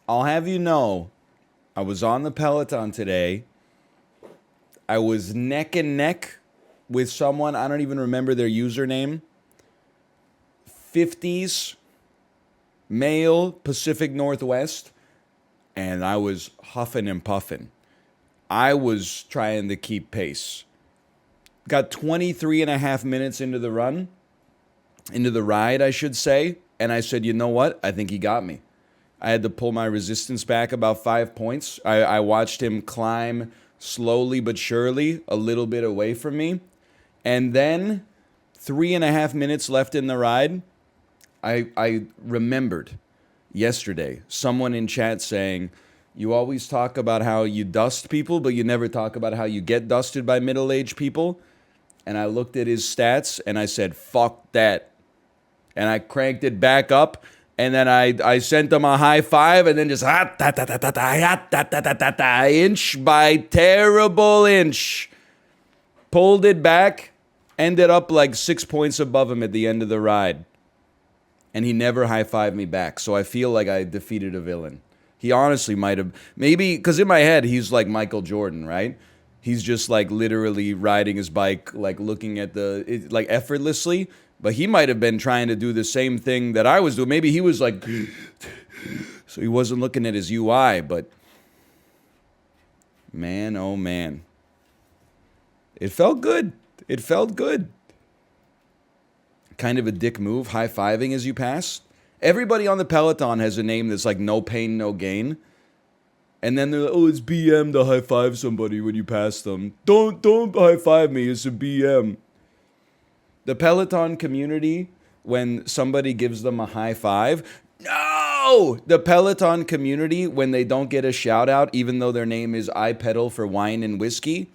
I'll have you know, I was on the Peloton today. I was neck and neck with someone. I don't even remember their username. 50s, male, Pacific Northwest. And I was huffing and puffing. I was trying to keep pace. Got 23 and a half minutes into the ride, I should say. And I said, you know what? I think he got me. I had to pull my resistance back about 5 points. I watched him climb slowly but surely a little bit away from me. And then 3.5 minutes left in the ride, I remembered yesterday someone in chat saying, you always talk about how you dust people, but you never talk about how you get dusted by middle-aged people. And I looked at his stats and I said, fuck that. And I cranked it back up. And then I sent him a high five and then just inch by terrible inch. Pulled it back. Ended up like 6 points above him at the end of the ride. And he never high-fived me back. So I feel like I defeated a villain. He honestly might have. Maybe, because in my head, he's like Michael Jordan, right? He's just like literally riding his bike, like looking at like effortlessly. But he might have been trying to do the same thing that I was doing. Maybe he was like, so he wasn't looking at his UI, but man, oh man. It felt good. It felt good. Kind of a dick move, high-fiving as you pass. Everybody on the Peloton has a name that's like no pain, no gain. And then they're like, oh, it's BM to high-five somebody when you pass them. Don't high-five me, it's a BM. The Peloton community, when somebody gives them a high five, no! The Peloton community, when they don't get a shout out, even though their name is I Pedal for Wine and Whiskey.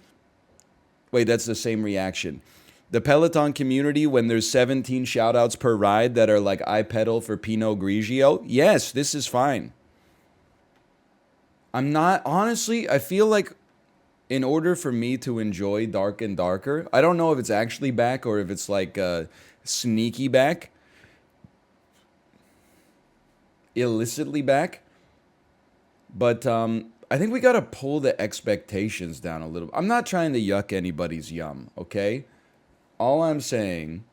Wait, that's the same reaction. The Peloton community, when there's 17 shout outs per ride that are like I Pedal for Pinot Grigio. Yes, this is fine. I'm not, honestly, I feel like in order for me to enjoy Dark and Darker, I don't know if it's actually back or if it's like sneaky back, illicitly back, but I think we got to pull the expectations down a little. I'm not trying to yuck anybody's yum, okay? All I'm saying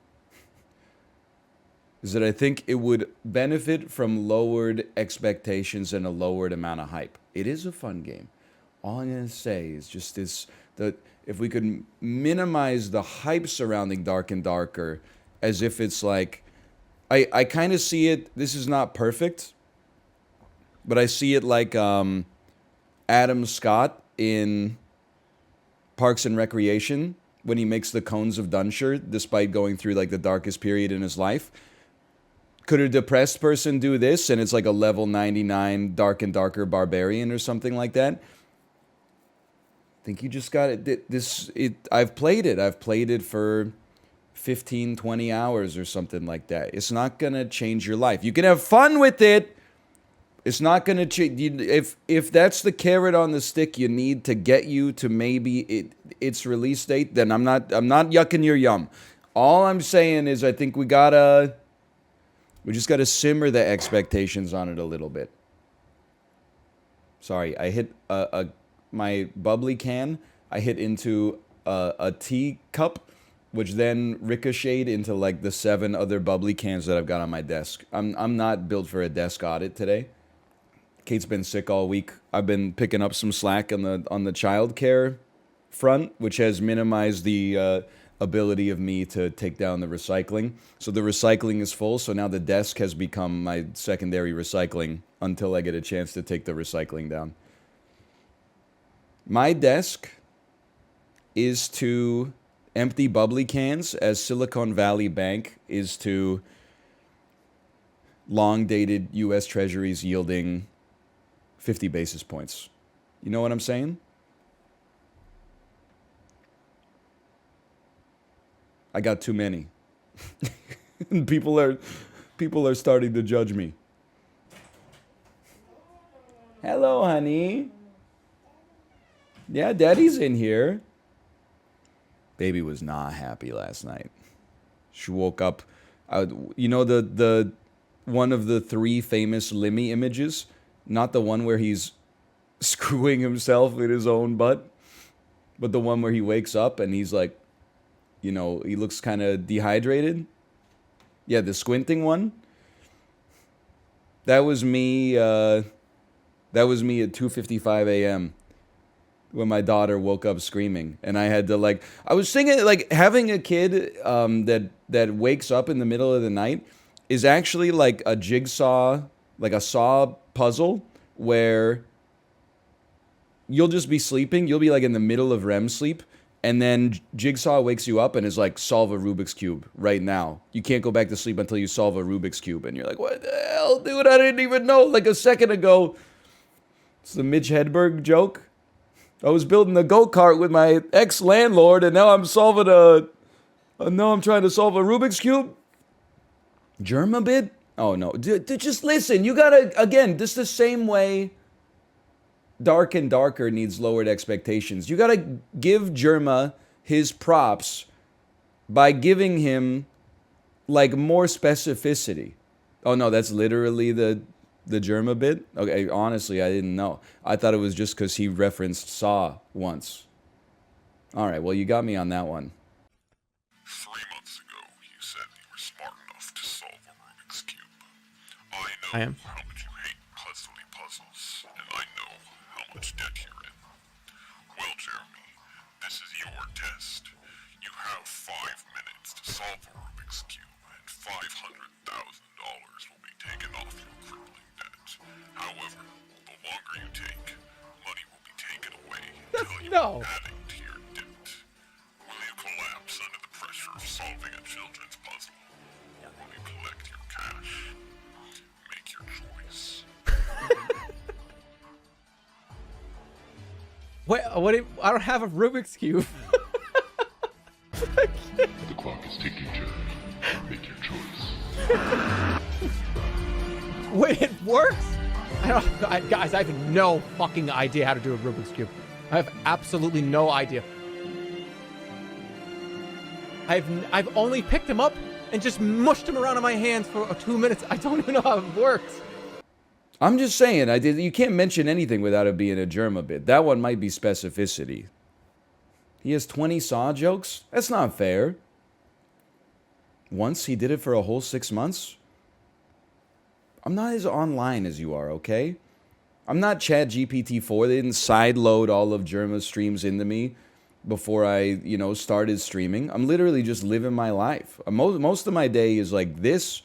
is that I think it would benefit from lowered expectations and a lowered amount of hype. It is a fun game. All I'm going to say is just this, that if we could minimize the hype surrounding Dark and Darker as if it's like, I kind of see it, this is not perfect, but I see it like Adam Scott in Parks and Recreation when he makes the cones of Dunshire despite going through like the darkest period in his life. Could a depressed person do this and it's like a level 99 Dark and Darker barbarian or something like that? I think you just got it. I've played it. I've played it for 15, 20 hours or something like that. It's not going to change your life. You can have fun with it. It's not going to change. If that's the carrot on the stick you need to get you to maybe its release date, then I'm not yucking your yum. All I'm saying is I think we just got to simmer the expectations on it a little bit. Sorry, I hit my bubbly can, I hit into a tea cup, which then ricocheted into like the 7 other bubbly cans that I've got on my desk. I'm not built for a desk audit today. Kate's been sick all week. I've been picking up some slack on the childcare front, which has minimized the ability of me to take down the recycling. So the recycling is full, so now the desk has become my secondary recycling until I get a chance to take the recycling down. My desk is to empty bubbly cans as Silicon Valley Bank is to long-dated U.S. Treasuries yielding 50 basis points. You know what I'm saying? I got too many. People are starting to judge me. Hello, honey. Yeah, Daddy's in here. Baby was not happy last night. She woke up. You know the one of the 3 famous Limmy images Not the one where he's screwing himself in his own butt, but the one where he wakes up and he's like, you know, he looks kind of dehydrated. Yeah, the squinting one. That was me. That was me at 2:55 a.m. when my daughter woke up screaming, and I had to like. I was thinking like having a kid that wakes up in the middle of the night is actually like a jigsaw, like a saw puzzle where you'll just be sleeping. You'll be like in the middle of REM sleep. And then Jigsaw wakes you up and is like, solve a Rubik's Cube right now. You can't go back to sleep until you solve a Rubik's Cube. And you're like, what the hell, dude? I didn't even know. Like a second ago, it's the Mitch Hedberg joke. I was building a go-kart with my ex-landlord, and now I'm trying to solve a Rubik's Cube. Jerma bit? Oh, no. Dude, just listen. You gotta, again, this the same way Dark and Darker needs lowered expectations. You gotta give Jerma his props by giving him like more specificity. Oh no, that's literally the Jerma bit? Okay, honestly, I didn't know. I thought it was just because he referenced Saw once. Alright, well you got me on that one. 3 months ago, you said you were smart enough to solve a Rubik's Cube. I know how much you hate puzzly puzzles, and I know how much debt you're in. Well, Jeremy, this is your test. You have 5 minutes to solve a Rubik's Cube, and $500,000 will be taken off your crippling debt. However, the longer you take, money will be taken away until you are adding to your debt. Will you collapse under the pressure of solving a children's puzzle? Or will you collect your cash? Make your choice. Wait, I don't have a Rubik's Cube. The clock is ticking, Jeremy. Make your choice. Wait, it works? Guys, I have no fucking idea how to do a Rubik's Cube. I have absolutely no idea. I've only picked him up and just mushed him around in my hands for 2 minutes. I don't even know how it works. I'm just saying, you can't mention anything without it being a Jerma bit. That one might be specificity. He has 20 Saw jokes? That's not fair. Once he did it for a whole 6 months? I'm not as online as you are, okay? I'm not ChatGPT-4. They didn't sideload all of Jerma's streams into me before I, started streaming. I'm literally just living my life. Most of my day is like this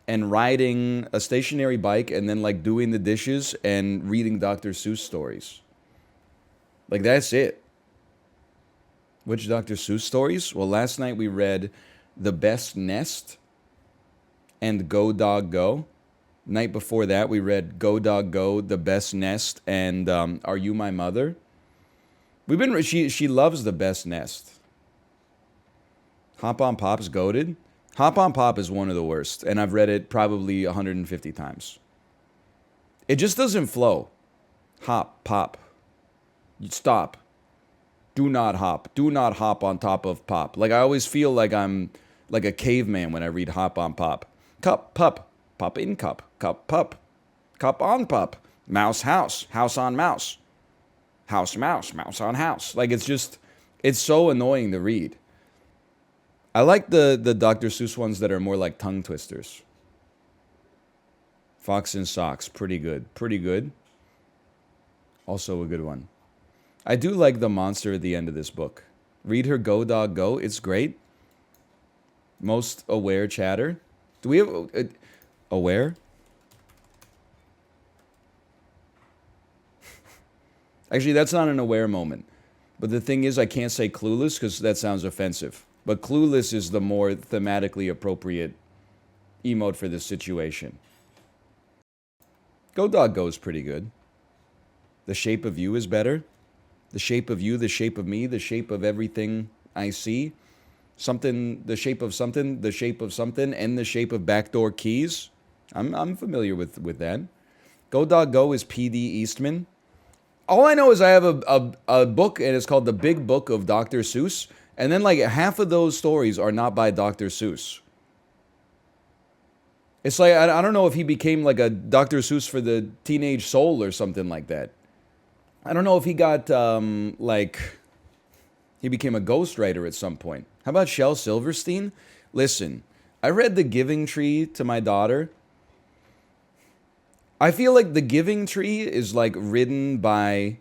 and riding a stationary bike and then like doing the dishes and reading Dr. Seuss stories. Like that's it. Which Dr. Seuss stories? Well, last night we read The Best Nest and Go Dog Go. Night before that we read Go Dog Go, The Best Nest, and Are You My Mother? She loves The Best Nest. Hop on Pop's goated. Hop on Pop is one of the worst, and I've read it probably 150 times. It just doesn't flow. Hop, pop. Stop. Do not hop. Do not hop on top of Pop. Like I always feel like I'm like a caveman when I read Hop on Pop. Cup, pup. Pop in cup. Cup, pup. Cup on pup. Mouse, house. House on mouse. House, mouse. Mouse on house. Like it's so annoying to read. I like the Dr. Seuss ones that are more like tongue twisters. Fox in Socks, pretty good. Pretty good. Also a good one. I do like the monster at the end of this book. Read her Go Dog Go. It's great. Most aware chatter. Do we have aware? Actually, that's not an aware moment. But the thing is, I can't say clueless because that sounds offensive. But clueless is the more thematically appropriate emote for this situation. Go Dog Go is pretty good. The Shape of You is better. The shape of you, the shape of me, the shape of everything I see. Something, the shape of something, the shape of something, and the shape of backdoor keys. I'm familiar with that. Go Dog Go is P.D. Eastman. All I know is I have a book, and it's called The Big Book of Dr. Seuss. And then like half of those stories are not by Dr. Seuss. It's like, I don't know if he became like a Dr. Seuss for the teenage soul or something like that. I don't know if he got, he became a ghostwriter at some point. How about Shel Silverstein? Listen, I read The Giving Tree to my daughter. I feel like The Giving Tree is like written by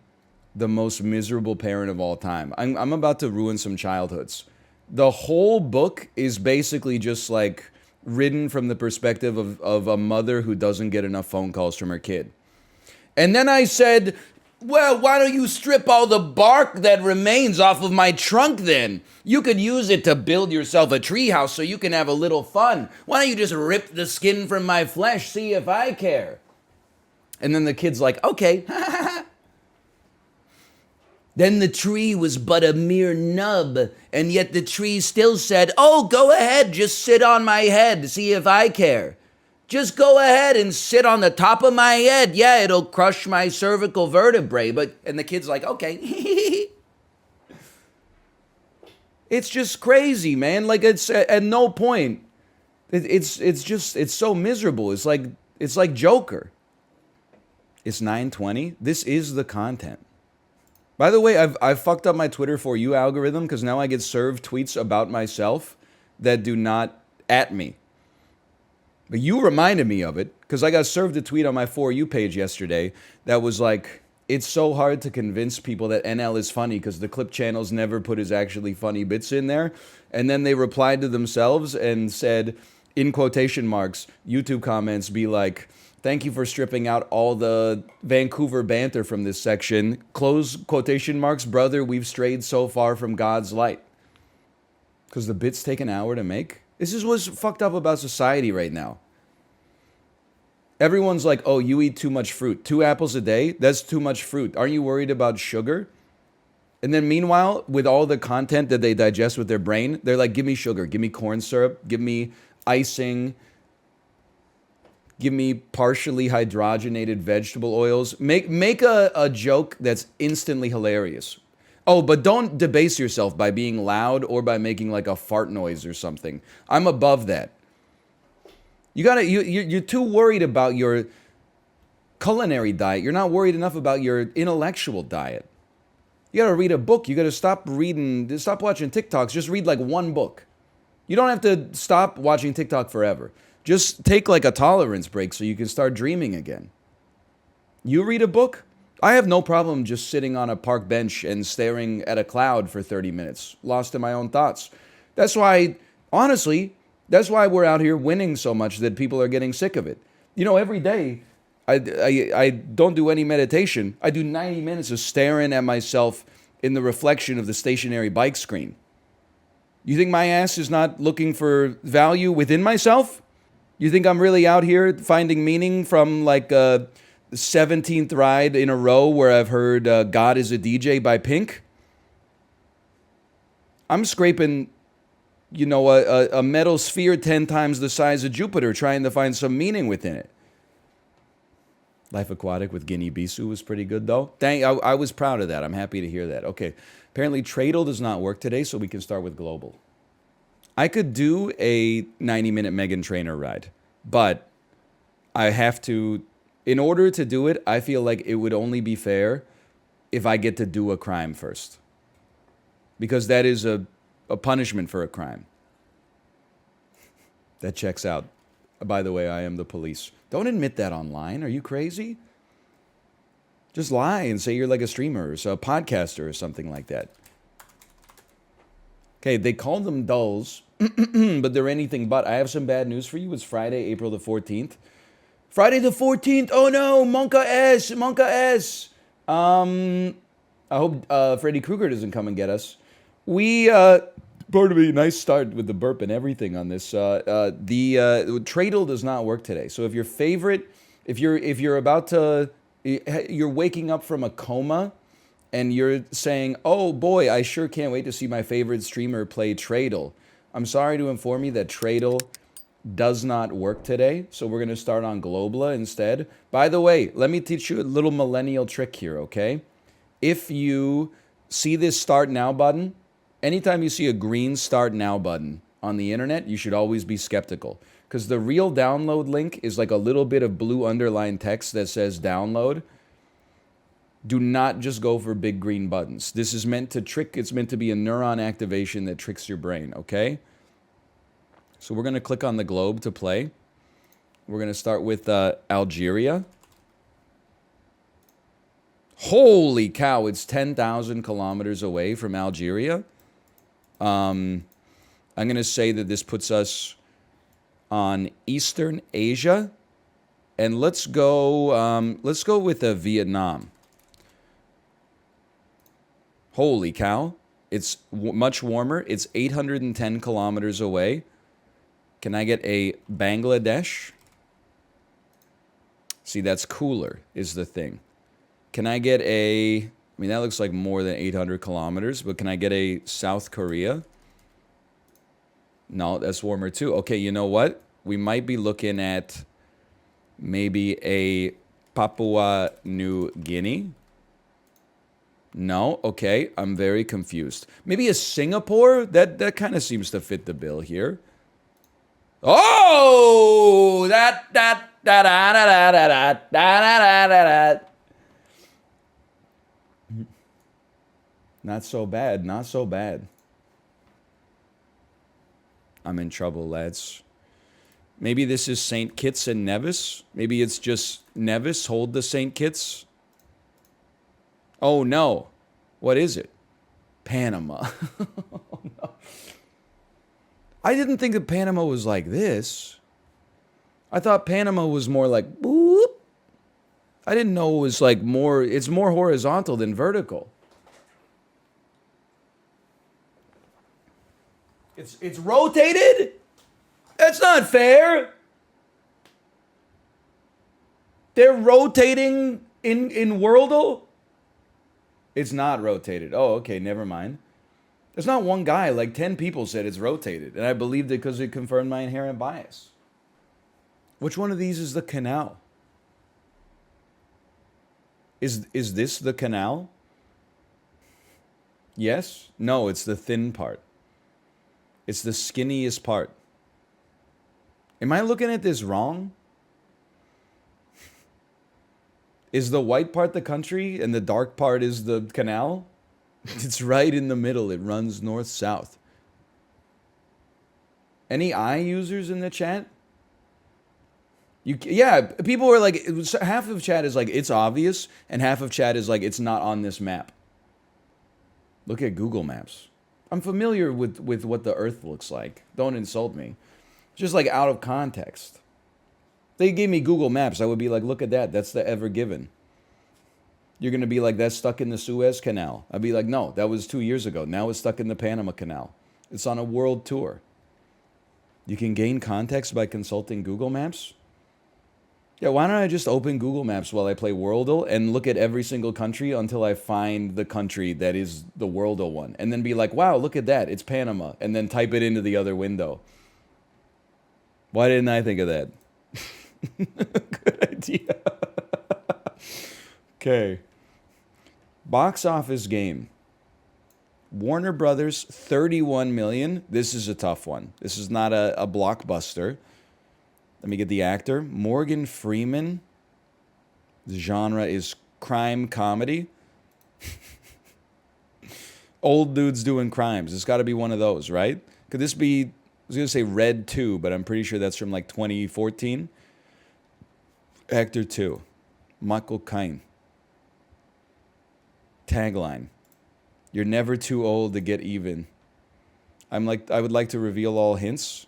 the most miserable parent of all time. I'm about to ruin some childhoods. The whole book is basically just like written from the perspective of a mother who doesn't get enough phone calls from her kid. And then I said, well, why don't you strip all the bark that remains off of my trunk then? You could use it to build yourself a treehouse so you can have a little fun. Why don't you just rip the skin from my flesh, see if I care? And then the kid's like, okay. Then the tree was but a mere nub, and yet the tree still said, oh, go ahead, just sit on my head, see if I care. Just go ahead and sit on the top of my head. Yeah, it'll crush my cervical vertebrae. And the kid's like, okay. It's just crazy, man. Like, it's at no point. It's so miserable. It's like Joker. It's 9:20. This is the content. By the way, I've fucked up my Twitter For You algorithm because now I get served tweets about myself that do not at me. But you reminded me of it because I got served a tweet on my For You page yesterday that was like, it's so hard to convince people that NL is funny because the clip channels never put his actually funny bits in there. And then they replied to themselves and said, in quotation marks, YouTube comments be like, thank you for stripping out all the Vancouver banter from this section. Close quotation marks, brother, we've strayed so far from God's light. Because the bits take an hour to make? This is what's fucked up about society right now. Everyone's like, oh, you eat too much fruit. 2 apples a day? That's too much fruit. Aren't you worried about sugar? And then meanwhile, with all the content that they digest with their brain, they're like, give me sugar, give me corn syrup, give me icing, give me partially hydrogenated vegetable oils. Make a joke that's instantly hilarious. Oh, but don't debase yourself by being loud or by making like a fart noise or something. I'm above that. You're too worried about your culinary diet. You're not worried enough about your intellectual diet. You gotta read a book. You gotta stop watching TikToks. Just read like one book. You don't have to stop watching TikTok forever. Just take like a tolerance break so you can start dreaming again. You read a book? I have no problem just sitting on a park bench and staring at a cloud for 30 minutes, lost in my own thoughts. That's why, honestly, that's why we're out here winning so much that people are getting sick of it. You know, every day, I don't do any meditation. I do 90 minutes of staring at myself in the reflection of the stationary bike screen. You think my ass is not looking for value within myself? You think I'm really out here finding meaning from like the 17th ride in a row where I've heard God is a DJ by Pink? I'm scraping, you know, a metal sphere 10 times the size of Jupiter trying to find some meaning within it. Life Aquatic with Guinea Bisou was pretty good, though. I was proud of that. I'm happy to hear that. Okay. Apparently, Tradle does not work today, so we can start with Globle. I could do a 90-minute Megan Trainor ride, but I have to... In order to do it, I feel like it would only be fair if I get to do a crime first. Because that is a punishment for a crime. That checks out. By the way, I am the police. Don't admit that online. Are you crazy? Just lie and say you're like a streamer or a podcaster or something like that. Okay, they call them dulls, but they're anything but. I have some bad news for you. It's Friday, April the 14th. Friday the 14th. Oh no, Monka S. I hope Freddy Krueger doesn't come and get us. Pardon me, nice start with the burp and everything on this. The Tradle does not work today. So if you're waking up from a coma and you're saying, oh boy, I sure can't wait to see my favorite streamer play Tradle. I'm sorry to inform you that Tradle does not work today. So we're going to start on Globle instead. By the way, let me teach you a little millennial trick here, okay? If you see this Start Now button, anytime you see a green Start Now button on the internet, you should always be skeptical. Because the real download link is like a little bit of blue underlined text that says download. Do not just go for big green buttons. This is meant to trick, it's meant to be a neuron activation that tricks your brain, okay? So we're going to click on the globe to play. We're going to start with Algeria. Holy cow, it's 10,000 kilometers away from Algeria. I'm going to say that this puts us on Eastern Asia. And let's go with Vietnam. Holy cow. It's much warmer. It's 810 kilometers away. Can I get a Bangladesh? See, that's cooler, is the thing. Can I get a... I mean, that looks like more than 800 kilometers, but can I get a South Korea? No, that's warmer too. Okay, you know what? We might be looking at maybe a Papua New Guinea. No, okay, I'm very confused. Maybe a Singapore? That kind of seems to fit the bill here. Oh, Not so bad, not so bad. I'm in trouble, lads. Maybe this is St. Kitts and Nevis. Maybe it's just Nevis hold the St. Kitts. Oh no. What is it? Panama. Oh, no. I didn't think that Panama was like this. I thought Panama was more like boop. I didn't know it was like more, it's more horizontal than vertical. It's rotated? That's not fair. They're rotating in Worldle? It's not rotated. Oh, okay, never mind. There's not one guy, like 10 people said it's rotated, and I believed it because it confirmed my inherent bias. Which one of these is the canal? Is this the canal? Yes? No, it's the thin part. It's the skinniest part. Am I looking at this wrong? Is the white part the country and the dark part is the canal? It's right in the middle. It runs north-south. Any eye users in the chat? Yeah, people were like, half of chat is like, it's obvious, and half of chat is like, it's not on this map. Look at Google Maps. I'm familiar with what the Earth looks like. Don't insult me. Just like out of context. They gave me Google Maps, I would be like, look at that. That's the Ever Given. You're going to be like, that's stuck in the Suez Canal. I'd be like, no, that was 2 years ago. Now it's stuck in the Panama Canal. It's on a world tour. You can gain context by consulting Google Maps? Yeah, why don't I just open Google Maps while I play Worldle and look at every single country until I find the country that is the Worldle one. And then be like, wow, look at that. It's Panama. And then type it into the other window. Why didn't I think of that? Good idea. Okay. Box office game. Warner Brothers, 31 million. This is a tough one. This is not a blockbuster. Let me get the actor. Morgan Freeman. The genre is crime comedy. Old dudes doing crimes. It's got to be one of those, right? Could this be, I was going to say Red 2, but I'm pretty sure that's from like 2014. Actor 2. Michael Caine. Tagline. You're never too old to get even. I would like to reveal all hints.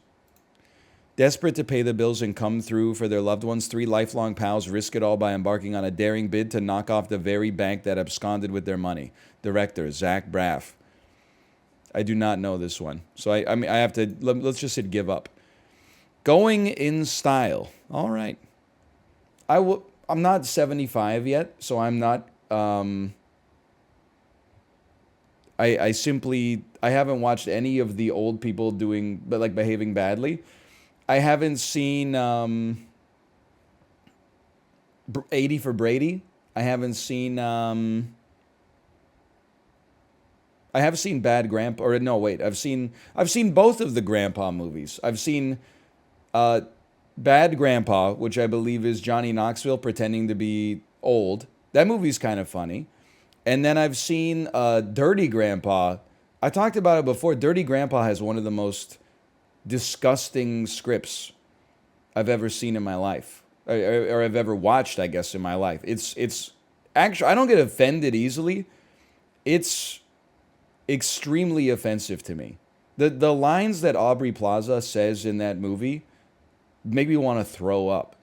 Desperate to pay the bills and come through for their loved ones, 3 lifelong pals risk it all by embarking on a daring bid to knock off the very bank that absconded with their money. Director, Zach Braff. I do not know this one. So I mean, I have to, let's just hit give up. Going in style. All right. I'm not 75 yet, so I'm not, I haven't watched any of the old people behaving badly. I haven't seen 80 for Brady. I haven't seen I have seen Bad Grandpa, or no, wait, I've seen both of the Grandpa movies. I've seen Bad Grandpa, which I believe is Johnny Knoxville pretending to be old. That movie's kind of funny. And then I've seen Dirty Grandpa. I talked about it before. Dirty Grandpa has one of the most disgusting scripts I've ever seen in my life, or I've ever watched, I guess, in my life. It's actually, I don't get offended easily. It's extremely offensive to me. The lines that Aubrey Plaza says in that movie make me want to throw up.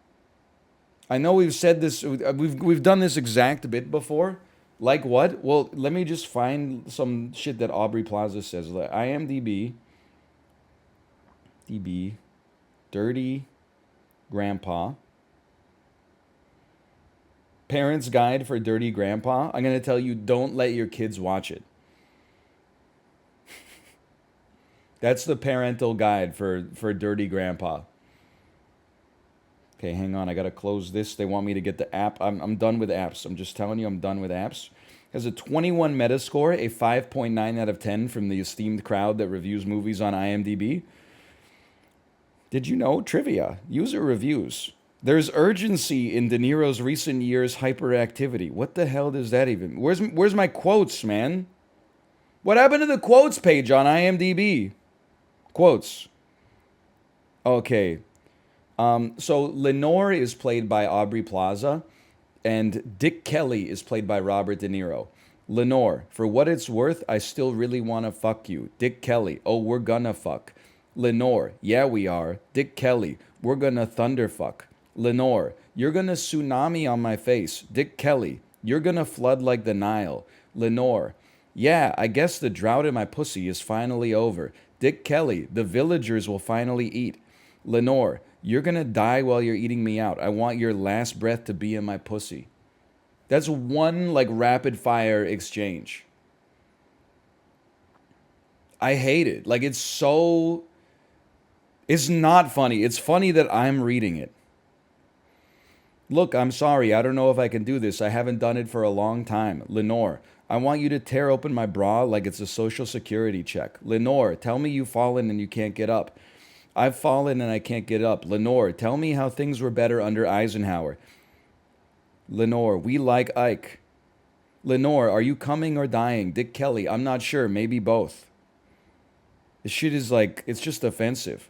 I know we've said this, we've done this exact bit before. Like what? Well, let me just find some shit that Aubrey Plaza says. IMDb, Dirty Grandpa. Parents Guide for Dirty Grandpa. I'm going to tell you, don't let your kids watch it. That's the parental guide for Dirty Grandpa. Okay, hang on. I got to close this. They want me to get the app. I'm done with apps. I'm just telling you, I'm done with apps. Has a 21 Metascore, a 5.9 out of 10 from the esteemed crowd that reviews movies on IMDb. Did you know? Trivia. User reviews. There's urgency in De Niro's recent years' hyperactivity. What the hell does that even... Where's my quotes, man? What happened to the quotes page on IMDb? Quotes. Okay. So Lenore is played by Aubrey Plaza, and Dick Kelly is played by Robert De Niro. Lenore, for what it's worth, I still really want to fuck you. Dick Kelly, oh, we're gonna fuck. Lenore, yeah, we are. Dick Kelly, we're gonna thunderfuck. Lenore, you're gonna tsunami on my face. Dick Kelly, you're gonna flood like the Nile. Lenore, yeah, I guess the drought in my pussy is finally over. Dick Kelly, the villagers will finally eat. Lenore, you're gonna die while you're eating me out. I want your last breath to be in my pussy. That's one, like, rapid fire exchange. I hate it. Like, it's so... It's not funny. It's funny that I'm reading it. Look, I'm sorry. I don't know if I can do this. I haven't done it for a long time. Lenore, I want you to tear open my bra like it's a social security check. Lenore, tell me you've fallen and you can't get up. I've fallen and I can't get up. Lenore, tell me how things were better under Eisenhower. Lenore, we like Ike. Lenore, are you coming or dying? Dick Kelly, I'm not sure. Maybe both. This shit is like, it's just offensive.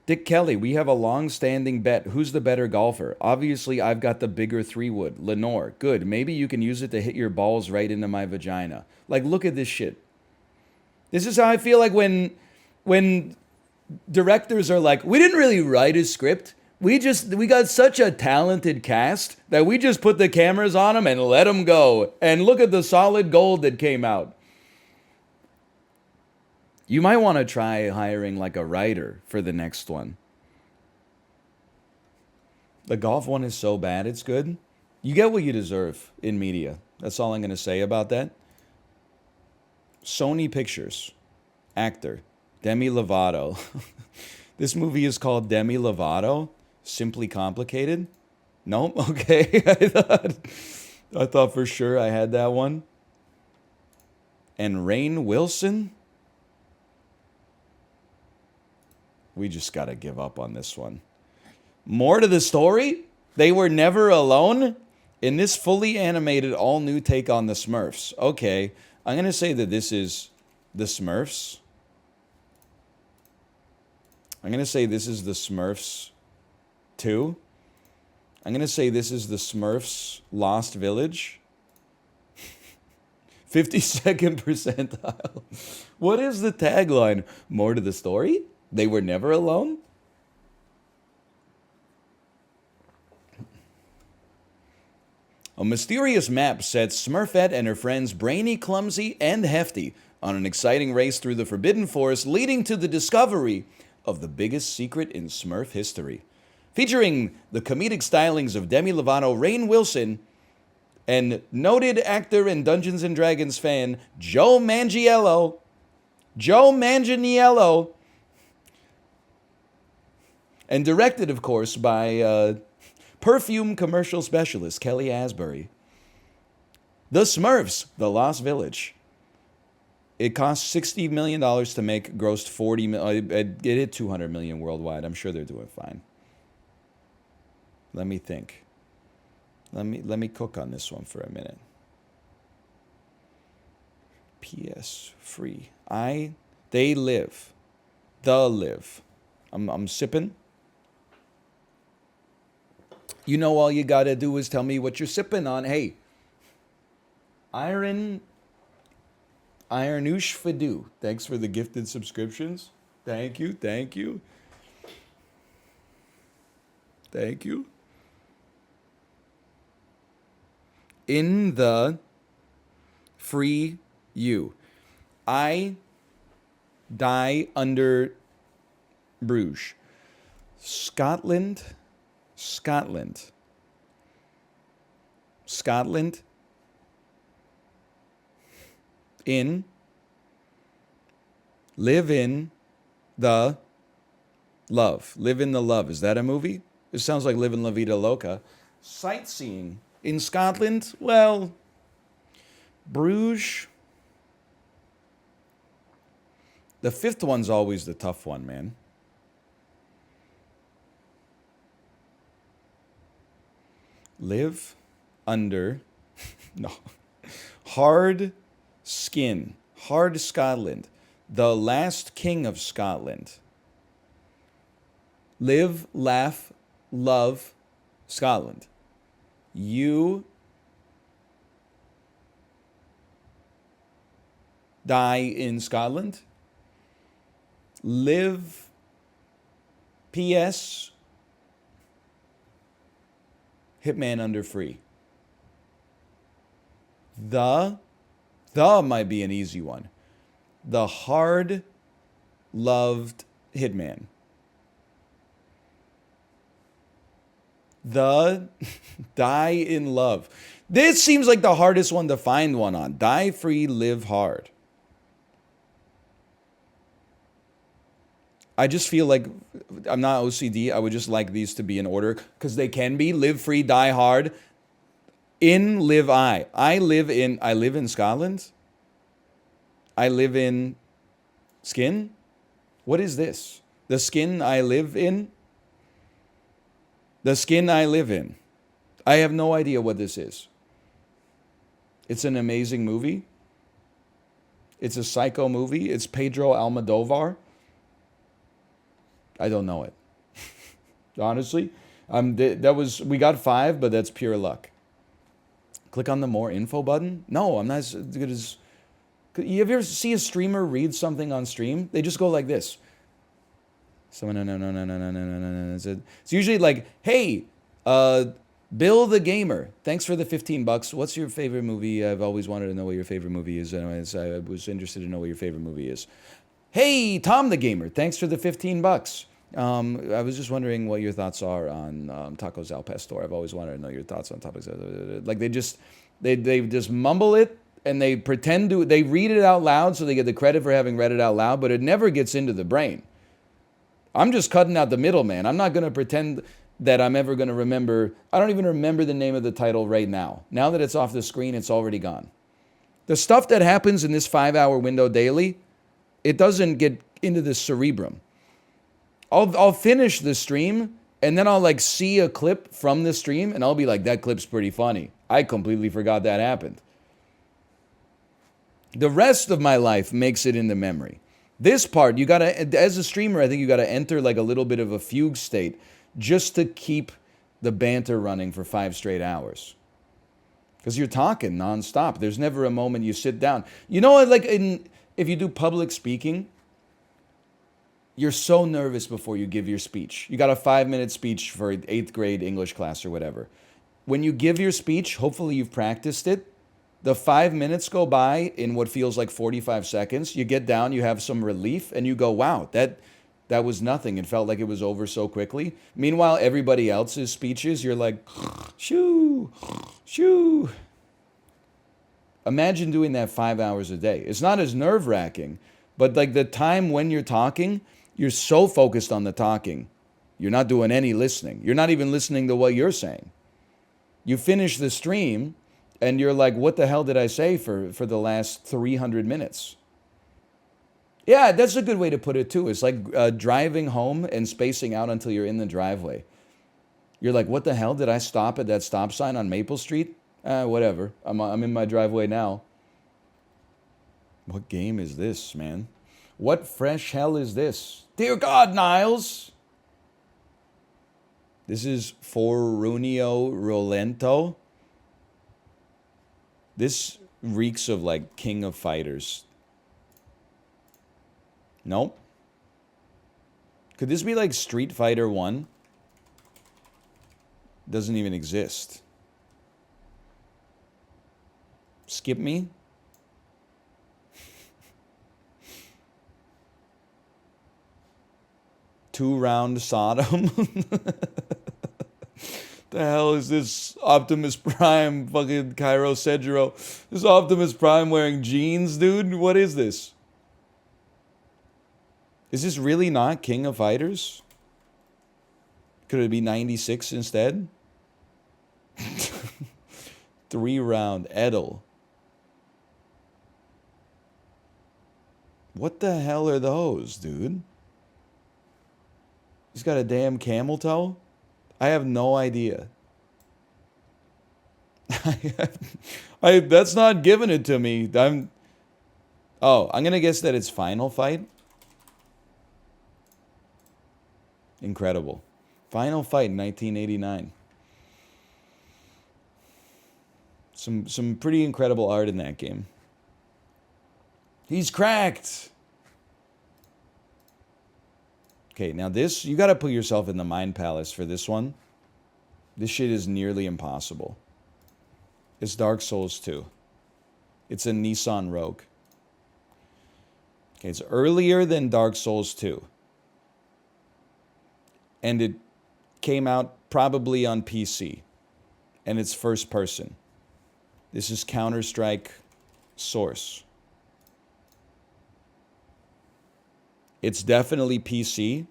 Dick Kelly, we have a long-standing bet. Who's the better golfer? Obviously, I've got the bigger 3-wood. Lenore, good. Maybe you can use it to hit your balls right into my vagina. Like, look at this shit. This is how I feel like when directors are like, we didn't really write a script. We got such a talented cast that we just put the cameras on them and let them go. And look at the solid gold that came out. You might want to try hiring like a writer for the next one. The golf one is so bad, it's good. You get what you deserve in media. That's all I'm going to say about that. Sony Pictures. Actor. Demi Lovato. This movie is called Demi Lovato. Simply Complicated. Nope. Okay. I thought for sure I had that one. And Rainn Wilson. We just got to give up on this one. More to the story? They were never alone? In this fully animated, all-new take on the Smurfs. Okay, I'm going to say that this is the Smurfs. I'm going to say this is the Smurfs 2. I'm going to say this is the Smurfs Lost Village. 52nd percentile. What is the tagline? More to the story? They were never alone? A mysterious map sets Smurfette and her friends brainy, clumsy, and hefty on an exciting race through the Forbidden Forest, leading to the discovery of the biggest secret in Smurf history. Featuring the comedic stylings of Demi Lovato, Rainn Wilson, and noted actor and Dungeons & Dragons fan Joe Manganiello. And directed, of course, by perfume commercial specialist Kelly Asbury. The Smurfs, The Lost Village. It cost $60 million to make, grossed $40 million. It hit $200 million worldwide. I'm sure they're doing fine. Let me think. Let me cook on this one for a minute. PS free. They live. The live. I'm sipping. You know, all you gotta do is tell me what you're sipping on. Hey, Ironoosh Fadu. Thanks for the gifted subscriptions. Thank you. Thank you. Thank you. In the free you. I die under Bruges. Scotland. In. Live in the love. Live in the love. Is that a movie? It sounds like Live in La Vida Loca. Sightseeing in Scotland? Well, Bruges. The fifth one's always the tough one, man. Live under, no, hard skin, hard Scotland, the last king of Scotland. Live, laugh, love, Scotland. You die in Scotland. Live, PS, Hitman under free. The might be an easy one. The hard loved Hitman. The die in love. This seems like the hardest one to find one on. Die free, live hard. I just feel like I'm not OCD. I would just like these to be in order because they can be. Live free, die hard. In live I. I live in Scotland. I live in skin. What is this? The skin I live in? The skin I live in. I have no idea what this is. It's an amazing movie. It's a psycho movie. It's Pedro Almodovar. I don't know it. Honestly. We got 5, but that's pure luck. Click on the more info button. No, I'm not as good as... You ever see a streamer read something on stream? They just go like this. No. It's usually like, hey, Bill the Gamer, thanks for the $15. What's your favorite movie? I've always wanted to know what your favorite movie is. Anyways, I was interested to know what your favorite movie is. Hey, Tom the Gamer, thanks for the $15. I was just wondering what your thoughts are on Tacos Al Pastor. I've always wanted to know your thoughts on topics. Like they just mumble it and they pretend to, they read it out loud so they get the credit for having read it out loud, but it never gets into the brain. I'm just cutting out the middleman. I'm not going to pretend that I'm ever going to remember. I don't even remember the name of the title right now. Now that it's off the screen, it's already gone. The stuff that happens in this 5-hour window daily, it doesn't get into the cerebrum. I'll finish the stream and then I'll like see a clip from the stream and I'll be like, that clip's pretty funny. I completely forgot that happened. The rest of my life makes it into memory. This part, you gotta, as a streamer, I think you gotta enter like a little bit of a fugue state just to keep the banter running for 5 straight hours. Because you're talking nonstop. There's never a moment you sit down. You know, like if you do public speaking, you're so nervous before you give your speech. You got a 5-minute speech for 8th grade English class or whatever. When you give your speech, hopefully you've practiced it. The 5 minutes go by in what feels like 45 seconds. You get down, you have some relief, and you go, wow, that was nothing. It felt like it was over so quickly. Meanwhile, everybody else's speeches, you're like, shoo, shoo. Imagine doing that 5 hours a day. It's not as nerve-wracking, but like the time when you're talking, you're so focused on the talking, you're not doing any listening. You're not even listening to what you're saying. You finish the stream, and you're like, what the hell did I say for the last 300 minutes? Yeah, that's a good way to put it, too. It's like driving home and spacing out until you're in the driveway. You're like, what the hell? Did I stop at that stop sign on Maple Street? Whatever. I'm in my driveway now. What game is this, man? What fresh hell is this? Dear God, Niles! This is Forunio Rolento. This reeks of like King of Fighters. Nope. Could this be like Street Fighter 1? Doesn't even exist. Skip me? Two-round Sodom? The hell is this Optimus Prime fucking Cairo Sedgero? This Optimus Prime wearing jeans, dude? What is this? Is this really not King of Fighters? Could it be 96 instead? 3-round Edel. What the hell are those, dude? He's got a damn camel toe? I have no idea. That's not giving it to me. I'm gonna guess that it's Final Fight. Incredible. Final Fight 1989. Some pretty incredible art in that game. He's cracked. Okay, now this, you gotta put yourself in the Mind Palace for this one. This shit is nearly impossible. It's Dark Souls 2. It's a Nissan Rogue. Okay, it's earlier than Dark Souls 2. And it came out probably on PC. And it's first person. This is Counter-Strike Source. It's definitely PC.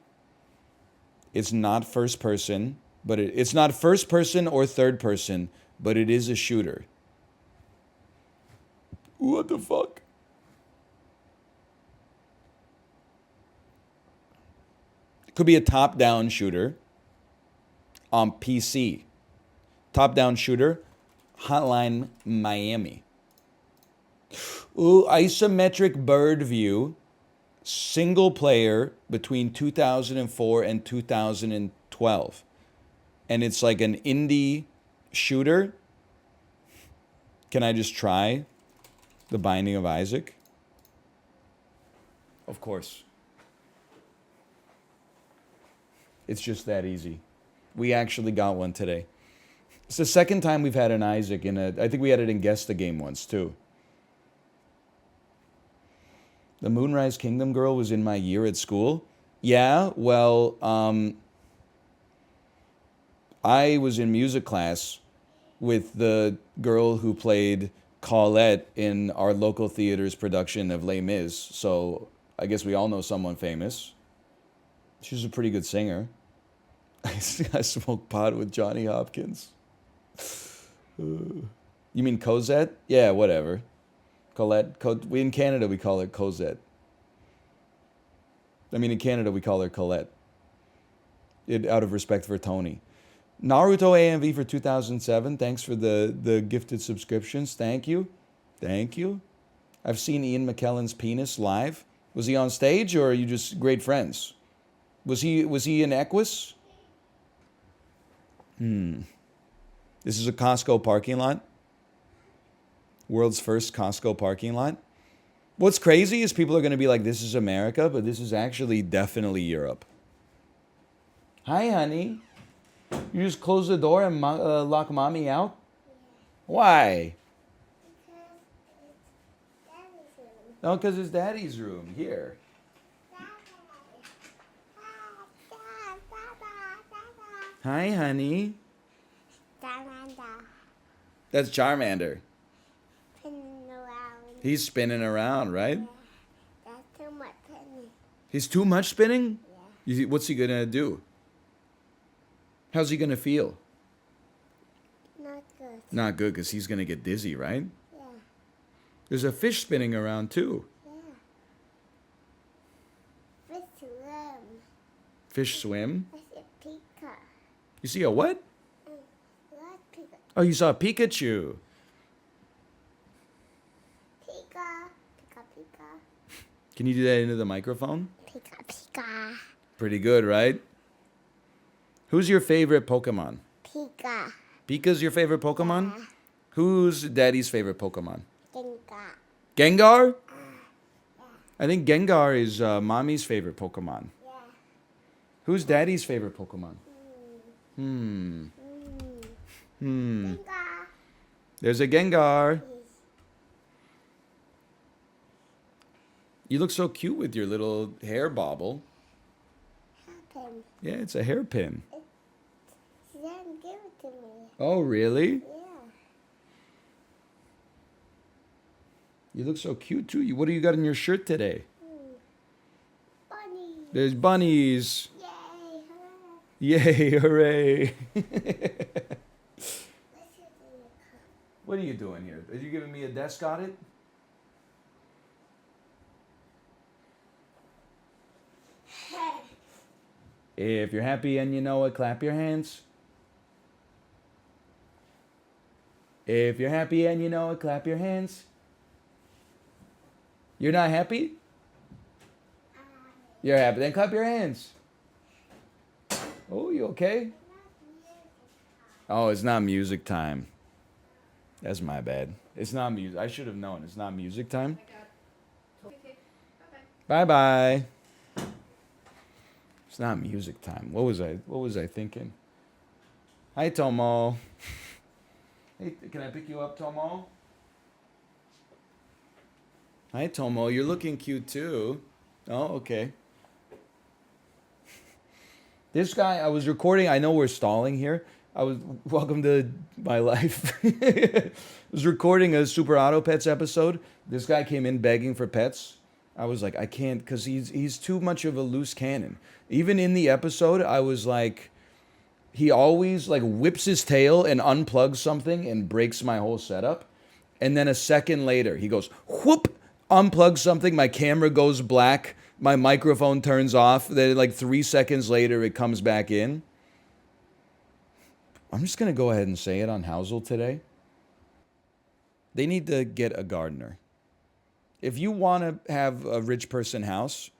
It's not first person, but it's not first person or third person, but it is a shooter. What the fuck? It could be a top-down shooter on PC. Top-down shooter, Hotline Miami. Ooh, isometric bird view. Single player between 2004 and 2012. And it's like an indie shooter. Can I just try The Binding of Isaac? Of course. It's just that easy. We actually got one today. It's the second time we've had an Isaac I think we had it in Guess the Game once too. The Moonrise Kingdom girl was in my year at school. Yeah, well, I was in music class with the girl who played Colette in our local theater's production of Les Mis. So I guess we all know someone famous. She's a pretty good singer. I smoked pot with Johnny Hopkins. You mean Cosette? Yeah, whatever. Colette. In Canada, we call her Cosette. I mean, in Canada, we call her Colette. Out of respect for Tony. Naruto AMV for 2007. Thanks for the gifted subscriptions. Thank you. Thank you. I've seen Ian McKellen's penis live. Was he on stage or are you just great friends? Was he in Equus? This is a Costco parking lot. World's first Costco parking lot. What's crazy is people are going to be like, this is America, but this is actually definitely Europe. Hi, honey. You just close the door and lock mommy out? Why? No, because it's daddy's room. Here. Hi, honey. That's Charmander. He's spinning around, right? That's too much spinning. He's too much spinning? Yeah. What's he going to do? How's he going to feel? Not good. Not good, because he's going to get dizzy, right? Yeah. There's a fish spinning around, too. Yeah. Fish swim. Fish swim? I said peacock. You see a what? What Pika? Oh, you saw a Pikachu. Pika. Pika Pika. Can you do that into the microphone? Pika Pika. Pretty good, right? Who's your favorite Pokemon? Pika. Pika's your favorite Pokemon? Yeah. Who's Daddy's favorite Pokemon? Gengar. Gengar? I think Gengar is Mommy's favorite Pokemon. Yeah. Who's Daddy's favorite Pokemon? Mm. Gengar. There's a Gengar. Is You look so cute with your little hair bobble. happen. Yeah, it's a hairpin. She didn't give it to me. Oh, really? Yeah. You look so cute too. What do you got in your shirt today? Bunny. There's bunnies. Yay. Hooray. Yay, hooray. Let's get in the car. What are you doing here? Are you giving me a desk audit? If you're happy and you know it, clap your hands. If you're happy and you know it, clap your hands. You're not happy? You're happy. Then clap your hands. Oh, you okay? Oh, it's not music time. That's my bad. It's not music. I should have known. It's not music time. Bye bye. It's not music time. What was I thinking? Hi, Tomo. Hey, can I pick you up, Tomo? Hi, Tomo. You're looking cute too. Oh, okay. This guy, I was recording. I know we're stalling here. Welcome to my life. I was recording a Super Auto Pets episode. This guy came in begging for pets. I was like, I can't, because he's too much of a loose cannon. Even in the episode, I was like, he always like whips his tail and unplugs something and breaks my whole setup. And then a second later, he goes, whoop, unplugs something, my camera goes black, my microphone turns off. Then like 3 seconds later, it comes back in. I'm just going to go ahead and say it on Housle today. They need to get a gardener. If you want to have a rich person house,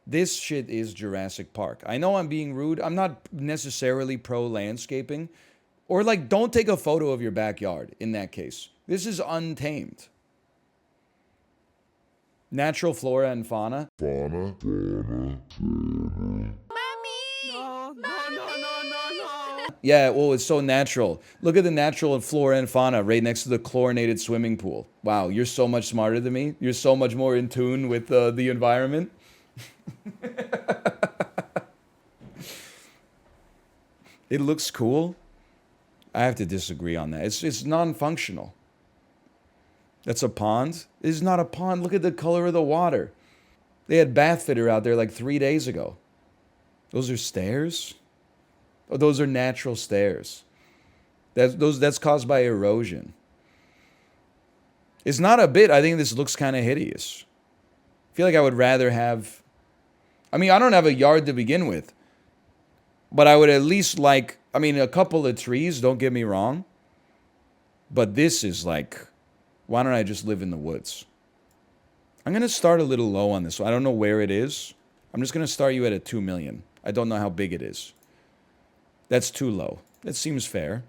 this shit is Jurassic Park. I know I'm being rude. I'm not necessarily pro landscaping. Or like, don't take a photo of your backyard in that case. This is untamed. Natural flora and fauna. Yeah, well, it's so natural. Look at the natural flora and fauna right next to the chlorinated swimming pool. Wow, you're so much smarter than me. You're so much more in tune with the environment. It looks cool. I have to disagree on that. It's non-functional. That's a pond? It is not a pond. Look at the color of the water. They had bath fitter out there like 3 days ago. Those are stairs? Oh, those are natural stairs. That's caused by erosion. It's not a bit. I think this looks kind of hideous. I feel like I would rather have... I mean, I don't have a yard to begin with. But I would at least like... I mean, a couple of trees, don't get me wrong. But this is like... Why don't I just live in the woods? I'm going to start a little low on this. I don't know where it is. I'm just going to start you at a 2 million. I don't know how big it is. That's too low. That seems fair.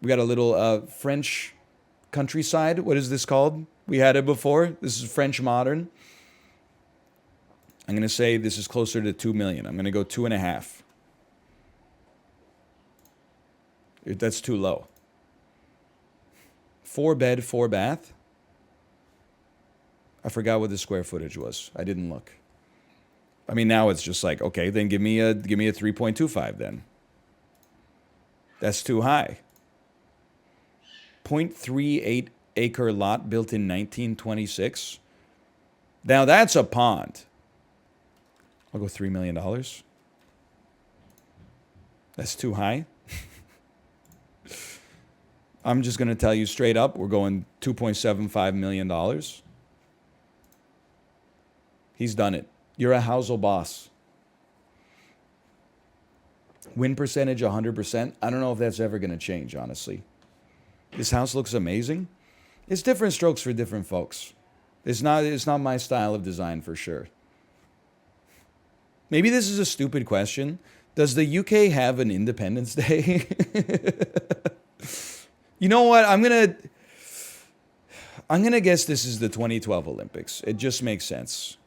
We got a little French countryside. What is this called? We had it before. This is French modern. I'm going to say this is closer to 2 million. I'm going to go 2.5. That's too low. 4 bed, 4 bath. I forgot what the square footage was. I didn't look. I mean, now it's just like, okay, then give me a 3.25 then. That's too high. 0.38 acre lot built in 1926. Now that's a pond. I'll go $3 million. That's too high. I'm just going to tell you straight up, we're going $2.75 million. He's done it. You're a Housle boss. Win percentage 100%. I don't know if that's ever going to change, honestly. This house looks amazing. It's different strokes for different folks. It's not my style of design for sure. Maybe this is a stupid question. Does the UK have an Independence Day? You know what? I'm gonna guess this is the 2012 Olympics. It just makes sense.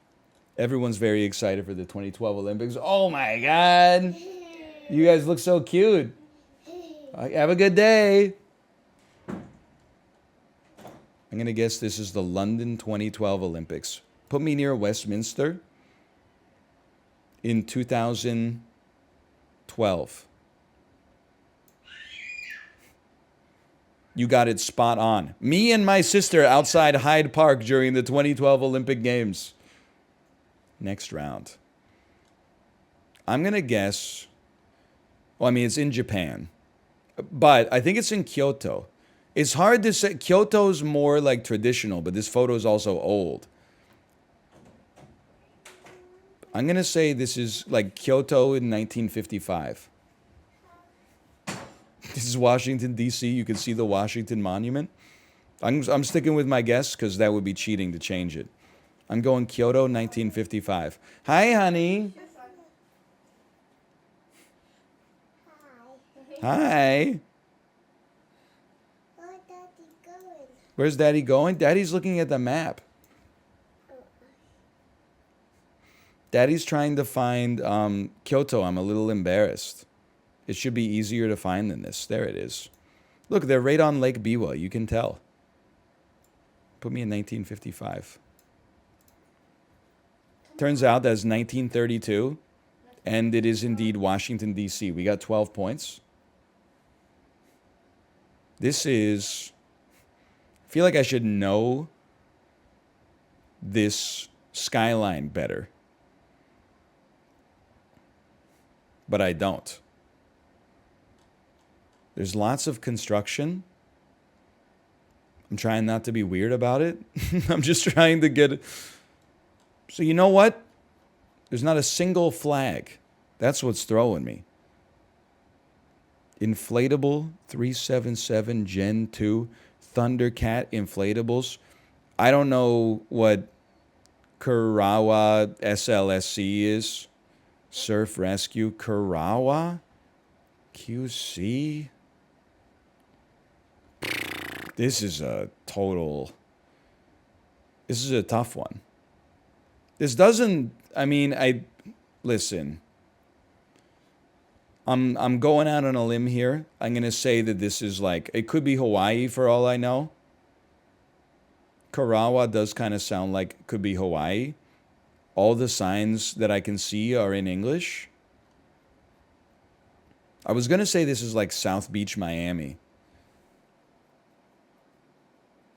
Everyone's very excited for the 2012 Olympics. Oh my God. You guys look so cute. Have a good day. I'm going to guess this is the London 2012 Olympics. Put me near Westminster in 2012. You got it spot on. Me and my sister outside Hyde Park during the 2012 Olympic Games. Next round. I'm going to guess... Well, I mean, it's in Japan. But I think it's in Kyoto. It's hard to say. Kyoto's more like traditional, but this photo is also old. I'm going to say this is like Kyoto in 1955. This is Washington, D.C. You can see the Washington Monument. I'm sticking with my guess because that would be cheating to change it. I'm going Kyoto, 1955. Hi, honey. Hi. Where's Daddy going? Where's Daddy going? Daddy's looking at the map. Daddy's trying to find Kyoto. I'm a little embarrassed. It should be easier to find than this. There it is. Look, they're right on Lake Biwa. You can tell. Put me in 1955. Turns out that's 1932. And it is indeed Washington, D.C. We got 12 points. This is... I feel like I should know this skyline better. But I don't. There's lots of construction. I'm trying not to be weird about it. I'm just trying to get... So you know what? There's not a single flag. That's what's throwing me. Inflatable 377 Gen 2 Thundercat inflatables. I don't know what Kurawa SLSC is. Surf Rescue Kurawa QC. This is a total... This is a tough one. This doesn't... I mean, listen. I'm going out on a limb here. I'm going to say that this is like... It could be Hawaii for all I know. Karawa does kind of sound like it could be Hawaii. All the signs that I can see are in English. I was going to say this is like South Beach, Miami.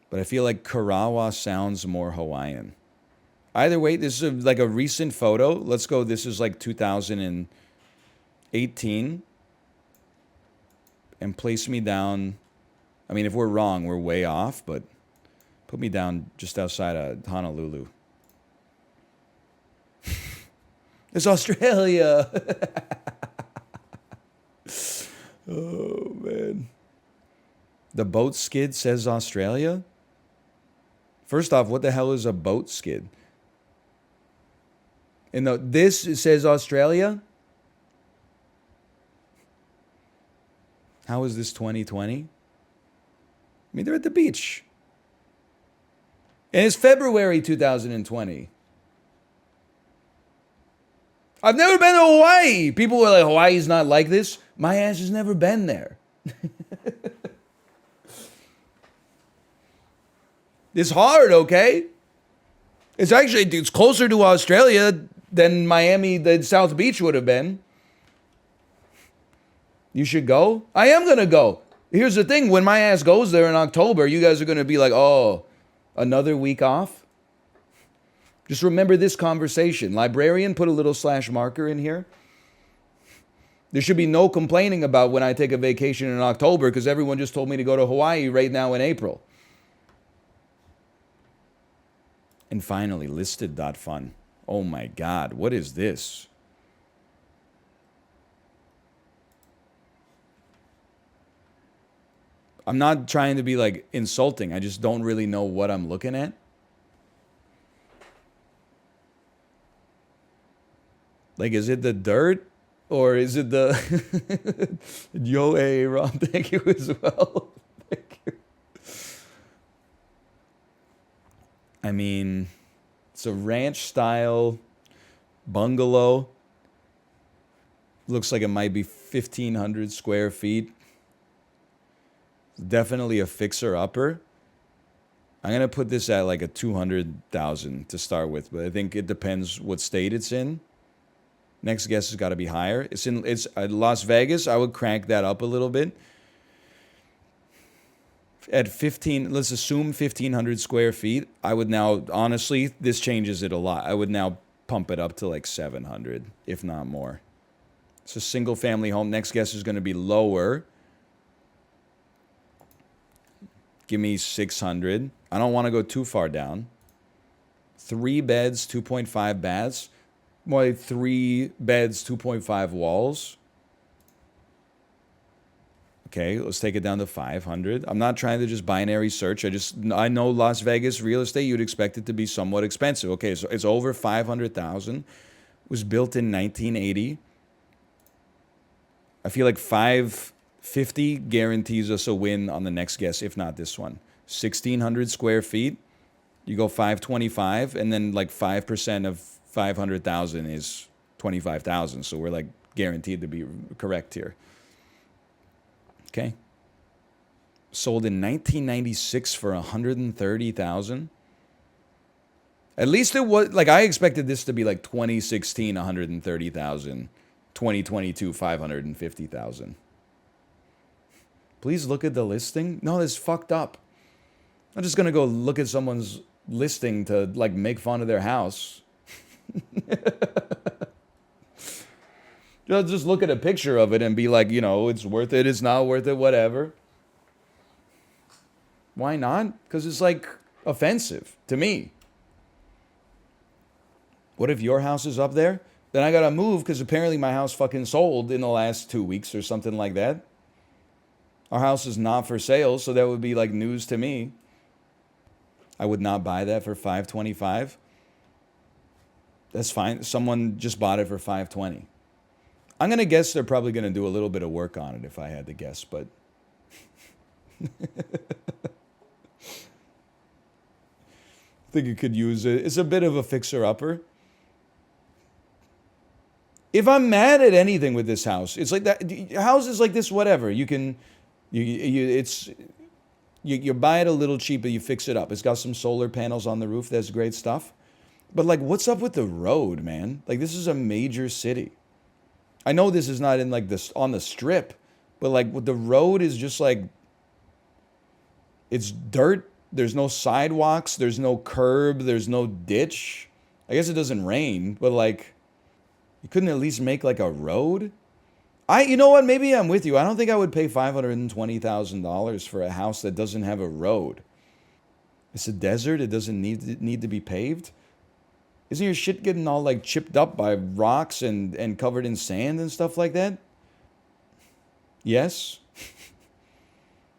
But I feel like Karawa sounds more Hawaiian. Either way, this is like a recent photo. Let's go. This is like 2018. And place me down. I mean, if we're wrong, we're way off. But put me down just outside of Honolulu. It's Australia. Oh, man. The boat skid says Australia? First off, what the hell is a boat skid? And this says Australia? How is this 2020? I mean, they're at the beach. And it's February 2020. I've never been to Hawaii. People were like, Hawaii's not like this. My ass has never been there. It's hard, okay? It's closer to Australia than Miami, than South Beach would have been. You should go? I am going to go. Here's the thing. When my ass goes there in October, you guys are going to be like, oh, another week off? Just remember this conversation. Librarian, put a little slash marker in here. There should be no complaining about when I take a vacation in October because everyone just told me to go to Hawaii right now in April. And finally, listed.fun. Oh my God, what is this? I'm not trying to be like insulting. I just don't really know what I'm looking at. Like, is it the dirt or is it the Yo, hey, Rob, thank you as well. Thank you. I mean, it's a ranch style bungalow. Looks like it might be 1,500 square feet. Definitely a fixer-upper. I'm going to put this at like a 200,000 to start with, but I think it depends what state it's in. Next guess has got to be higher. It's Las Vegas. I would crank that up a little bit. At 15, let's assume 1,500 square feet. I would now, honestly, this changes it a lot. I would now pump it up to like 700, if not more. It's a single family home. Next guess is going to be lower. Give me 600. I don't want to go too far down. 3 beds, 2.5 baths. More like 3 beds, 2.5 walls. Okay, let's take it down to 500. I'm not trying to just binary search. I know Las Vegas real estate, you'd expect it to be somewhat expensive. Okay, so it's over 500,000. It was built in 1980. I feel like 550 guarantees us a win on the next guess, if not this one. 1,600 square feet. You go 525, and then like 5% of 500,000 is 25,000. So we're like guaranteed to be correct here. Okay. Sold in 1996 for 130,000. At least it was like I expected this to be like 2016 130,000, 2022 550,000. Please look at the listing. No, it's fucked up. I'm just gonna go look at someone's listing to like make fun of their house. Just look at a picture of it and be like, you know, it's worth it, it's not worth it, whatever. Why not? Because it's like offensive to me. What if your house is up there? Then I gotta move because apparently my house fucking sold in the last 2 weeks or something like that. Our house is not for sale, so that would be like news to me. I would not buy that for 525. That's fine. Someone just bought it for 520. I'm going to guess they're probably going to do a little bit of work on it if I had to guess, but I think you could use it. It's a bit of a fixer-upper. If I'm mad at anything with this house, it's like that. Houses like this, whatever. You can, you buy it a little cheap, but you fix it up. It's got some solar panels on the roof. That's great stuff. But like, what's up with the road, man? Like, this is a major city. I know this is not in like this on the strip, but like the road is just like, it's dirt. There's no sidewalks. There's no curb. There's no ditch. I guess it doesn't rain, but like, you couldn't at least make like a road? You know what? Maybe I'm with you. I don't think I would pay $520,000 for a house that doesn't have a road. It's a desert. It doesn't need to be paved. Isn't your shit getting all like chipped up by rocks and covered in sand and stuff like that? Yes?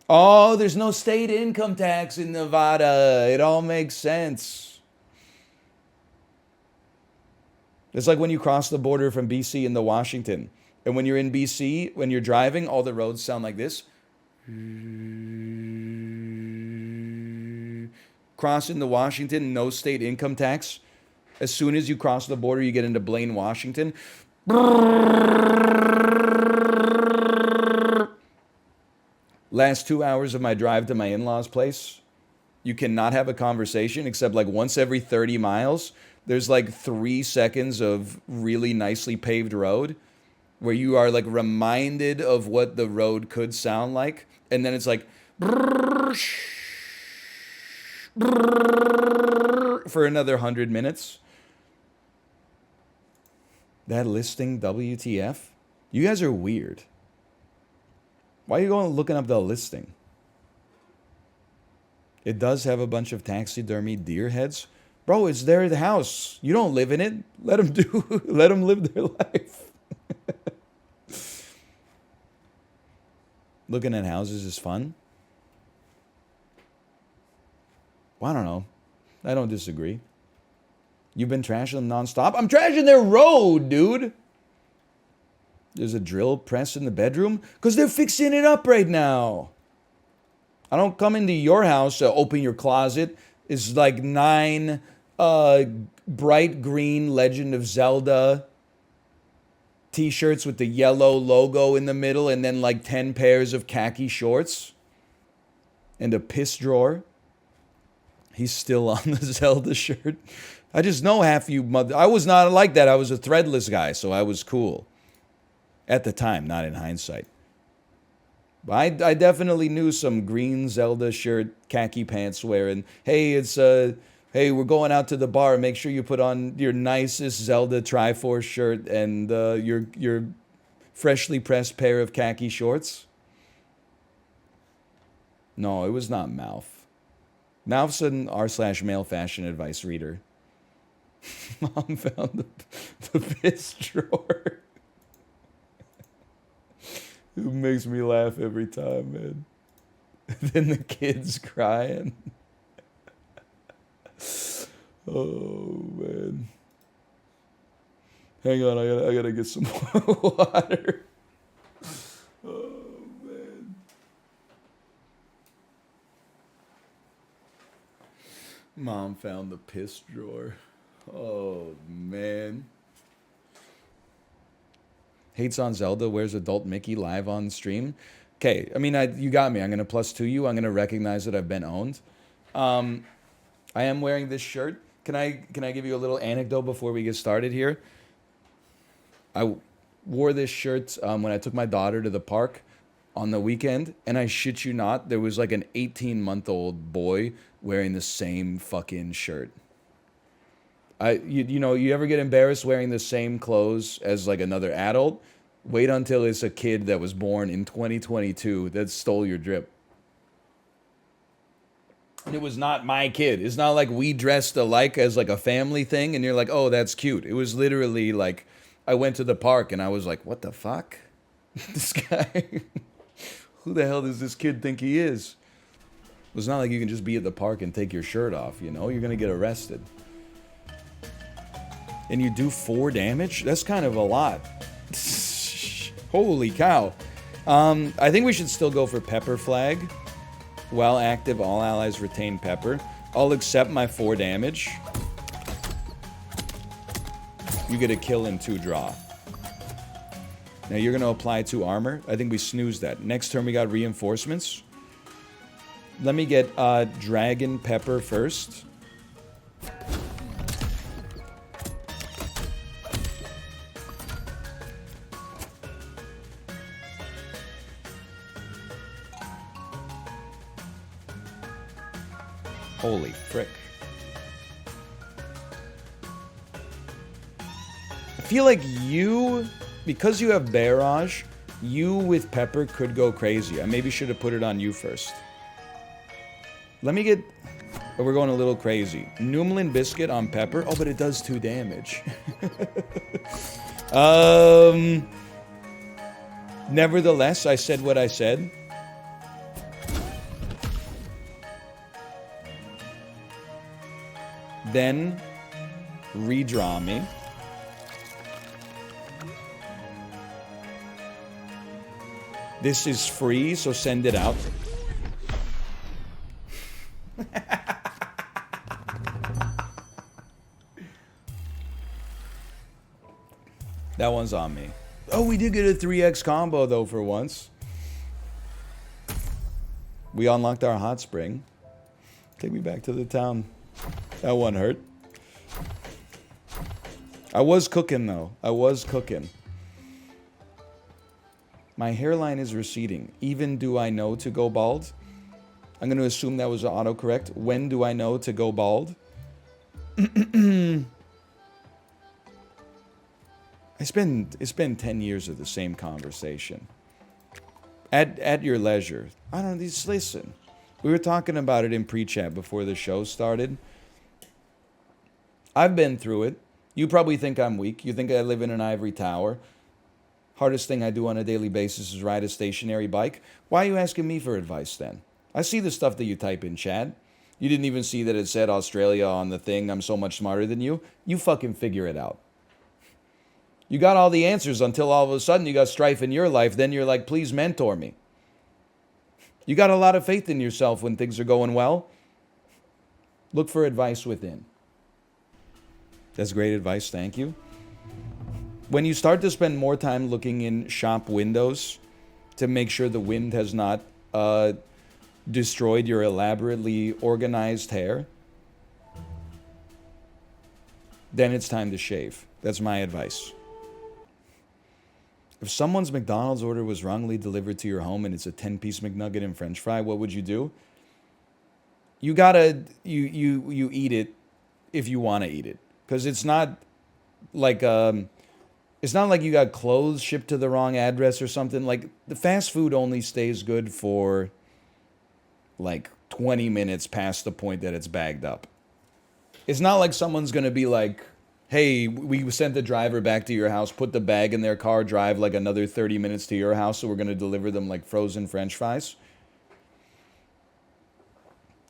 Oh, there's no state income tax in Nevada. It all makes sense. It's like when you cross the border from BC into Washington. And when you're in BC, when you're driving, all the roads sound like this. Cross into Washington, no state income tax. As soon as you cross the border, you get into Blaine, Washington. Last 2 hours of my drive to my in-laws' place, you cannot have a conversation except like once every 30 miles. There's like 3 seconds of really nicely paved road where you are like reminded of what the road could sound like. And then it's like for another 100 minutes. That listing, WTF? You guys are weird. Why are you going looking up the listing? It does have a bunch of taxidermy deer heads. Bro, it's their house. You don't live in it. Let them live their life. Looking at houses is fun. I don't know. I don't disagree. You've been trashing them nonstop? I'm trashing their road, dude. There's a drill press in the bedroom? Because they're fixing it up right now. I don't come into your house, open your closet. It's like 9 bright green Legend of Zelda t-shirts with the yellow logo in the middle, and then like 10 pairs of khaki shorts. And a piss drawer. He's still on the Zelda shirt. I just know half you mother... I was not like that. I was a threadless guy, so I was cool. At the time, not in hindsight. But I definitely knew some green Zelda shirt, khaki pants wearing. Hey, hey, we're going out to the bar. Make sure you put on your nicest Zelda Triforce shirt and your freshly pressed pair of khaki shorts. No, it was not MALF. MALF's an r/male fashion advice reader. Mom found the piss drawer. It makes me laugh every time, man. Then the kids crying. Oh, man. Hang on, I gotta get some more water. Oh, man. Mom found the piss drawer. Oh, man. Hates on Zelda, wears adult Mickey live on stream. Okay, I mean, you got me. I'm going to +2 you. I'm going to recognize that I've been owned. I am wearing this shirt. Can I give you a little anecdote before we get started here? I wore this shirt when I took my daughter to the park on the weekend, and I shit you not, there was like an 18-month-old boy wearing the same fucking shirt. You ever get embarrassed wearing the same clothes as like another adult? Wait until it's a kid that was born in 2022 that stole your drip. And it was not my kid. It's not like we dressed alike as like a family thing and you're like, oh, that's cute. It was literally like, I went to the park and I was like, what the fuck? This guy, who the hell does this kid think he is? It's not like you can just be at the park and take your shirt off, you know? You're going to get arrested. And you do 4 damage? That's kind of a lot. Holy cow. I think we should still go for Pepper Flag. While active, all allies retain Pepper. I'll accept my 4 damage. You get a kill in 2 draw. Now you're going to apply 2 armor. I think we snoozed that. Next turn we got reinforcements. Let me get Dragon Pepper first. Holy frick. I feel like you, because you have Barrage, you with Pepper could go crazy. I maybe should have put it on you first. Let me get... Oh, we're going a little crazy. Numlin Biscuit on Pepper. Oh, but it does 2 damage. Nevertheless, I said what I said. Then redraw me. This is free, so send it out. That one's on me. Oh, we did get a 3x combo, though, for once. We unlocked our hot spring. Take me back to the town. That one hurt. I was cooking, though. I was cooking. My hairline is receding. Even do I know to go bald? I'm going to assume that was autocorrect. When do I know to go bald? It's been 10 years of the same conversation. At your leisure. I don't know, just listen. We were talking about it in pre-chat before the show started. I've been through it. You probably think I'm weak. You think I live in an ivory tower. Hardest thing I do on a daily basis is ride a stationary bike. Why are you asking me for advice then? I see the stuff that you type in chat. You didn't even see that it said Australia on the thing. I'm so much smarter than you. You fucking figure it out. You got all the answers until all of a sudden you got strife in your life. Then you're like, please mentor me. You got a lot of faith in yourself when things are going well. Look for advice within. That's great advice. Thank you. When you start to spend more time looking in shop windows to make sure the wind has not destroyed your elaborately organized hair, then it's time to shave. That's my advice. If someone's McDonald's order was wrongly delivered to your home and it's a 10-piece McNugget and French fry, what would you do? You gotta, you eat it if you want to eat it. Because it's not like you got clothes shipped to the wrong address or something. Like, the fast food only stays good for like 20 minutes past the point that it's bagged up. It's not like someone's going to be like, hey, we sent the driver back to your house, put the bag in their car, drive like another 30 minutes to your house, so we're going to deliver them like frozen French fries.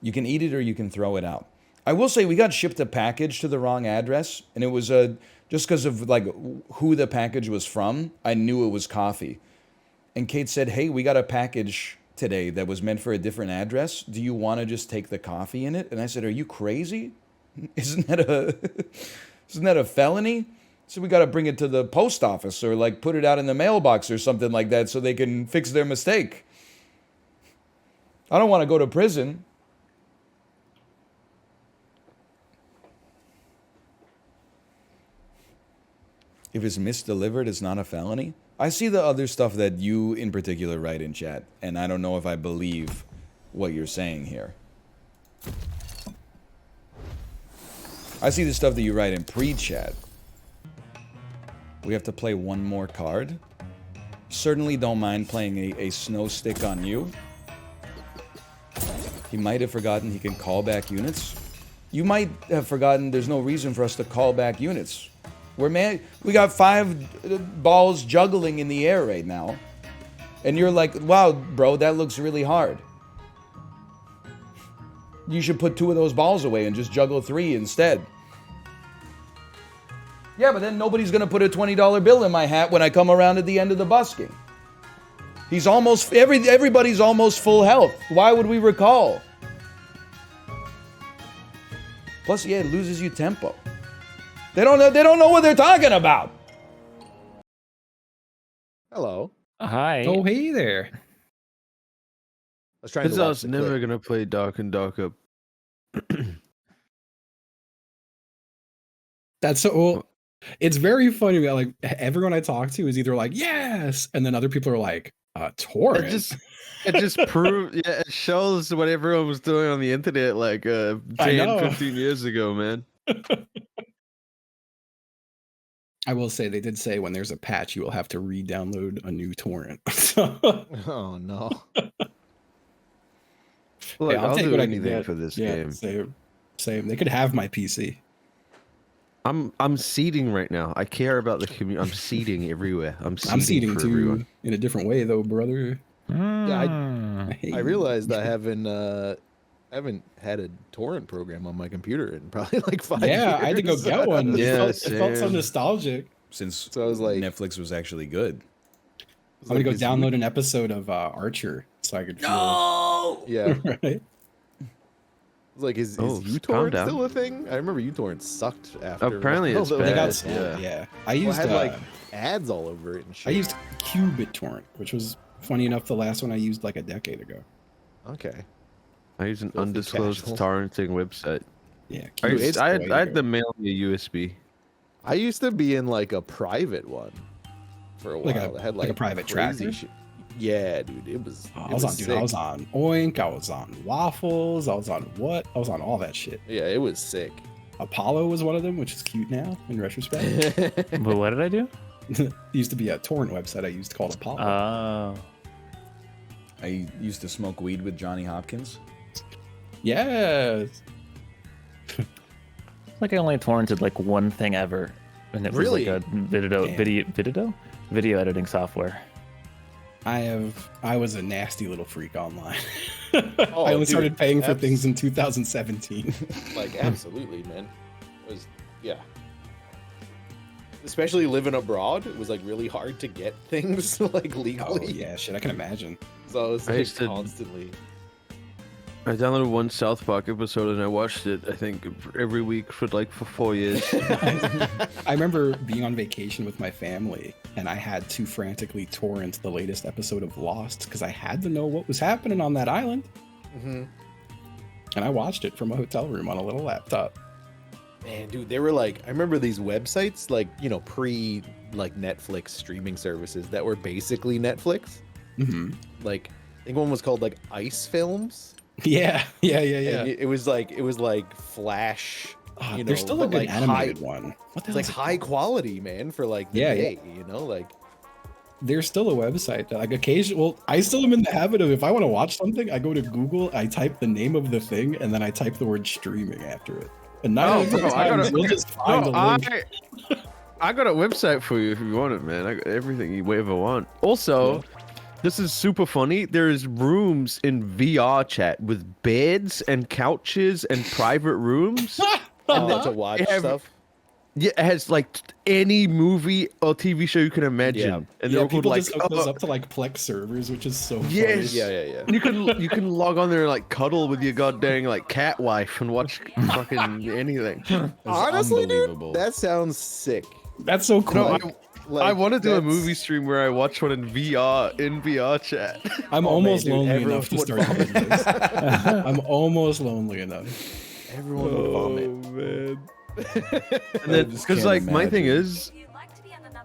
You can eat it or you can throw it out. I will say we got shipped a package to the wrong address, and it was just because of like who the package was from, I knew it was coffee. And Kate said, hey, we got a package today that was meant for a different address. Do you want to just take the coffee in it? And I said, are you crazy? Isn't that a felony? So we got to bring it to the post office or like put it out in the mailbox or something like that so they can fix their mistake. I don't want to go to prison. If it's misdelivered, it's not a felony. I see the other stuff that you in particular write in chat, and I don't know if I believe what you're saying here. I see the stuff that you write in pre-chat. We have to play one more card. Certainly don't mind playing a snow stick on you. He might have forgotten he can call back units. You might have forgotten there's no reason for us to call back units. We got 5 balls juggling in the air right now. And you're like, wow, bro, that looks really hard. You should put 2 of those balls away and just juggle 3 instead. Yeah, but then nobody's going to put a $20 bill in my hat when I come around at the end of the busking. He's almost, everybody's almost full health. Why would we recall? Plus, yeah, it loses you tempo. They don't know what they're talking about. Hello. Hi. Oh, hey there. I was trying to watch I was the never clip. gonna play Dark and Darker. That's so. It's very funny. Like everyone I talk to is either like yes, and then other people are like torrent. It just proves. Yeah, it shows what everyone was doing on the internet like 10, 15 years ago, man. I will say they did say when there's a patch, you will have to re-download a new torrent. Oh no. Look, I'll I'll take do what I can anything get. for this Yeah, game. same. They could have my PC. I'm seeding right now. I care about the community. I'm seeding everywhere. I'm seeding for too everyone. in a different way though, brother. Yeah, Hey. I realized I haven't had a torrent program on my computer in probably like 5 years. Yeah, I had to go get one. Yeah, it felt so same. nostalgic. Since So I was like, Netflix was actually good. it's I'm gonna like, go is download an episode of Archer so I could feel. No! Yeah. Right? It's like, is calm uTorrent down. still a thing? I remember uTorrent sucked after. Apparently it's although They got bad, sad, yeah. I Well, used it had like ads all over it and shit. I used QBitTorrent, which was funny enough the last one I used like a decade ago. Okay. I use an Filthy undisclosed casual. torrenting website. Yeah, It's I way had to better. mail me a USB. I used to be in like a private one for a while. Like It had like a private crazy tracker? shit. Yeah, dude, it was. Oh, it I was on, sick. dude. I was on Oink. I was on Waffles. I was on what? I was on all that shit. Yeah, it was sick. Apollo was one of them, which is cute now in retrospect. But what did I do? It used to be a torrent website I used called Apollo. Oh. I used to smoke weed with Johnny Hopkins. Yeah. Like I only torrented like one thing ever, and it was Really? like a video Damn. video editing software. I was a nasty little freak online. Oh, I only dude, started paying for things in 2017. Like, absolutely, man. It was, yeah. Especially living abroad, it was like really hard to get things like Oh legally. yeah, shit, I can imagine. So I was I like used to- constantly. I downloaded one South Park episode and I watched it, I think, every week for 4 years. I remember being on vacation with my family, and I had to frantically torrent the latest episode of Lost because I had to know what was happening on that island. Mhm. And I watched it from a hotel room on a little laptop. Man, dude, they were like, I remember these websites, like, you know, pre like Netflix streaming services that were basically Netflix. Mm-hmm. Like, I think one was called like Ice Films. Yeah. And it was like Flash. Oh, You know, there's still a but, good like, animated high- one. What the It's like hell is it high called? quality, man, for like the Yeah, day, you know, like. There's still a website that like well, I still am in the habit of if I want to watch something, I go to Google, I type the name of the thing, and then I type the word streaming after it. And Oh, nine bro, I gotta- you'll just find No, a link. I got a website for you if you want it, man. I got everything you ever want. Also, this is super funny. There's rooms in VR chat with beds and couches and private rooms. To watch Have- stuff. Yeah, it has like any movie or TV show you can imagine. Yeah. And Yeah, they're called people like just hook those up to like Plex servers, which is so Yes. funny. Yeah. you can log on there and like cuddle with your goddamn like cat wife and watch fucking anything. Honestly, unbelievable. dude, that sounds sick. That's so cool. No, Like, I want to do a that's- movie stream where I watch one in VR chat. I'm Oh, almost man, dude, lonely everyone enough to would start doing this. I'm almost lonely enough. Everyone would vomit. man. And I then, just because can't like my thing imagine. is,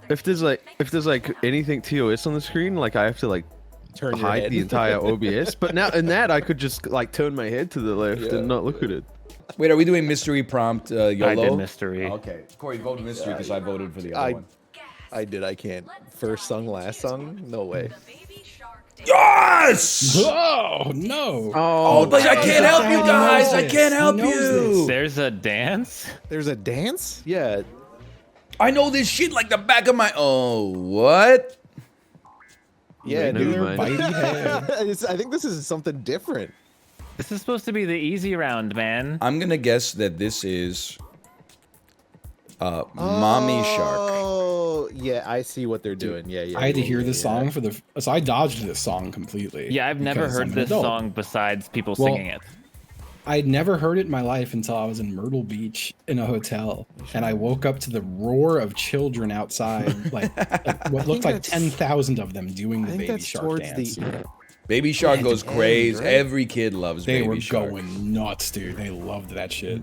if there's like anything TOS on the screen, like I have to like Turn your hide head. the entire OBS. But now in that I could just like turn my head to the left Yeah. and not look at it. Wait, are we doing mystery prompt YOLO? I did mystery. Okay. Corey, vote mystery because I voted for the other one. I did. I can't. First song, last song? No way. Yes! Oh no! Oh, but I can't help you guys. I can't help you. There's a dance. There's a dance? Yeah. I know this shit like the back of my. Oh, what? Yeah, Never dude. mind. Bitey head. I think this is something different. This is supposed to be the easy round, man. I'm gonna guess that this is Mommy Shark. Oh, yeah, I see what they're doing. Yeah. I had to yeah, hear yeah, this yeah. song for the. So I dodged this song completely. Yeah, I've never because heard I'm an this adult. song besides people Well, singing it. I'd never heard it in my life until I was in Myrtle Beach in a hotel, and I woke up to the roar of children outside, like what looked like that's- 10,000 of them doing the I think Baby that's Shark towards dance. the. Baby Shark goes end, crazy. right? Every kid loves They Baby were Shark. going nuts, dude. They loved that shit.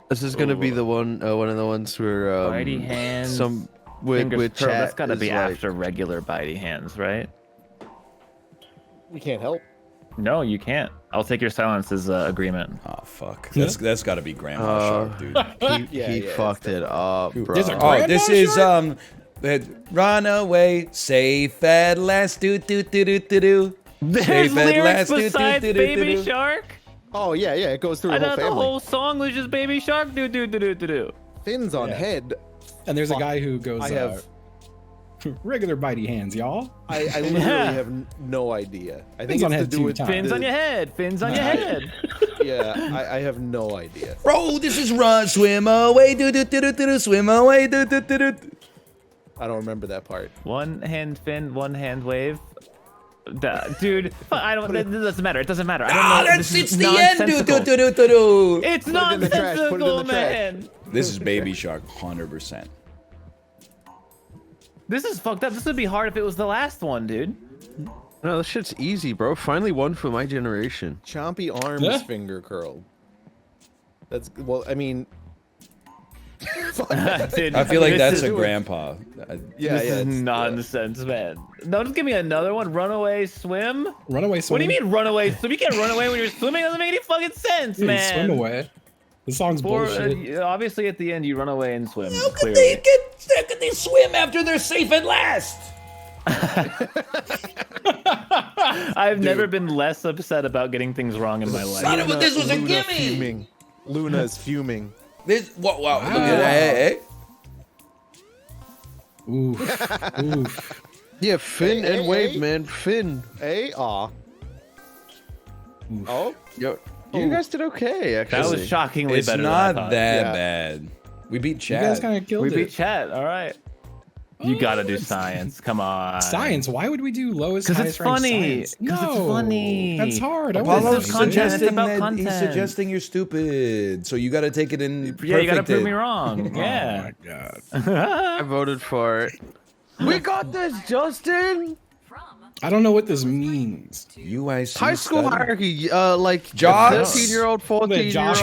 This is gonna be the one of the ones where Bitey hands. some with Fingers with curled. chat. That's gotta is be like- after regular bitey hands, right? We can't help. No, you can't. I'll take your silence as agreement. Oh fuck. That's got to be Grandma Shark, dude. He fucked it up, bro. There's a Oh, this Grandma is Shark? run away, safe at last, do do do do do do. There's Safe at lyrics last, do, do, besides do, do, Baby do. Shark. Oh, yeah, it goes through I the whole thought the family. whole song was just Baby Shark. Do do do do do do. Fins on Yeah. head. And there's a Fuck. guy who goes, I have. regular bitey hands, y'all. I literally Yeah. have no idea. I Fins think on it's to head do two with times. Fins on your head. Fins on your head. Yeah, I have no idea. Bro, this is run, swim away, do do do do do do, swim away, do do do do. I don't remember that part. One hand fin, one hand wave. Dude, I don't. It doesn't matter. It doesn't matter. I don't Ah, know. that's This it's is the end, do do nonsensical. do do do do. It's Put it in the trash, put it in the nonsensical, trash. man. This is Baby Shark, 100%. This is fucked up. This would be hard if it was the last one, dude. No, this shit's easy, bro. Finally one for my generation. Chompy arms Yeah. finger curl. That's well. I mean, Dude, I feel like this that's is, a grandpa. yeah, This is it's- nonsense, man. No, just give me another one. Runaway swim. Runaway swim. What do you mean runaway swim? You can't run away when you're swimming. Doesn't make any fucking sense, Dude, man. swim away. The song's Or, bullshit. obviously, at the end, you run away and swim. How could Clearly. how could they swim after they're safe at last? I've never been less upset about getting things wrong in my life. Son of a, this was a Luna gimme. fuming. Luna is fuming. This wow, look at that. Hey, Oof. Oof. Yeah, Finn Hey, and hey, Wave, hey. man. Finn. Hey, aw. Oh, Yo, you guys did okay, That actually. was shockingly It's better than I not thought. that Yeah. bad. We beat You guys Chad. kind of killed We it. beat chat. All right. You gotta do science. Come on. Science. Why would we do lowest? Because it's highest ranked funny. science? Because it's No, funny. That's hard. I Apollo's wouldn't This is do content. that. It's suggesting about that he's content. suggesting you're stupid. So you got to take it in. Yeah, you gotta prove perfected. me wrong. Yeah. Oh my god. I voted for it. We got this, Justin. I don't know what this means. UIC High school study. hierarchy, like Jocks. 13-year-old, 14-year-old. Josh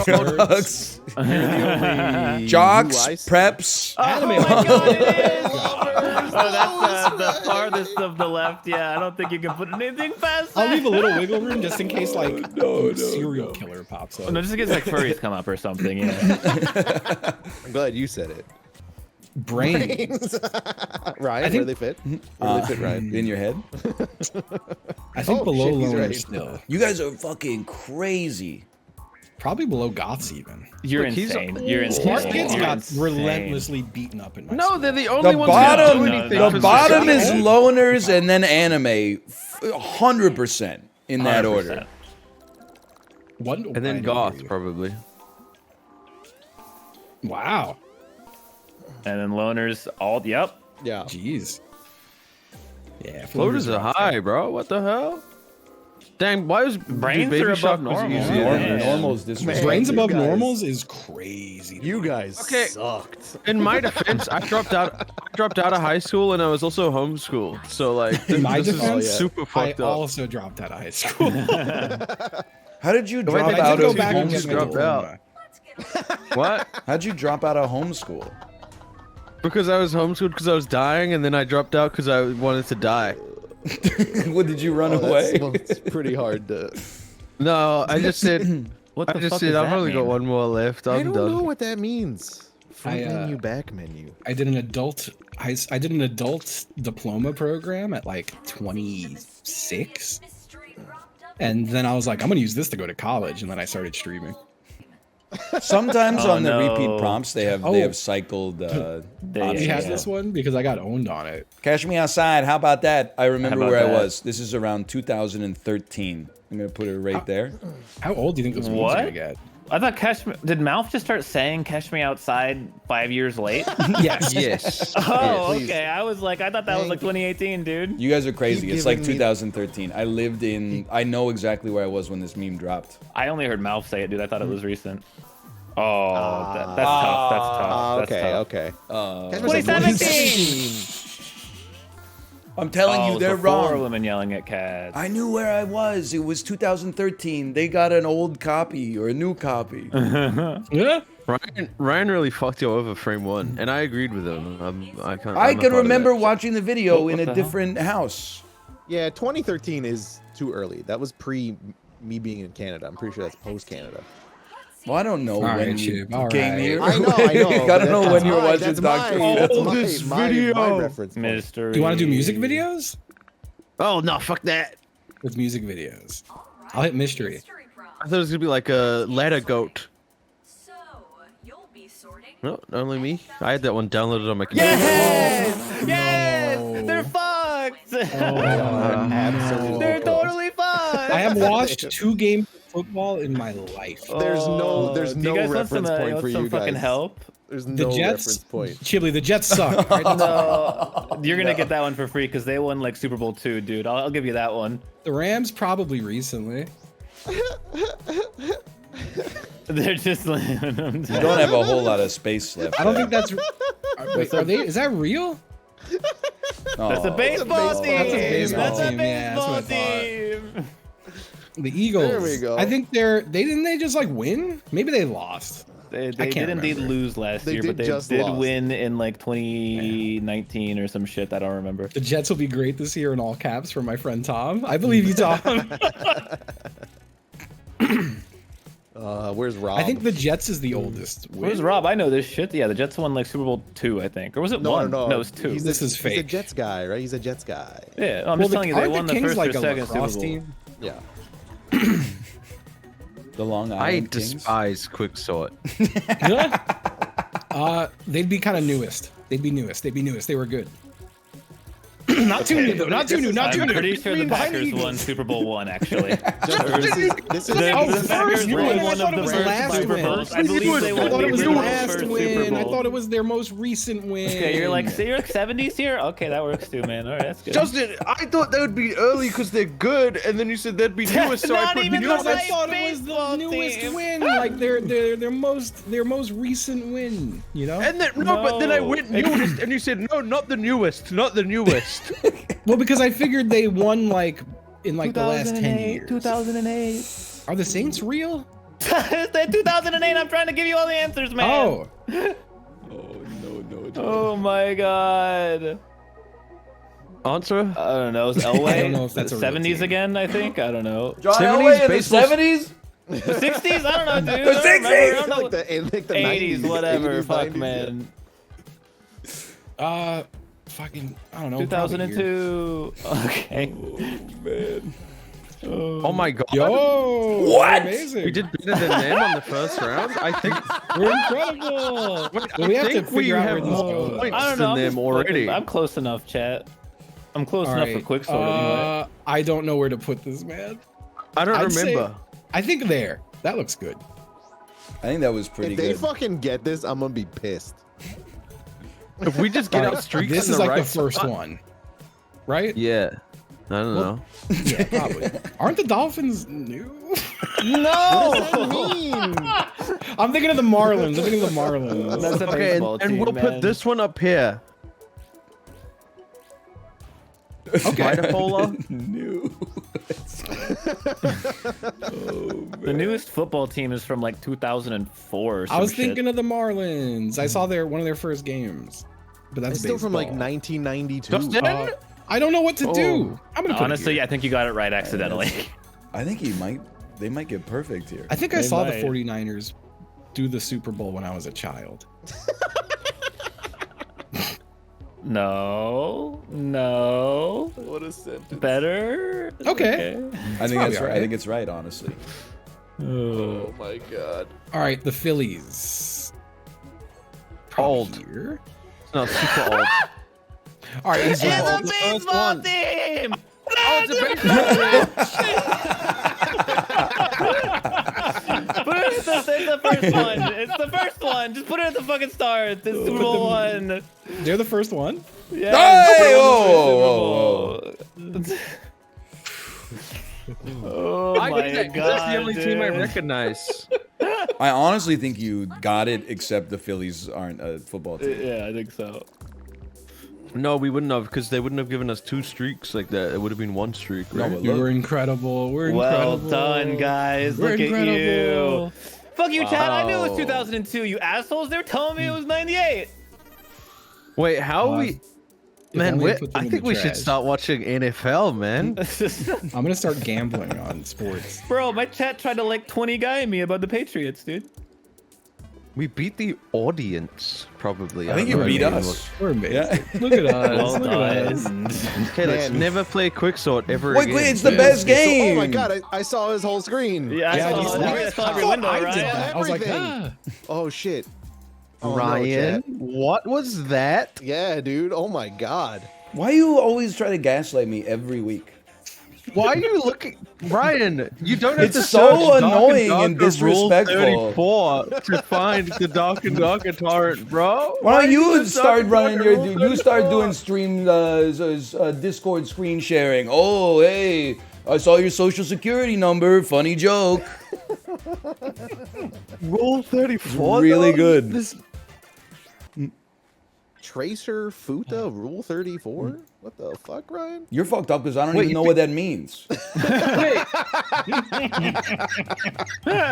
Jocks, UIC. preps. Anime. Oh my god, it is! Oh, that's the farthest of the left. Yeah, I don't think you can put anything past that. I'll leave a little wiggle room just in case like serial killer pops up. No, just in case like furries come up or something. Yeah. I'm glad you said it. Brains. Ryan, think- where they fit? Where they fit, Ryan? In your head. I think Oh, below shit, he's loner right. still. You guys are fucking crazy. Probably below goths even. You're Look, he's- insane. You're insane. Smart kids You're got insane. relentlessly beaten up in my No, school. they're the only The ones that bottom, do No, anything. no, the no. bottom is society. loners and then anime, 100% in that 100%. order. What? And then goth, probably. Wow. And then loners all. Yep. Yeah. Jeez. Yeah. Floaters are high, bro. What the hell? Dang, why was Brains Baby are Shark above was normal. easy? Yeah. Normal, Normal's disrespectful. Brains you above guys- normals is crazy. You guys Okay. sucked. In my defense, I dropped out of high school and I was also homeschooled. So like, In my this defense, is super I fucked up. also dropped out of high school. How did you drop I did out go of back and get my homeschool? diploma. What? How'd you drop out of homeschool? Because I was homeschooled because I was dying, and then I dropped out because I wanted to die. What did you run Oh, away? that's pretty hard to. No, I just said. What the I just fuck said does I've that only got mean? one more left. I I'm don't know done. what that means. Front menu, back menu. I did an adult diploma program at like 26, and then I was like, I'm gonna use this to go to college, and then I started streaming. Sometimes Oh, on the no. repeat prompts they have Oh. cycled. Yeah, You yeah. had this one because I got owned on it. Cash me outside. How about that? I remember about where I that? was. This is around 2013. I'm gonna put it right there. How old do you think this one's What? gonna get? I thought did MALF just start saying "Catch Me Outside" 5 years late? Yes. Yes. Oh, please. okay. I was like, I thought that was like 2018, dude. You guys are crazy. Keep It's like giving me- 2013. I lived in. I know exactly where I was when this meme dropped. I only heard MALF say it, dude. I thought it was recent. Oh, that's tough. That's tough. That's Okay, tough. okay. Uh, 2017. I'm telling Oh, you, they're so four wrong. women yelling at cats. I knew where I was. It was 2013. They got an old copy or a new copy. Yeah. Ryan really fucked you over frame one, and I agreed with him. I I can't. can remember watching the video What in the a hell? different house. Yeah, 2013 is too early. That was pre me being in Canada. I'm pretty sure that's post Canada. Well, I don't know All when right, you Chib, all came right. here. I know. I but don't know when that's you were mine, watching that's Doctor mine, Who. that's Oh, mine, this my video. reference point. Mystery. Do you want to do music videos? Oh no, fuck that. With music videos. I'll hit mystery. I thought it was gonna be like a ladder goat. So, you'll be sorting. No, only me. I had that one downloaded on my computer. Yes! No. Yes! They're fucked! Absolutely. They're totally fucked! I have watched 2 games of football in my life. There's no Do you no guys want reference some, point want for some you fucking guys. help? There's The no Jets, reference point. Chiblee, the Jets suck. Right? No, you're gonna get that one for free because they won like Super Bowl II, dude. I'll give you that one. The Rams probably recently. They're just like, You don't have a whole lot of space left. I don't there. think that's. Wait, are they? Is that real? that's a Oh. baseball team. That's a baseball That's a team, yeah, that's baseball what I team. The Eagles. There we go. I think they just like win. Maybe they lost. They can't did indeed remember. lose last They year, did but they just did lost. win in like 2019 or some shit. I don't remember. The Jets will be great this year in all caps for my friend Tom. I believe you, Tom. Where's Rob? I think the Jets is the oldest. win. Where's Rob? I know this shit. Yeah, the Jets won like Super Bowl II, I think, or was it no, one? no, No, it was two. This is He's a fake. Jets guy, right? He's a Jets guy. Yeah, no, I'm Well, just telling you, they aren't won the Kings first like or a second Super lacrosse Bowl. team? Yeah. The Long I Island Kings. despise Quicksort. They'd be kind of newest. They'd be newest. They were good. Not too new, though. Not too new. Not too I'm new. pretty sure the Behind Packers Eagles. won Super Bowl one, actually. This is The first Packers win. won I one thought of it the was first last Super win. Bowls. I believe they I won thought it was the their original last first Super win. I Bowl. thought it was their most recent win. Okay, you're like 70s here? Okay, that works too, man. All right, that's good. Justin, I thought they would be early because they're good, and then you said they'd be newest, so I Not put even newest. the I thought it was the baseball newest team. win, like their most recent win. You know. And then but then I went No. newest, and you said no, not the newest, not the newest. Well, because I figured they won like in like the last 10 years. 2008. Are the Saints real? That 2008. I'm trying to give you all the answers, man. Oh, Oh my god. Answer? I don't know. Is Elway? I don't know if that's a real 70s team. again, I think. I don't know. John 70s Elway in the baseball- 70s? The 60s? I don't know, dude. The I don't remember. I don't 60s? know. like the 80s, 90s, whatever. 80s, Fuck, 90s, man. fucking I don't know. probably here. 2002. Okay. Man. Oh my god. Yo, What? Amazing. We did better than them on the first round. I think. We're incredible. I we have to think we figure out have where this more goes. points I don't know. than I'm them just already. fucking- I'm close enough, chat. I'm close All enough right, for quick sort anyway. I don't know where to put this, man. I don't I'd say- remember. I think there. That looks good. I think that was pretty If they good. fucking get this, I'm gonna be pissed. If we just get All out streaks this in is the like right the first spot- one, right? Yeah. I don't know. Yeah, probably. Aren't the Dolphins new? No! I'm thinking of the Marlins. I'm thinking of the Marlins. That's a Okay, baseball and team, we'll man. put this one up here. Bipolar. New. The newest football team is from like 2004 or some I was shit. thinking of the Marlins. I saw one of their first games, but that's It's still from like baseball. 1992. Justin? I don't know what to do. I'm gonna put Honestly, it here. I think you got it right accidentally. I think they might get perfect here. I think I They saw might. the 49ers do the Super Bowl when I was a child. No. What a sentence. Better. Okay. I think probably that's right. I alright. think it's right, honestly. Oh my god. All right, the Phillies. Old. Here. No, super old. All right, It's Israel. a baseball team. Oh, it's a baseball. Put it at the first one. It's the first one. Just put it at the fucking start. The Super Bowl one. They're the first one. Yeah. Hey! Whoa, Whoa, Oh I my get that. god. That's the only team I dude. recognize. I honestly think you got it, except the Phillies aren't a football team. Yeah, I think so. No, we wouldn't have, because they wouldn't have given us 2 streaks like that. It would have been 1 streak, No, right? but You look. were incredible. We're Well incredible. done, guys. We're Look incredible. at you. Fuck you, Chad. I knew it was Wow. 2002. You assholes. They were telling me it was 98. Wait, how Well, we? if Man, only I we put them I in think the we should trash. start watching NFL, man. I'm gonna start gambling on sports. Bro, my chat tried to like 20 guy me about the Patriots, dude. We beat the audience, probably. I think don't you know. beat Amazing. us. We're amazing. Yeah. Look at us. Well Look at us. done. Okay, let's Man. never play quicksort ever Wait, again. wait, it's the Yeah. best game. Oh my god, I saw his whole screen. Yeah, Yeah, I you saw, saw I it. saw every I window, thought I right? did that. I was like, Everything. Oh shit. Oh, no, Ryan, chat. what was that? Yeah, dude. Oh my god. Why you always try to gaslight me every week? Why are you looking, Ryan? You don't have It's to so search annoying Dark and Darker Rule disrespectful. 34 to find the Dark and Darker torrent, bro. Why don't you just start Dark running Darker your? Rule You start 34? doing stream Discord screen sharing. Oh, hey, I saw your social security number. Funny joke. Rule 34. Really though? good. This, Tracer Futa Rule 34? What the fuck, Ryan? You're fucked up because I don't Wait, even you know thi- what that means.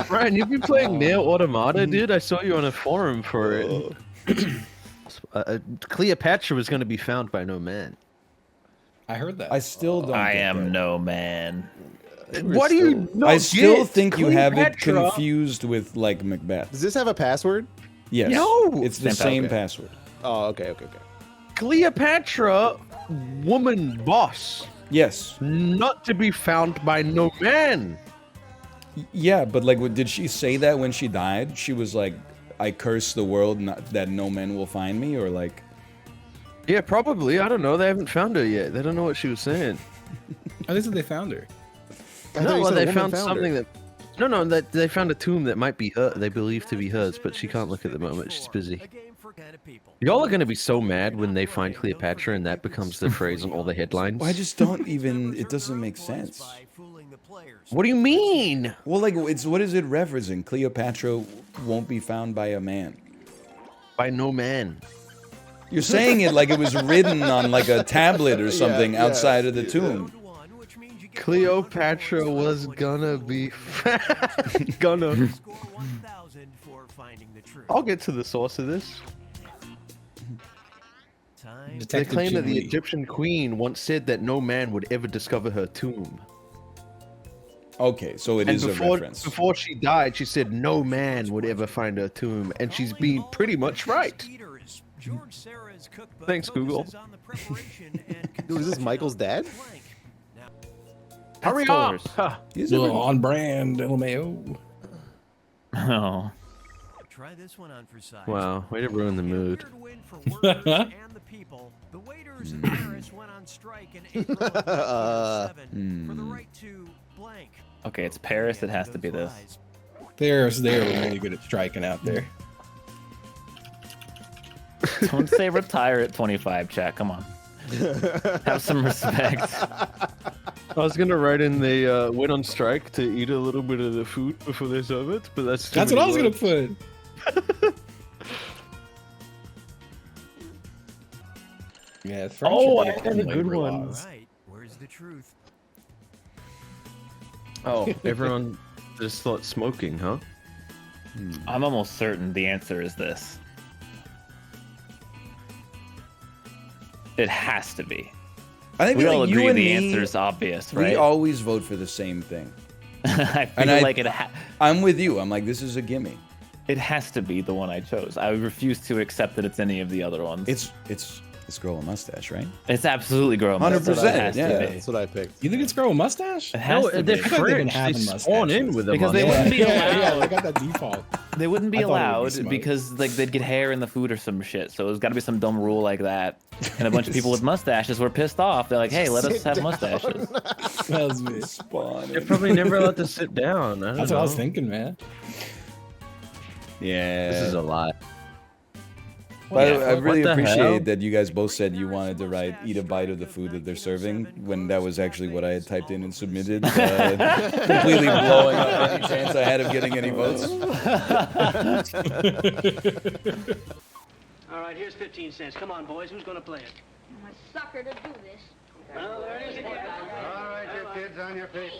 Ryan, you've been playing Neo Automata, dude. I saw you on a forum for it. Cleopatra was going to be found by no man. I heard that. I still don't. I get am that. no man. What do you not I still get? think you have it Cleopatra- confused with like Macbeth. Does this have a password? Yes. No! It's the Same same password. password. Oh, okay, okay, okay. Cleopatra, woman boss, Yes. not to be found by no man. Yeah, but like, did she say that when she died? She was like, "I curse the world that no men will find me," or like, Yeah, probably. I don't know. They haven't found her yet. They don't know what she was saying. I think they found her. No, well, they found something that. No, they found a tomb that might be her. They believe to be hers, but she can't look at the moment. She's busy. Y'all are gonna be so mad when they find Cleopatra and that becomes the phrase on all the headlines. Well, I just don't even. It doesn't make sense. What do you mean? Well, like, it's what is it referencing? Cleopatra won't be found by a man. By no man. You're saying it like it was written on like a tablet or something outside of the tomb. Cleopatra was gonna be gonna. I'll get to the source of this. They claim that the Egyptian queen once said that no man would ever discover her tomb. Okay, so it is a reference. Before she died, she said no man would ever find her tomb, and she's been pretty much right. Thanks, Google. Dude, is this Michael's dad? Hurry up! On brand, LMAO. Oh. Try this one on for size. Wow, way to ruin the mood. The waiters in Paris went on strike in April of 1907 for the right to blank. Okay, it's Paris. It has to be this. They're really good at striking out there. Don't say retire at 25, chat. Come on. Have some respect. I was gonna write in they went on strike to eat a little bit of the food before they serve it, but that's what I was gonna put. Yeah, oh, I had a good one. Right, where's the truth? Oh, everyone just thought smoking, huh? I'm almost certain the answer is this. It has to be. I think we all agree the me, answer is obvious, right? We always vote for the same thing. I feel like it. I'm with you. I'm like, this is a gimme. It has to be the one I chose. I refuse to accept that it's any of the other ones. It's grow a mustache, right? It's absolutely grow a mustache. 100%. Yeah, that's what I picked. You think it's grow a mustache? It has to they're be. French. They spawn in with them. Because they wouldn't be allowed. Yeah, they got that default. They wouldn't be I thought it would be allowed smart. because like they'd get hair in the food or some shit. So there's got to be some dumb rule like that. And a bunch of people with mustaches were pissed off. They're like, "Hey, let us have mustaches." That was me. They're probably never allowed to sit down. That's what I was thinking, man. Yeah. This is a lot. But I really What the hell? appreciate that you guys both said you wanted to write "eat a bite of the food that they're serving" when that was actually what I had typed in and submitted, completely blowing up any chance I had of getting any votes. All right, here's 15 cents. Come on, boys. Who's going to play it? I'm a sucker to do this. Well, there it is again. All right, you kids, on your feet.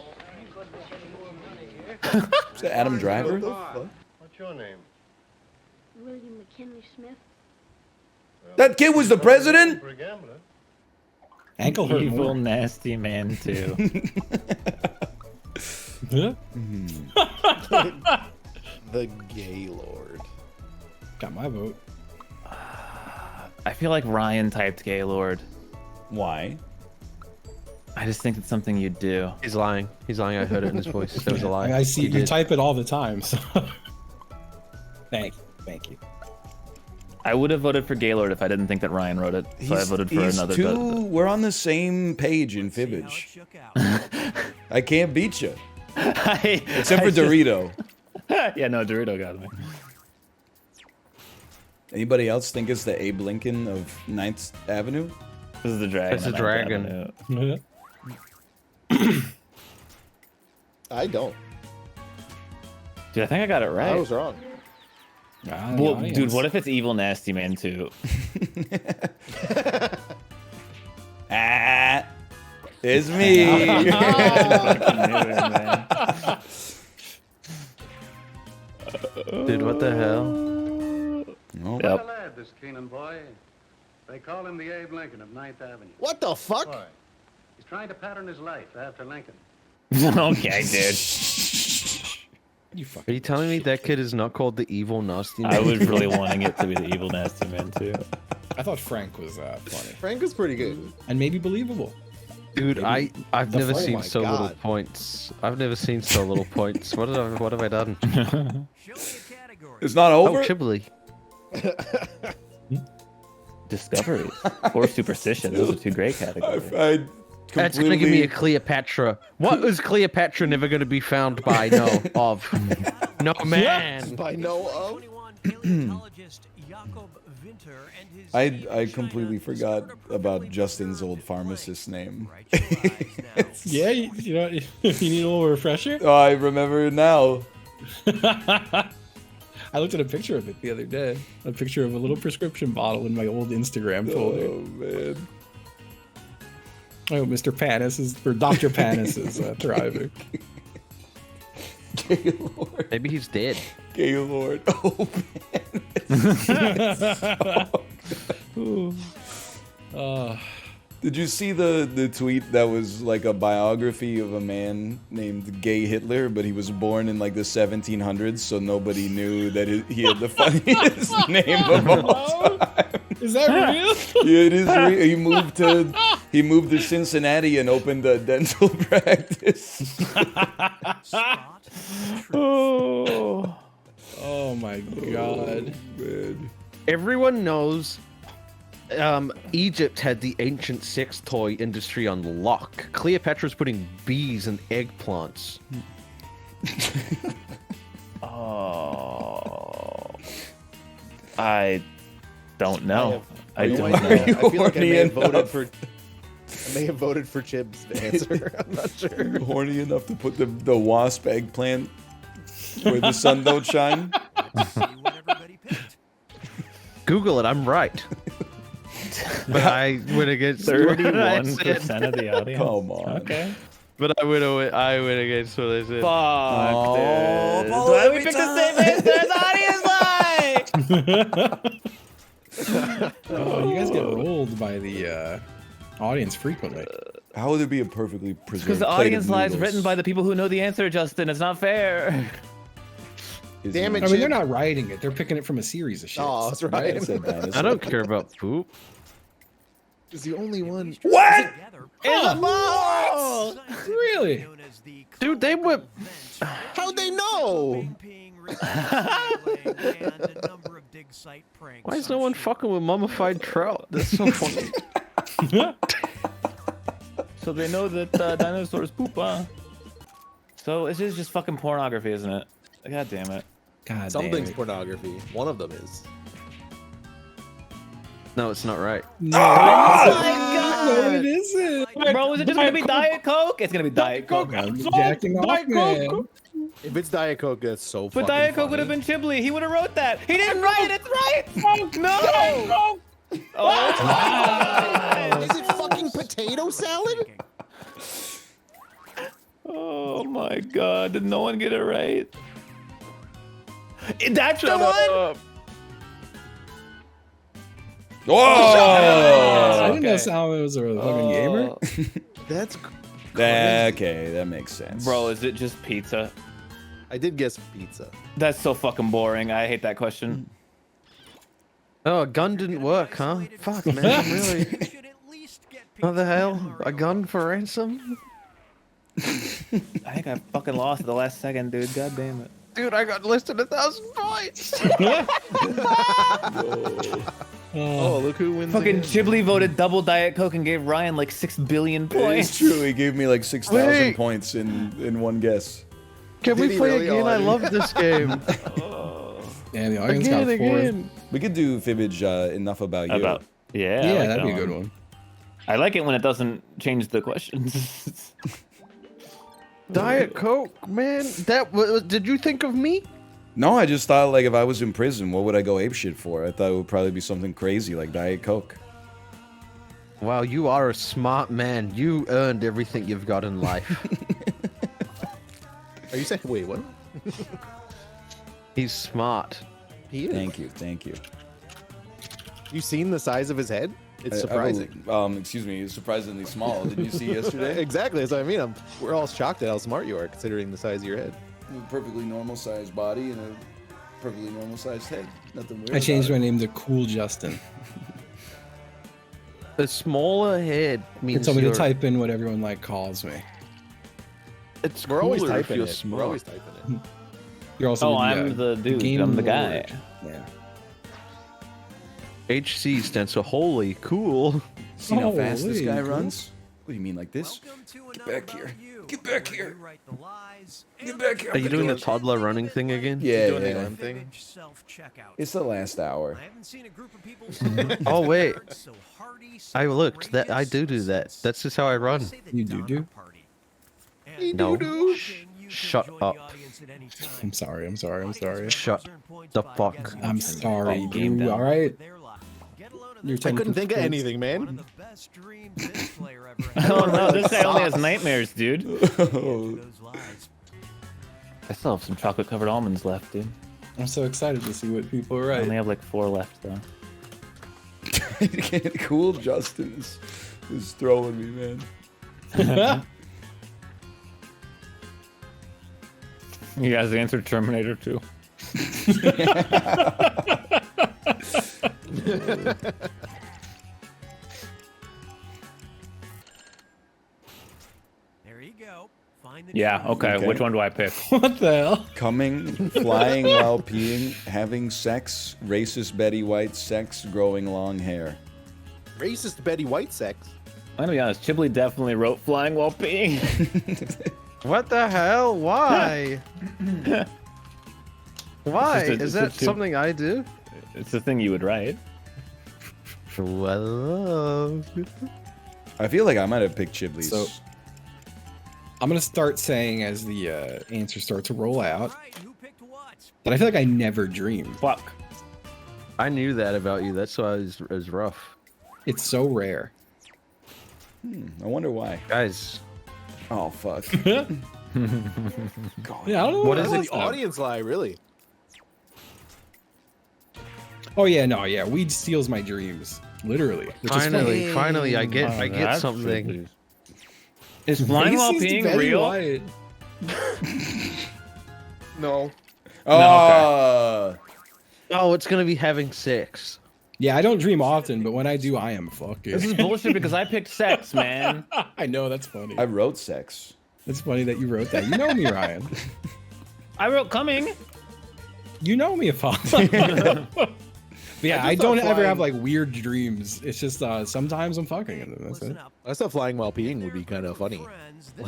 Is that Adam Driver? What's your name? William McKinley Smith. That kid was the president? For a gambler. Ankle hurt Evil, more. nasty man too. The gay lord. Got my vote. I feel like Ryan typed Gaylord. Why? I just think it's something you'd do. He's lying. He's lying. I heard it in his voice. That was a lie. I see He you did. type it all the time. So. Thank you. I would have voted for Gaylord if I didn't think that Ryan wrote it. So I voted for another. We're on the same page in Fibbage. I can't beat you. Except for Dorito. Yeah, no, Dorito got me. Anybody else think it's the Abe Lincoln of 9th Avenue? This is the dragon. It's a dragon. I don't. Dude, I think I got it right. I was wrong. Well, dude, what if it's Evil Nasty Man too? It's me. Dude, what the hell? Nope. What a lad, this Keenan boy. They call him the Abe Lincoln of 9th Avenue. What the fuck? Why? He's trying to pattern his life after Lincoln. Okay, dude. Are you telling me that kid is not called the evil nasty man? I was really wanting it to be the Evil Nasty Man too. I thought Frank was funny. Frank was pretty good. And maybe believable. Dude, I've The never oh seen my so little God. points. I've never seen so little points. What have I done? It's not over? Oh, chiblee. discoveries or superstition. Those are two great categories. That's gonna give me a Cleopatra. What is Cleopatra never gonna be found by? No, of. No man. By no of. I completely forgot about Justin's old pharmacist name. Yeah, you know, you need a little refresher. Oh, I remember it now. I looked at a picture of it the other day. A picture of a little prescription bottle in my old Instagram folder. Oh man. Oh, Mr. Panis is, or Dr. Panis is thriving. Gaylord. Maybe he's dead. Gaylord. Oh man. Did you see the tweet that was like a biography of a man named Gay Hitler, but he was born in like the 1700s, so nobody knew that he had the funniest name of all time. Is that real? Yeah, it is real. He moved to Cincinnati and opened a dental practice. Oh my god. Man. Everyone knows Egypt had the ancient sex toy industry on lock. Cleopatra's putting bees in eggplants. Oh, I don't know. I don't idea. know. I feel like I may have voted for. I may have voted for Chib's answer. I'm not sure. Horny enough to put the wasp eggplant where the sun don't shine. Google it. I'm right. But I went against 31% of the audience. Come on. Okay. But I went against what I said. Fuck, dude. Why we picked the same answer? The audience lie. Oh, you guys get rolled by the audience frequently. How would it be a perfectly preserved Because the plate audience of lie is noodles? written by the people who know the answer, Justin. It's not fair. Damn it, I mean, they're Chib. not writing it. They're picking it from a series of shit. Oh, that's right. I don't care about poop. Is the only one. What? It's a ball! Really? Dude, they were. How'd they know? Why is no one fucking with mummified trout? That's so funny. So they know that dinosaurs poop, huh? So this is just fucking pornography, isn't it? God damn it. God Something's damn it. pornography. One of them is. No, it's not right. No, no, it isn't. Bro, is it just gonna be Diet Coke? It's gonna be Diet Coke. I'm jacking off, man. If it's Diet Coke, that's so But fucking Diet Coke would have funny. been Chiblee. He would have wrote that. He didn't write it. It's right. No. Oh, it's fine. Is it fucking potato salad? Oh my god. Did no one get it right? That's the one? Whoa! I didn't know Salmon was a fucking gamer. That's. Okay, that makes sense. Bro, is it just pizza? I did guess pizza. That's so fucking boring. I hate that question. Oh, a gun didn't work, huh? Fuck, man, really? What the hell? A gun for ransom? I think I fucking lost at the last second, dude. God damn it. Dude, I got listed 1,000 points. Oh, look who wins. Fucking again. Chiblee voted double Diet Coke and gave Ryan like 6 billion points. It's true. He gave me like 6,000 Wait. points in one guess. Can Did we he play really? again? Oh, I I didn't- love this game. Yeah, the audience Again, got four. again. We could do Fibbage Enough About You. Yeah, Yeah, I like that'd be a that good one. I like it when it doesn't change the questions. Diet Coke, man. Did you think of me? No, I just thought like if I was in prison, what would I go apeshit for? I thought it would probably be something crazy like Diet Coke. Wow, you are a smart man. You earned everything you've got in life. Are you saying? Wait, what? He's smart. He is. Thank you. You seen the size of his head? It's surprising. Excuse me, it's surprisingly small. Didn't you see yesterday? Exactly. That's what I mean. We're all shocked at how smart you are, considering the size of your head. A perfectly normal sized body and a perfectly normal sized head. Nothing weird. I changed my about name to Cool Justin. The smaller head They means told me to you're- type in what everyone like calls me. It's We're always cooler if typing you're it. smart. We're always typing it. You're also Oh, I'm the dude. game I'm the guy. lord. Yeah. HC stands for holy cool. See how fast this guy cool. runs? What do you mean, like this? Get back here. Get back here. Get back here. Are you doing the toddler running thing again? Yeah, Doing the yeah. gun thing. It's the last hour. Oh wait, I looked. That I do that. That's just how I run. You do? No. Shut up. I'm sorry. Shut the fuck. I'm sorry, Game dude. down. All right. You're I telling couldn't think of kids. anything, man. Oh no, this guy only has nightmares, dude. I still have some chocolate covered almonds left, dude. I'm so excited to see what people I write. only have like 4 left though. Cool Justin is throwing me, man. You guys answered Terminator 2. There you go. Find the Yeah, okay. Which one do I pick? What the hell? Coming, flying while peeing, having sex, racist Betty White sex, growing long hair. Racist Betty White sex. I'm gonna be honest, Chiblee definitely wrote flying while peeing. What the hell? Why? Why? It's just Is a- that it's a- something I do? It's the thing you would write. Well, I feel like I might have picked Chiblee's. So I'm gonna start saying as the answers start to roll out that I feel like I never dream. Fuck. I knew that about you. That's why it was rough. It's so rare. I wonder why. Guys, Oh, fuck. Yeah, I don't know What How is does it? the audience lie, really? Oh yeah, no, yeah. Weed steals my dreams, literally. Which is funny. Finally, I get That's something. Chiblee's. Is flying while Racist peeing Betty real? White. No. Oh, Oh, it's gonna be having sex. Yeah, I don't dream often, but when I do, I am fucking. This is bullshit because I picked sex, man. I know, that's funny. I wrote sex. It's funny that you wrote that. You know me, Ryan. I wrote coming. You know me, Apollo. But yeah, I don't ever have like weird dreams. It's just sometimes I'm fucking and that's it. I thought flying while peeing would be kind of funny.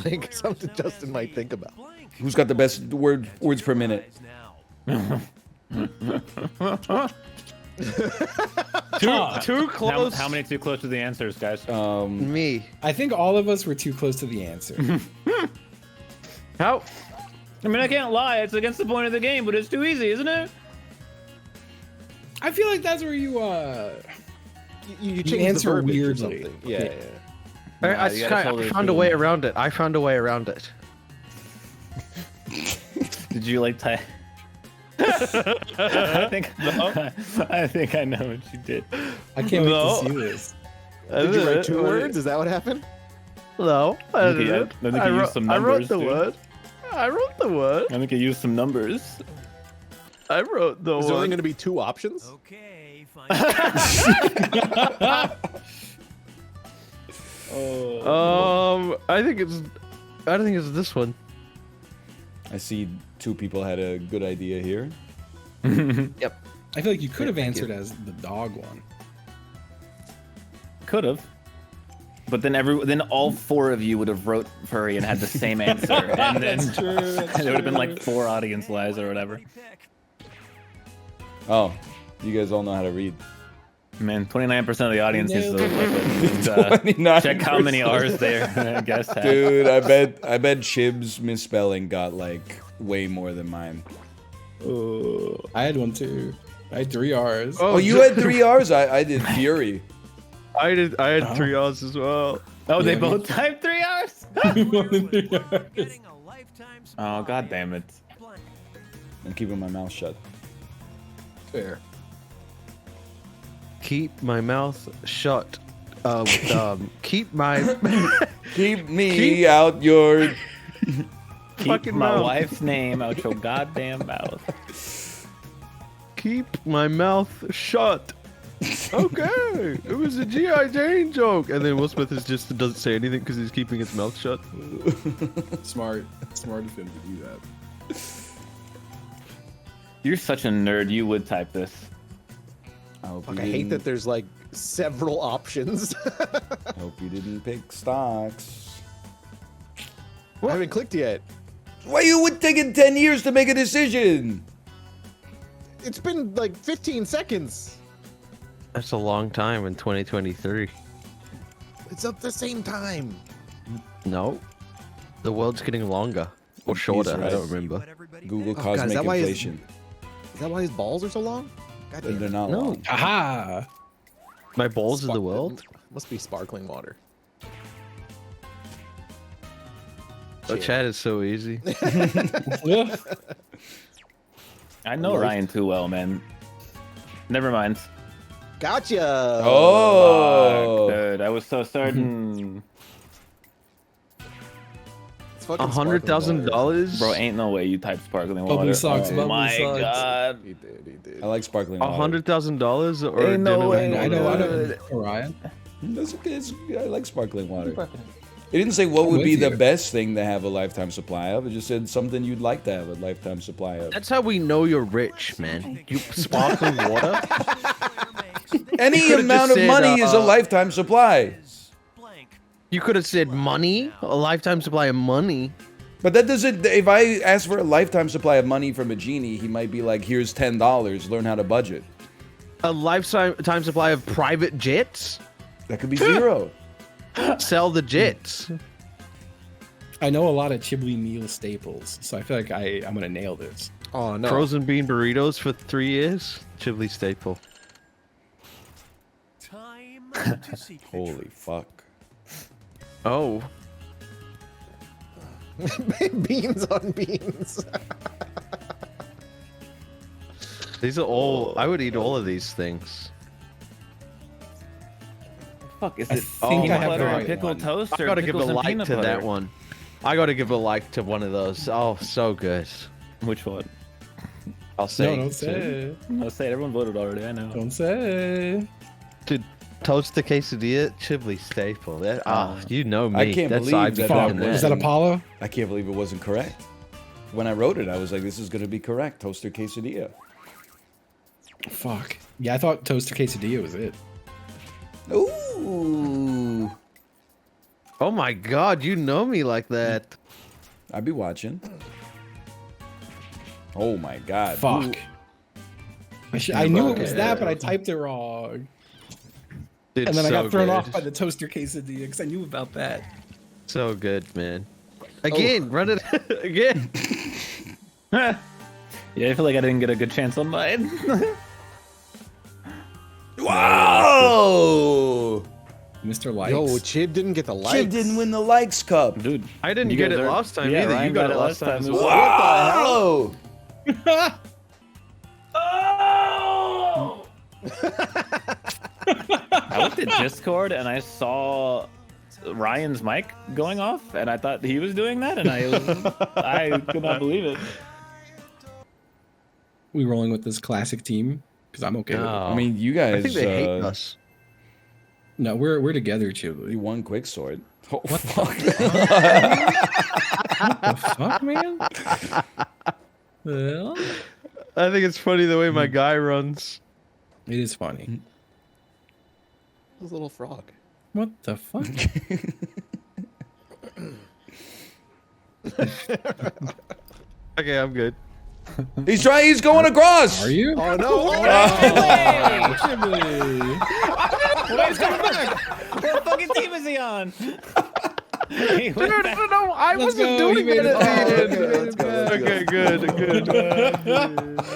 Like something Justin might think about. Who's got the best words per minute? Too close. How many too close to the answers, guys? Me. I think all of us were too close to the answer. How? I mean, I can't lie. It's against the point of the game, but it's too easy, isn't it? I feel like that's where you You You answer verbiage or weirdly. something. Yeah, Yeah. yeah. I you gotta tell I the found a truth. way around it. I found a way around it. Did you like type? I think I know what you did. I can't No. wait to see this. Did you write 2 words? Is that what happened? No, I Okay, didn't. I think you used some I wrote numbers, the dude. word. I wrote the word. I think you used some numbers. I wrote the Is there only word. going to be 2 options? Okay, fine. I think it's this one. I see 2 people had a good idea here. Yep. I feel like you could have answered as the dog one. Could have. But then all 4 of you would have wrote furry and had the same answer, and then True. there would have been like 4 audience lies or whatever. Oh, you guys all know how to read. Man, 29% of the audience needs to No. check how many R's there. I guess. Dude, I bet Chib's misspelling got like way more than mine. I had one too. I had 3 R's. Oh, you had 3 R's? I did Fury. I had 3 R's as well. Oh, they Yeah, both typed 3 R's? Getting a lifetime Oh, god damn it. I'm keeping my mouth shut. Fair. Keep my mouth shut. Keep my Keep me out your... Keep Fucking my mouth. wife's name out your goddamn mouth. keep my mouth shut. Okay, it was a G.I. Jane joke. And then Will Smith doesn't say anything because he's keeping his mouth shut. Smart of him to do that. You're such a nerd. You would type this. I Hope Fuck, you I hate didn't- that there's like several options. Hope you didn't pick stocks. I haven't clicked yet. Why you would take it 10 years to make a decision? It's been like 15 seconds. That's a long time in 2023. It's up the same time. No. The world's getting longer. Or shorter, I don't remember. Google Oh, God, cosmic is that why inflation. Is that why his balls are so long? God damn. They're not No. long. Aha! My balls are the world? Must be sparkling water. Oh, chat is so easy. Yeah. I know Ryan too well, man. Never mind. Gotcha. Oh. Fuck, dude, I was so certain. It's fucking sparkling water. $100,000? Bro, ain't no way you type sparkling water. Bubbly socks, Oh bubbly my socks. god. He did. I like sparkling water. $100,000 or Ain't no dinner way. with I know. water? Orion. I like sparkling water. It didn't say what would with be the you. best thing to have a lifetime supply of. It just said something you'd like to have a lifetime supply of. That's how we know you're rich, man. You sparkling water? Any could've amount just of said, money is a lifetime supply. You could have said money, a lifetime supply of money. But that doesn't. If I ask for a lifetime supply of money from a genie, he might be like, "Here's $10. Learn how to budget." A lifetime supply of private jets? That could be zero. Sell the jets. I know a lot of chiblee meal staples, so I feel like I'm gonna nail this. Oh no. Frozen bean burritos for 3 years? Chiblee staple. Time to seek Holy fuck. Oh. Beans on beans. These are all... I would eat all of these things. Fuck, is I it think peanut I have butter the and right pickled one. toast I or gotta give a pickles and like peanut to butter? that one. I gotta give a like to one of those. Oh, so good. Which one? I'll say. No, don't say. I'll say it. Everyone voted already. I know. Don't say. Dude, toaster quesadilla, Chiblee staple. That, you know me. I can't That's believe I've that been that fucking was- Is that Apollo? I can't believe it wasn't correct. When I wrote it, I was like, "This is going to be correct." Toaster quesadilla. Fuck. Yeah, I thought toaster quesadilla was it. Ooh. Oh my god, you know me like that. I'd be watching. Oh my god. Fuck. I knew it was that, but I typed it wrong. It's And then I so got thrown good. off by the toaster quesadilla because I knew about that. So good, man. Again, run it again. Yeah, I feel like I didn't get a good chance on mine. Wow. Mr. Likes. Yo, Chib didn't get the likes. Chib didn't win the likes cup. Dude, I didn't you get guys it are- last time yeah, either. Ryan You got it last time. as as well. well. Wow. I looked at Discord and I saw Ryan's mic going off, and I thought he was doing that, and I could not believe it. We rolling with this classic team? Because I'm okay with it. I mean, you guys. I think they hate us. No, we're together, Chiblee. You won quick sword. Oh, What the fuck. What the fuck, man? Well, I think it's funny the way my guy runs. it is funny. This little frog. What the fuck? Okay, I'm good. He's trying. He's going across. Are you? Oh no! Chiblee. He's coming back. What fucking team is he on? He went back. No, I Let's wasn't go, he doing made that it. at the end. Let's go, let's go. Okay, good.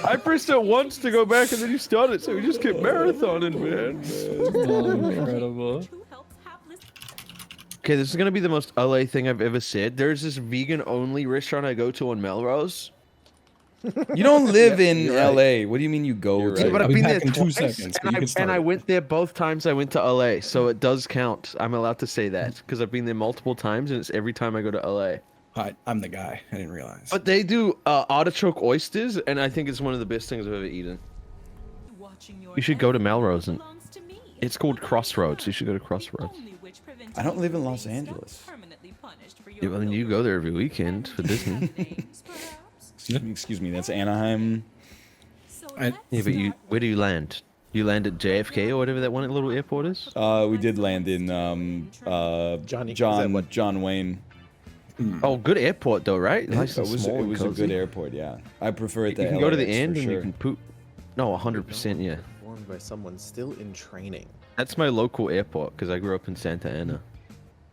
I pressed it once to go back, and then you started, so we just kept marathoning, man. Oh, incredible. Okay, this is gonna be the most LA thing I've ever said. There's this vegan-only restaurant I go to on Melrose. You don't live in you're right. LA. What do you mean you go You're to? right. But I'll I've be been there back in 2 twice, seconds, but you can and start I it. went there both times I went to LA, so it does count. I'm allowed to say that because I've been there multiple times, and it's every time I go to LA. Hi, I'm the guy. I didn't realize. But they do artichoke oysters, and I think it's one of the best things I've ever eaten. You should go to Melrose, and it's called Crossroads. You should go to Crossroads. I don't live in Los Angeles. Yeah, well, then you go there every weekend for Disney. Excuse me. That's Anaheim. I, Yeah, but where do you land? You land at JFK or whatever that one little airport is? We did land in John Wayne. Oh, good airport though, right? Nice and small It and was a cozy. good airport, yeah. I prefer it to You can go to the LAX end for and sure. you can poop. No, 100%, yeah. Formed by someone still in training. That's my local airport because I grew up in Santa Ana.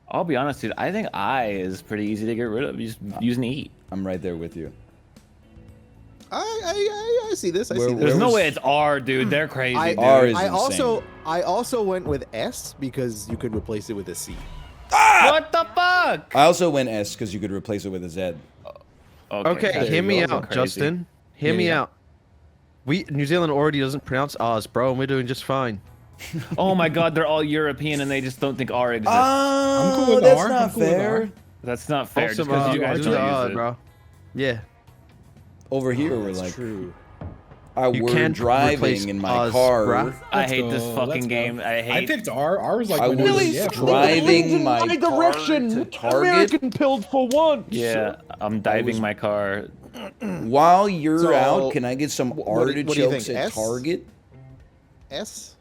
I'll be honest, dude. I think I is pretty easy to get rid of. You just use an E. I'm right there with you. I see this. I see this. There's no way it's R, dude. They're crazy. Dude. R is I insane. also went with S because you could replace it with a C. What the fuck? I also went S because you could replace it with a Z. Okay, hear me out, Justin. Hear me out. New Zealand already doesn't pronounce R's, bro, and we're doing just fine. Oh my God, they're all European and they just don't think R exists. I'm cool with that's R. not I'm cool with fair. R. That's not fair. Just Awesome, because you guys R don't to R, use it. bro. Yeah. Over here, we're That's like, true. You we're can't replace driving in my Oz, car. bruh. I Let's hate go, this let's fucking go. game. I I hate. picked R. R was like I my number. was Yeah, driving my car to Target American pilled for once. Yeah, I'm diving my car. while you're So, out. Can I get some what do you artichokes think, at S? Target? S.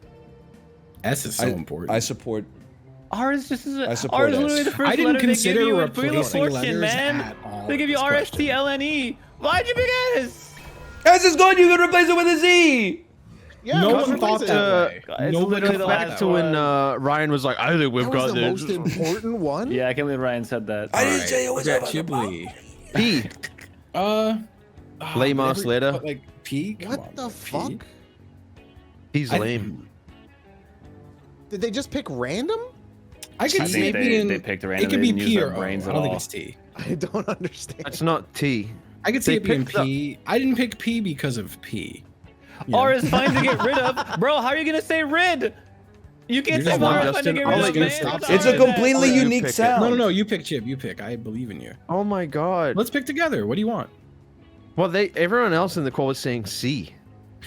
S is so important. I support. R is just I R support is literally S. the first I didn't letter they give consider you in Wheel of replacing Fortune, letters man. at all They give you this RSTLNE. Why'd you pick S? S is good. You can replace it with a Z. Yeah, No let's one thought replace that it. way. It's Nobody literally the thought last Back to when Ryan was like, I think we've That got was the this. most important one. Yeah, I can't believe Ryan said that. I didn't say it was got about Chiblee. P. Lame ass letter. Like P. Come What on, the P. fuck? He's I- lame. Did they just pick random? I could I see think maybe they picked random. it could They be didn't P use or their O. I brains don't at think all. it's T. I don't understand. That's not T. I could see They it being picked the- P. I didn't pick P because of P. R is fine to get rid of. Bro, how are you going to say rid? You can't You're say just R not is fine to Justin. get I'll rid let of, you man. stop. What's It's R a in that? completely You unique pick it. sound. No. You pick Chib. You pick. I believe in you. Oh my god. Let's pick together. What do you want? Well, everyone else in the call was saying C.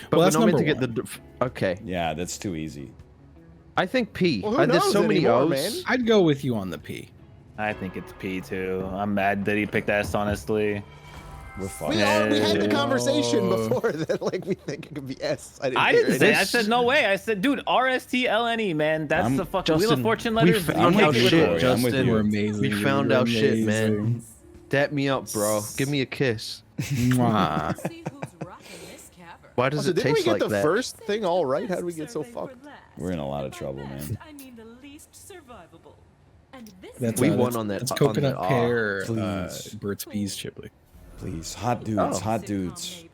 But Well, we're that's not meant to number get the. Okay. Yeah, that's too easy. I think P. Well, who There's knows so many anymore, O's. man? I'd go with you on the P. I think it's P too. I'm mad that he picked S, honestly. We're fucked. We had the Yeah. conversation before that, like we think it could be S. I hear didn't it. say. I said no way. I said, dude, RSTLNE, man. That's I'm- the fucking Wheel of Justin, Fortune we letters. found You our can't get rid shit, of it. I'm with Justin. you. We're amazing. We found We're our shit, man. amazing. Dap me up, bro. Give me a kiss. Mwah. See who's rocking this cavern. Why does So it didn't we taste get like the that? first thing all right? How did we get so fucked? We're in a lot of trouble, man. I mean the least survivable. And this That's We uh, won that's- on that- That's on coconut the- pear. please. Burt's Bees Chiblee. Please, hot dudes, Oh. hot dudes.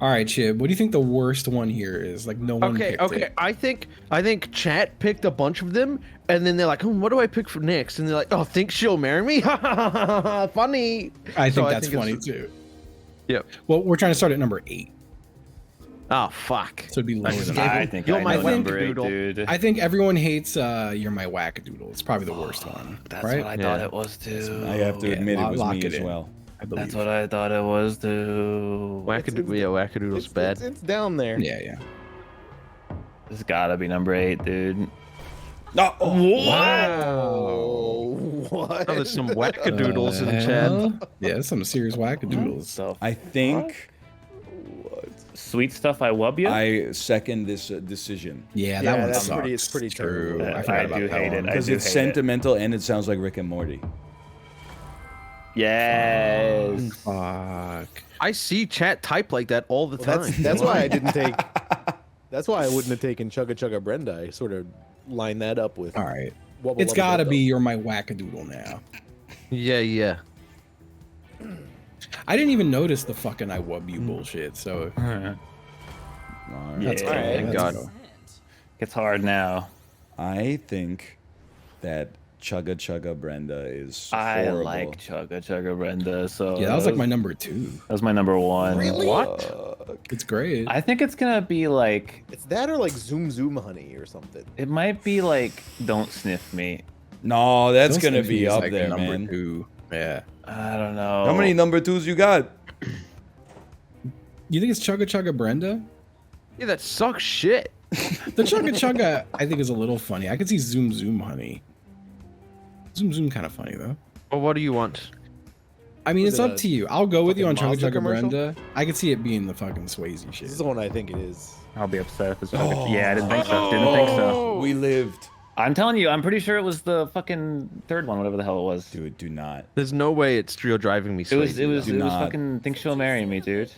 All right, Chib. What do you think the worst one here is? Like no one Okay, picked okay. it. I think chat picked a bunch of them, and then they're like, what do I pick for next? And they're like, oh, think she'll marry me? Funny. I So think that's it's- funny too. Yep. Well, we're trying to start at number 8, Oh, fuck. so it'd be lower than I that. think You're I my know number 8, wackadoodle. dude. I think everyone hates "You're My Wackadoodle." It's probably the worst one, That's right? what I thought Yeah. it was too. I have to Yeah, admit it was lock me it as in. well. I believe. That's what I thought it was too. Wackadoodle's bad. It's down there. Yeah. This gotta be number 8, dude. No. Oh, what? Oh, there's some wackadoodles in the chat. Yeah, some serious wackadoodles. So I think sweet stuff, I wub you. I second this decision Yeah, that Yeah, one that's sucks. pretty- it's pretty True. terrible. I forgot I about do that hate one. it. because do it's hate it. sentimental and it sounds like Rick and Morty. Yes. Fuck. I see chat type like that all the Well, time. that's why I didn't take. That's why I wouldn't have taken Chugga Chugga Brenda. I sort of lined that up with. All right. Wubba It's Wubba gotta Brenda. be "You're My Wackadoodle" now. Yeah. I didn't even notice the fucking "I wub you" bullshit. So All right. that's Yeah, cool. thank Let's God. go. It's hard now. I think that Chugga Chugga Brenda is I horrible. like Chugga Chugga Brenda. So Yeah, that was like my number 2. That was my number 1. Really? What? It's great. I think it's gonna be like It's that or like Zoom Zoom Honey or something. it might be like Don't Sniff Me. No, that's Don't gonna Sniff be Me is up like there, number man. 2. Yeah. I don't know. How many number 2s you got? You think it's Chugga Chugga Brenda? Yeah, that sucks shit. The Chugga Chugga I think is a little funny. I could see Zoom Zoom Honey. Zoom Zoom kind of funny though. Well, what do you want? I mean, Was it's it up a to you. I'll go with you on fucking Chugga Mazda Chugga commercial? Brenda. I could see it being the fucking Swayze shit. This is the one I think it is. I'll be upset if it's fucking. Yeah, I didn't think so. Didn't think so. We lived. I'm telling you, I'm pretty sure it was the fucking third one, whatever the hell it was. Dude, do not. There's no way it's Trio driving me. It was Swayze, though. Do not. fucking Think She'll Marry Me, dude.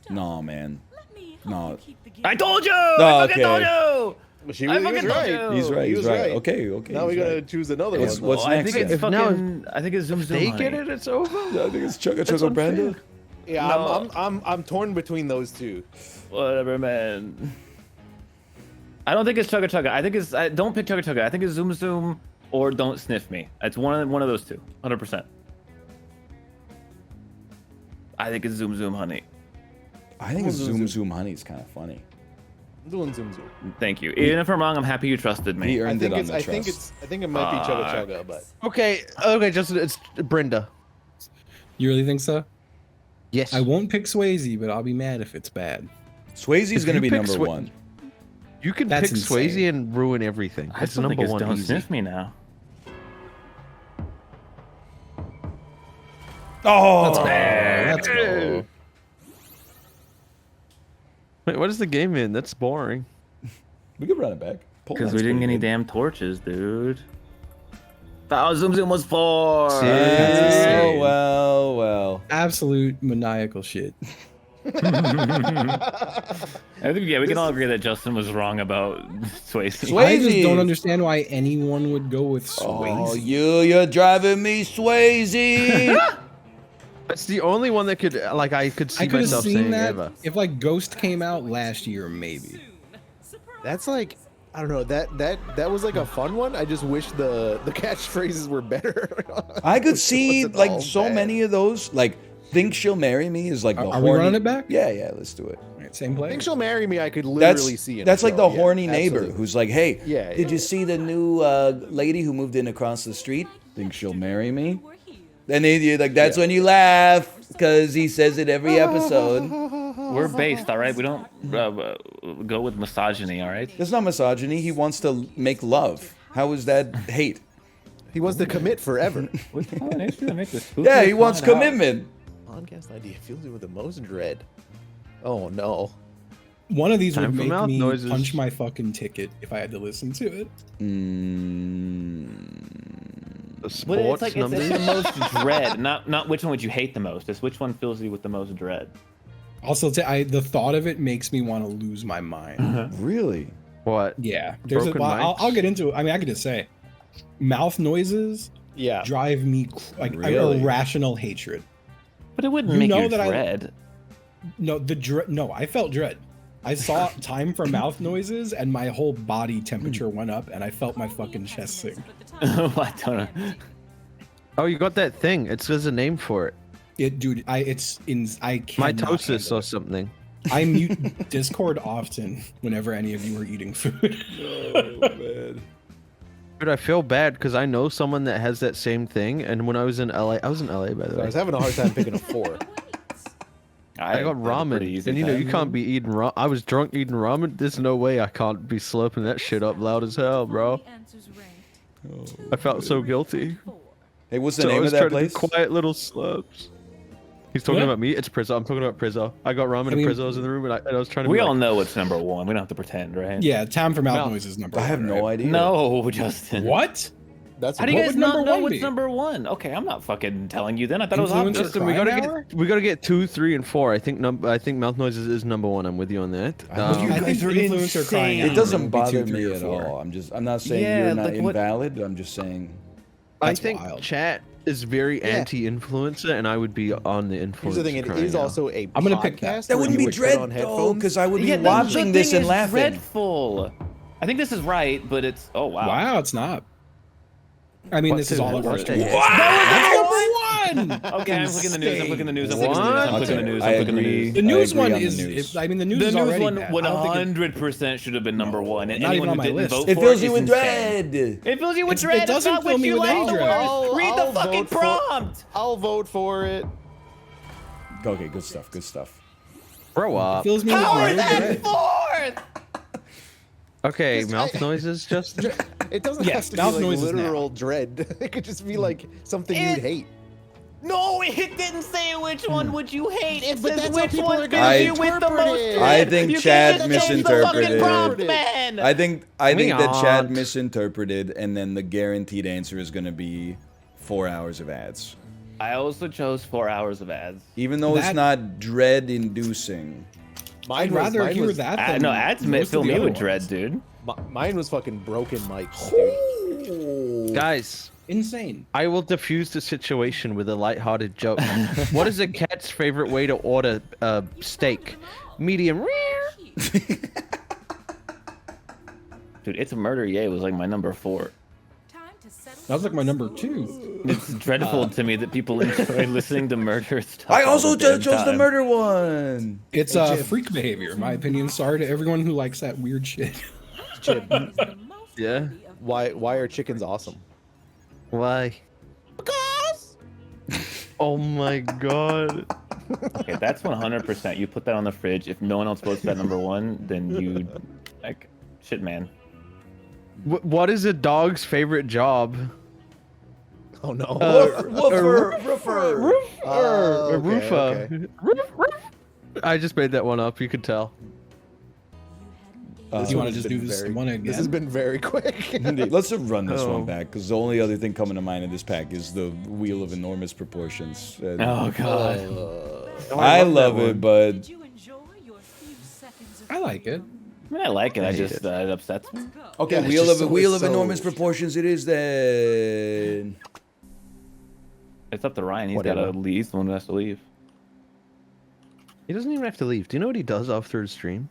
No, man. No. I told you! Oh, I fucking okay. told you! She I was fucking right. told you! He's right. He He's was right. right. Okay. Okay. Now we he's gotta right. choose another What's- one. what's I next think it's then? fucking. I think it's Zoom Zoom. They Honey. get it, it's over. I think it's Chugga That's Chugga Brenda. unfair. Yeah, No. I'm torn between those two. Whatever, man. I don't think it's Chugga Chugga. I think it's. Don't pick Chugga Chugga. I think it's Zoom Zoom or Don't Sniff Me. It's one of those two. 100%. I think it's Zoom Zoom Honey. I think Zoom Zoom Honey is kind of funny. I'm doing Zoom Zoom. Thank you. Even if I'm wrong, I'm happy you trusted me. He earned it on the I trust. think it might be Chugga Chugga, but Okay, Justin, it's Brenda. You really think so? Yes. I won't pick Swayze, but I'll be mad if it's bad. Swayze's If gonna you be pick number Swa- one. You can That's pick insane. Swayze and ruin everything. I That's still think number it's one. Don't Easy. Sniff Me now. Oh, Let's go. Wait, what is the game in? That's boring. we could run it back. Because we didn't get any damn torches, dude. Oh, Zoom Zoom was 4. Oh well. Absolute maniacal shit. I think we can all agree that Justin was wrong about Swayze. I just don't understand why anyone would go with Swayze. Oh, you're driving me, Swayze. That's the only one that could, like, I could see I could have myself seen saying that ever. if like Ghost came out last year, maybe. that's like I don't know. That was like a fun one. I just wish the catchphrases were better. I could see wasn't like all so bad. many of those. Like, Think She'll Marry Me is like the Are horny. we running it back? Yeah, let's do it. All right, same I play. think She'll Marry Me. I could That's literally see in that's a like show. the Yeah, horny neighbor absolutely. who's like, hey, Yeah, did yeah. you see the new lady who moved in across the street? Think she'll marry me? And they like that's when you laugh because he says it every episode. We're based, all right? We don't go with misogyny, all right? That's not misogyny. He wants to make love. How is that hate? He wants to commit forever. Yeah, he wants commitment. Podcast idea fills you with the most dread. Oh no. One of these Time would for make mouth me noises. punch my fucking ticket if I had to listen to it. The But sports it's like numbers. it's the most dread, not which one would you hate the most. It's which one fills you with the most dread. Also, the thought of it makes me want to lose my mind. Really? What? Yeah, there's Broken I'll mics? get into it. I mean, I could just say, mouth noises Yeah. drive me like Really? irrational hatred. But it wouldn't You make know you that I- dread. No, No, I felt dread. I saw time for mouth noises, and my whole body temperature went up, and I felt my fucking chest sink. I don't know. Oh, you got that thing. It says a name for it. Dude, I cannot Mitosis handle or it. something. I mute Discord often whenever any of you are eating food. Dude, I feel bad because I know someone that has that same thing. And when I was in LA, I was in LA by the I way. was having a hard time picking a 4. I got ramen, and you know you can't be eating ramen. I was drunk eating ramen. There's no way I can't be slurping that shit up loud as hell, bro. I felt so guilty. Hey, what's the So I name of was that trying to do place? quiet little slurps. He's talking Yeah. about me. It's Prizzo. I'm talking about Prizzo. I got ramen I mean- and Prizzo's in the room, and I was trying to. We be all like, know what's number one. We don't have to pretend, right? Yeah, time for mouth Mouth. noises number I have one, no right? idea. No, Justin. What? That's How do you What guys would not number know one what's be? number one? Okay, I'm not fucking telling you then. I thought it was Influencer obvious. Justin, we crying gotta hour? get 2, 3, and 4. I think mouth noises is number 1. I'm with you on that. I think influencer crying It out doesn't would be bother 2, 3, me or at 4. all. I'm not saying Yeah, you're not like what- invalid. I'm just saying. I That's think wild. chat is very anti-influencer, and I would be on the influencer. Here's the thing, it crying is out. also a I'm gonna pick podcast That where wouldn't you be would put dread on though, headphones. because I would be Yeah, the watching this thing and is laughing. dreadful. I think this is right, but it's wow. Wow, it's not. I mean, this is all it was. What? Number one. Okay, I'm clicking the news. I'm clicking the news. I'm What? clicking the news. I I'm clicking the agree. news. The news I agree one on the is. news. I mean, the news The is news already one bad. I don't think 100% should have been number one. And Not even anyone on who my didn't list. vote It for fills it you is with insane. dread. It fills you with It dread. doesn't It's not fill what me you with like any the dread. worst. Read the I'll fucking vote for- prompt. I'll vote for it. Okay, good stuff. Good stuff. Grow It up. fills me with How is no that dread. fourth? Okay, Just- mouth noises, just. It doesn't Yes, have to be mouth like noises now. literal dread. It could just be like something you'd hate. No, it didn't say which one would you hate. It But says that's how which people one are fills gonna you with the interpret most it. dread. I think You Chad can't just change the fucking misinterpreted. prompt, man. I think that Chad aren't. misinterpreted, and then the guaranteed answer is going to be 4 hours of ads. I also chose 4 hours of ads. Even though it's That- not dread-inducing. I'd rather hear that than No, ads most of fill the me other with ones. dread, dude. Mine was fucking broken mics, dude. Guys, Insane. I will diffuse the situation with a lighthearted joke. What is a cat's favorite way to order steak? Medium rare. Dude, It's a Murder Yay was like my number 4. That was like my number 2. It's dreadful to me that people enjoy listening to murder stuff. I all also the damn chose the time. murder one. It's freak behavior, in my opinion. Sorry to everyone who likes that weird shit. Chib, Yeah. why are chickens awesome? Why? Because. Oh my god. Okay, that's 100%. You put that on the fridge. If no one else votes that number 1, then you, like, shit, man. What is a dog's favorite job? Oh no. Roofer. A roofer. Okay. I just made that one up. You could tell. You want to has just been do this very- one again? This has been very quick. Indeed. Let's just run this Oh. one back, because the only other thing coming to mind in this pack is the wheel of enormous proportions. Oh, God. I love it, but Did you enjoy your few seconds of I like it. I mean, I like it. I hate just it. it upsets me. okay, Yeah, it's wheel just of so- wheel it's of so- enormous proportions. It is then. It's up to Ryan. He's got to Whatever. leave. He's the one who has to leave. He doesn't even have to leave. Do you know what he does after his stream?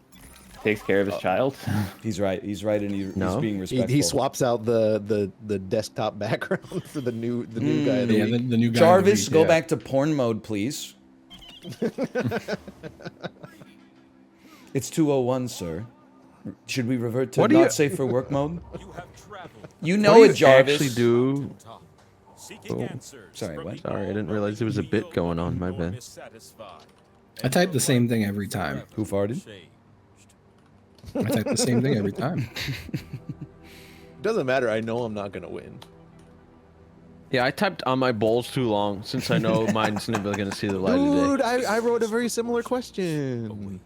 Takes care of his child. He's right, and he's No. being He, respectful. he swaps out the desktop background for the new guy of the Yeah, week. the new guy. Jarvis, go yeah. back to porn mode, please. It's 2:01, sir. Should we revert to What do not you- safe for work mode? You have traveled, You What know do it, you Jarvis. actually do? seeking Oh, answers sorry, from what? the Sorry, I didn't realize there was a bit going on. My bad. dissatisfied. I type the same thing every time. Who farted? I type the same thing every time. Doesn't matter. I know I'm not gonna win. Yeah, I typed on my balls too long since I know mine's never gonna see the light of day. Dude, I wrote a very similar question.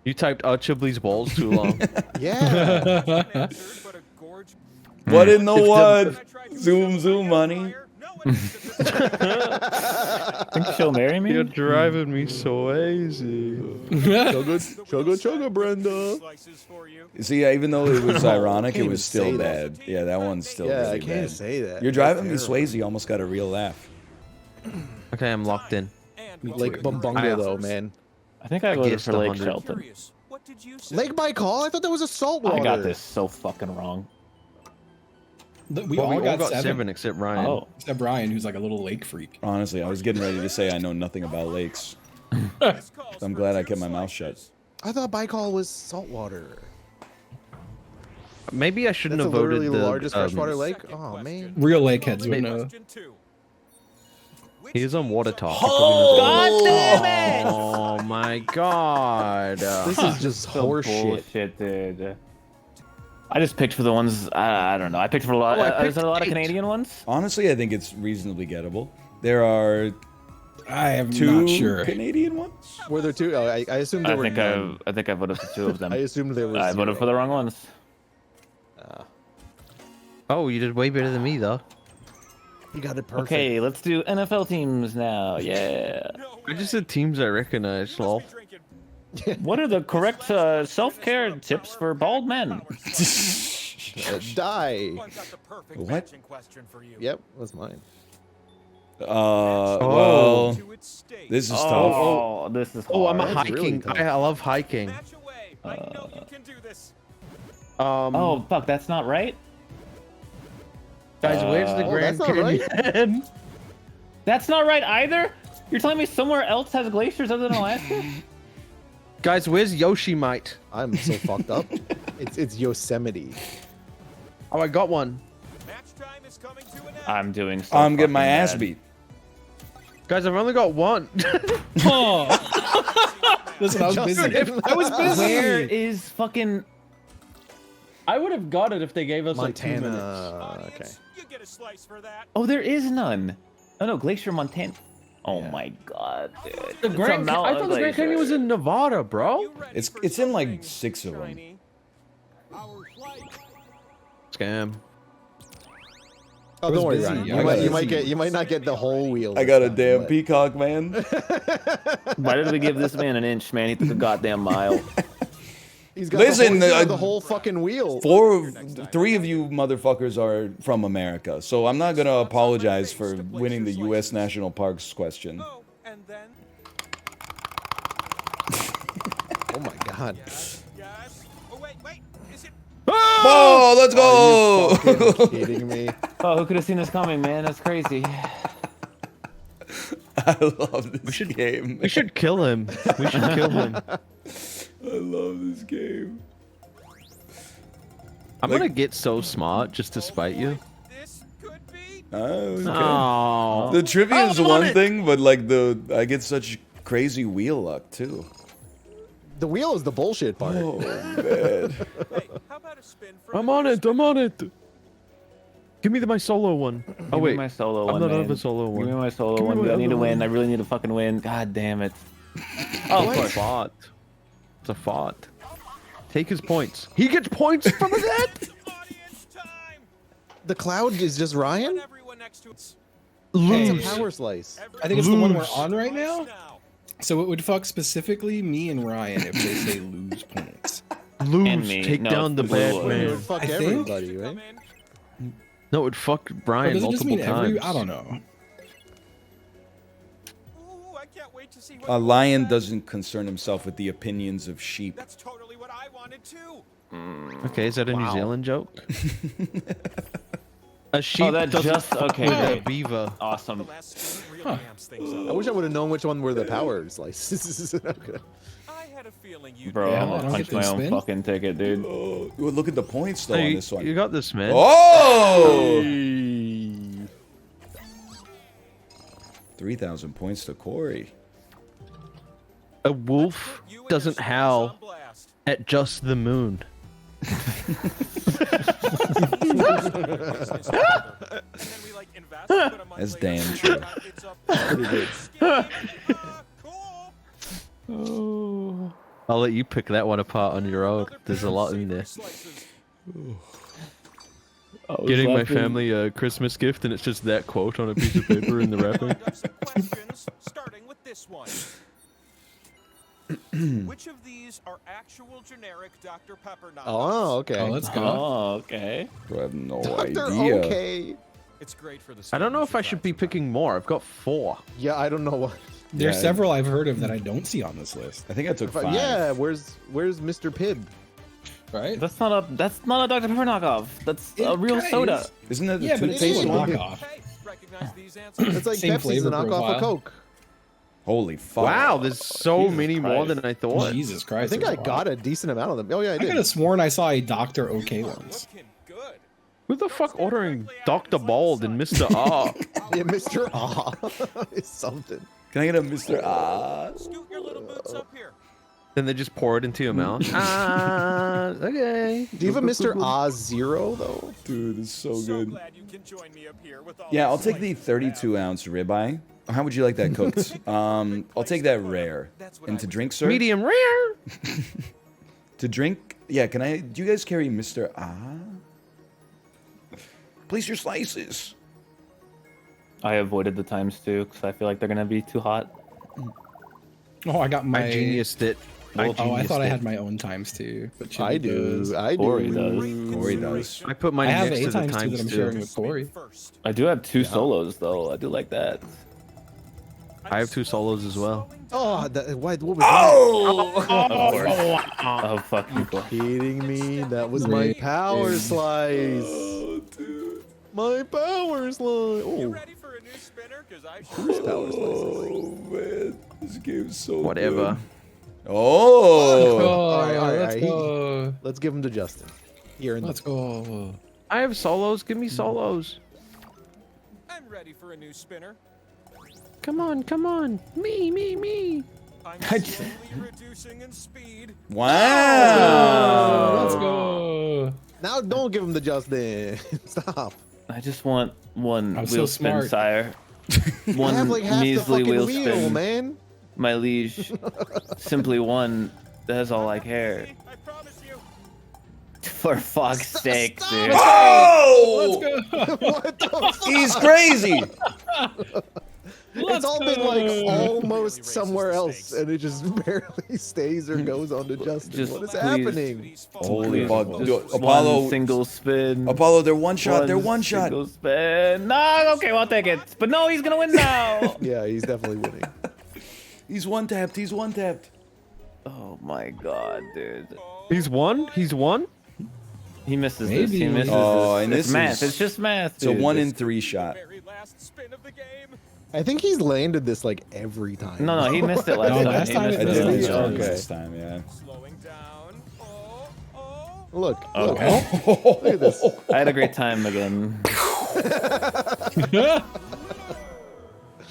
You typed Chiblee's balls too long. Yeah. What in the If the- what? Zoom, money. Think she'll marry me? You're driving me so easy. Chugga, Brenda. See, yeah, even though it was ironic, can't it was even still say bad. that. Yeah, that one's still Yeah, really I can't bad. say that. You're That's driving me, terrible. Swayze. Almost got a real laugh. Okay, I'm locked in. Lake Bumbunga, though, man. I think I voted guessed for Lake 100. Shelton. Lake Baikal? I thought that was a saltwater. I got this so fucking wrong. We Well, all got, seven, except Ryan. Oh. except Brian, who's like a little lake freak. Honestly, I was getting ready to say I know nothing about lakes. So I'm glad I kept my mouth shut. I thought Baikal was saltwater. Maybe I shouldn't That's have literally voted the the largest freshwater lake. Oh man. Real lakeheads would know. He is on water talk. Oh, God damn it! Oh my god. This is just Some horseshit. bullshit, dude. I just picked for the ones I don't know. I picked for a lot. Oh, I Is there a lot of picked 8. Canadian ones? Honestly, I think it's reasonably gettable. There are I am two not sure. Canadian ones. Were there two? Oh, I assumed there I were think none. I think I voted for 2 of them. I assumed there was. I voted for the wrong ones. Oh, you did way better than me though. You got it perfect. Okay, let's do NFL teams now. Yeah. I just said teams I recognize, lol. What are the correct self-care tips for bald men? Die. What? Yep, that's mine. Well, this is tough. Oh, this is hard. Oh, I'm a That's really hiking. tough. I love hiking. Oh, fuck, that's not right? Guys, where's the Oh, Grand that's not right. Canyon? That's not right either? You're telling me somewhere else has glaciers other than Alaska? Guys, where's Yosemite? I'm so fucked up. It's Yosemite. Oh, I got one. I'm doing so I'm getting my fucking ass bad. beat. Guys, I've only got one. Oh. Listen, I was busy. I was busy. Where is fucking... I would have got it if they gave us like 2 minutes. Montana. Okay. Oh, there is none. Oh no, Glacier, Montana. Oh my god, dude. The Grand I thought the Grand Canyon was in Nevada, bro. It's in like 6 of them. Scam. Oh, don't worry, busy. Ryan. You might not get the whole wheel. I got a damn peacock, man. Why did we give this man an inch, man? He took a goddamn mile. He's got Listen, the whole fucking wheel. 3 of you motherfuckers are from America, so I'm not gonna apologize for winning the U.S. National Parks question. Oh my god. Oh, let's go! Are you fucking kidding me? Oh, who could have seen this coming, man? That's crazy. I love this game. We should kill him. We should kill him. I love this game. I'm gonna get so smart just to spite you. Okay. Oh. The trivia is one thing, but like I get such crazy wheel luck too. The wheel is the bullshit part. Oh man. I'm on it. I'm on it. Give me my solo one. Oh wait, my solo I'm one. not Man. out of a solo one. Give me my solo Give me one. my I need to other win. one. I really need to fucking win. God damn it. Oh, of course. Fought. It's a fought. Take his points. He gets points from that. The cloud is just Ryan. It's Hey, a power slice. I think it's the one we're on right now. So it would fuck specifically me and Ryan if they say lose points. Lose. me. Take No, down the it's the blue bad one. It man. would fuck I think- everybody, right? No, it would fuck Or Brian does it just multiple mean times. I don't know. A lion doesn't concern himself with the opinions of sheep. That's totally what I wanted too. Okay, is that a New Zealand joke? A sheep that doesn't just- fuck okay, with a great. beaver. Awesome. Huh. I wish I would have known which one were the power slices. Okay. I had a feeling you. Bro, Yeah, I'm I gonna don't punch get to my own spin. fucking ticket, dude. Oh, well, look at the points though Hey, on this one. you got this, man. Oh! 3,000 points to Corey. A wolf doesn't howl at just the moon. That's damn true. Oh. I'll let you pick that one apart on your own. There's a lot in there. Getting my family a Christmas gift, and it's just that quote on a piece of paper in the wrapping. Starting with this one. Which of these are actual generic Dr. Pepper knockoffs? Oh, okay. Oh, let's go. Oh, okay. I have no Dr. idea. Okay. It's great for the. I don't know if I should be picking more. I've got 4. Yeah, I don't know what. There's Yeah. several I've heard of that I don't see on this list. I think I took 5. Yeah, where's Mr. Pibb? Right? That's not a Dr. Pepper knockoff. That's It a real kinda soda. is. Isn't that the Yeah, but it's toothpaste still a one? knockoff. Hey, recognize these answers? It's like Same Pepsi's flavor a knockoff profile. of Coke. Holy fuck. Wow, there's so Jesus many more Christ. than I thought. Jesus I Christ. think there's I a lot. got a decent amount of them. Oh yeah, I I could did. have sworn I saw a Dr. OK once. Looking good. Who the fuck ordering Dr. Bald and Mr. R? Yeah, Mr. Ah, it's something. Can I get a Mr. Ah? Scoot your little boots up here. Then they just pour it into your mouth. Okay. Do you have a Mr. Oz Zero though? Dude, it's so So good. glad you can join me up here with all Yeah, these I'll take the slices. 32-ounce ribeye. How would you like that cooked? I'll take that rare. And to drink, sir? Medium rare. To drink? Yeah, can I? Do you guys carry Mr. Ah? Place your slices. I avoided the times 2 because I feel like they're gonna be too hot. Oh, I got my. I geniused it. Oh, I geniused thought I it. had my own times too. But Chiblee I do. does. I do. Corey does. Corey does. I put mine I have next a to the times two times that I'm two. sharing with Corey. First. I do have 2 solos though. I do like that. I have 2 solos as well. Oh, what was Of course. Oh fuck you, that? Corey. Kidding me? That was my Great power game. slice. Oh, dude. My power slice. You Oh, ready for a new spinner? Because I whose power slices? Oh, man. This game's so Whatever. good. Oh! All right, let's go. Let's give them to Justin. Here in Let's go. I have solos. Give me solos. I'm ready for a new spinner. Come on, come on. Me. I'm slowly reducing in speed. Wow! Let's go. Now don't give them to Justin. Stop. I just want one I'm so wheel spin, smart. sire. One have like half the measly fucking wheel wheel, spin. man. My liege. Simply one that has all like hair. For fuck's sake, dude. Oh! Let's go. What the fuck? He's crazy. It's all been like almost somewhere else, and it just barely stays or goes on to Justin. Just What is please. happening? Holy fuck. Just Apollo. one single spin. Apollo, they're one shot. They're one shot. Single spin. No, okay, I'll take it. But no, he's gonna win now. Yeah, he's definitely winning. He's one tapped. He's one tapped. Oh my god, dude. He's won. He's won. He misses this. He Maybe. misses Oh, this. and It's this math. is- It's just math. It's a dude. 1 in 3 shot. I think he's landed this like every time. No, he missed it last No, time. last He time missed it I it did missed miss it. last one time. Okay. this time, yeah. Look, Okay. look at this. I had a great time again.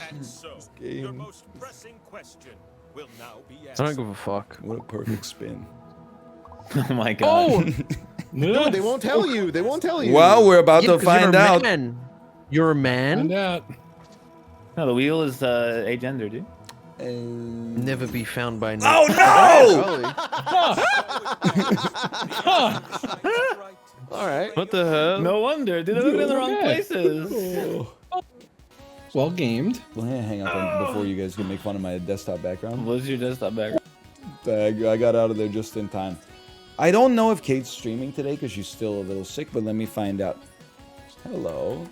And so, game. your most pressing question will now be I asked. don't give a fuck. What a perfect spin. Oh my god. No, they won't tell you. They won't tell you. Well, we're about Yeah, to 'cause you're find a out. man. You're a man. Find out. No, the wheel is agender, dude. Never be found by night. Oh no! All right. What the hell? No wonder, dude. They're looking in the wrong Okay. places. Well gamed. Let me hang up before you guys can make fun of my desktop background. What's your desktop background? I got out of there just in time. I don't know if Kate's streaming today because she's still a little sick, but let me find out. Hello,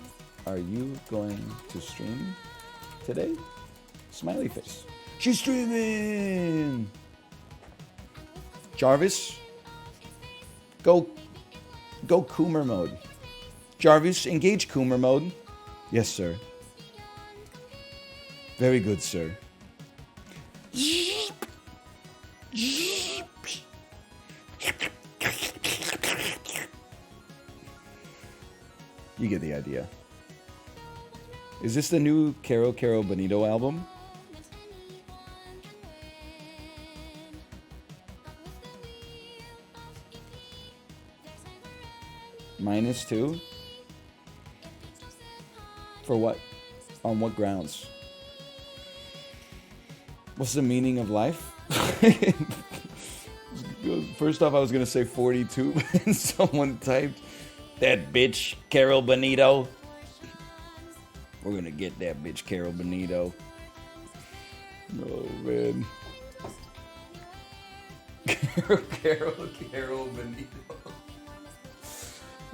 are you going to stream today? Smiley face. She's streaming. Jarvis, go coomer mode. Jarvis, engage coomer mode. Yes, sir. Very good, sir. You get the idea. Is this the new Caro Bonito album? -2? For what? On what grounds? What's the meaning of life? First off, I was gonna say 42, but someone typed, "That bitch, Carol Benito." We're gonna get that bitch, Carol Benito. Oh, man. Carol Benito.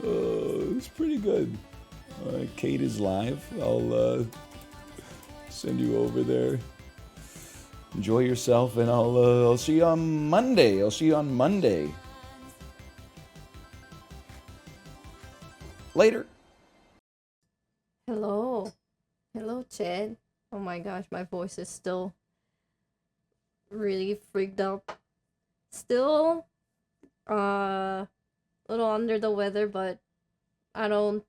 Oh, it's pretty good. Kate is live. I'll send you over there. Enjoy yourself, and I'll see you on Monday. Later. Hello. Hello, Chad. Oh my gosh, my voice is still really freaked out. Still, little under the weather, but I'm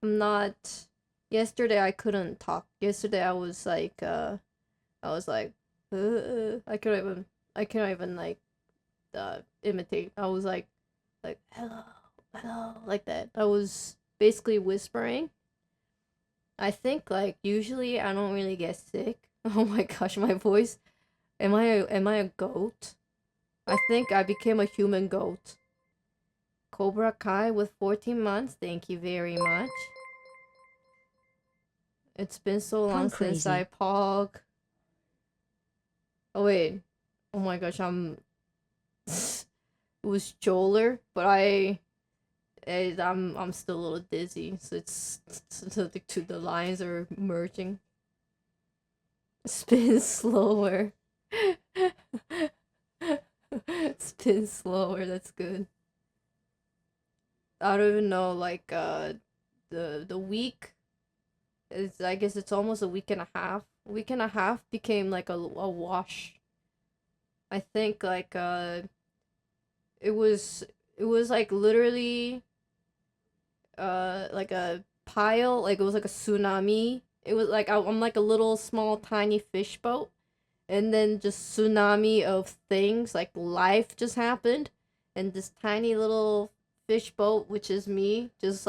not. Yesterday I couldn't talk. Yesterday I was like, I can't even like, imitate. I was like, hello, like that. I was basically whispering. I think like usually I don't really get sick. Oh my gosh, my voice. Am I a goat? I think I became a human goat. Cobra Kai with 14 months. Thank you very much. It's been so long since I pog. Oh wait. Oh my gosh, it was Joler, but I'm still a little dizzy, so the lines are merging. Spin slower. Spin slower, that's good. I don't even know, like the week is, I guess it's almost a week and a half. A week and a half became like a wash. I think like it was like literally like a pile, like it was like a tsunami. It was like I'm like a little small tiny fish boat, and then just tsunami of things, like life just happened, and this tiny little fish boat, which is me, just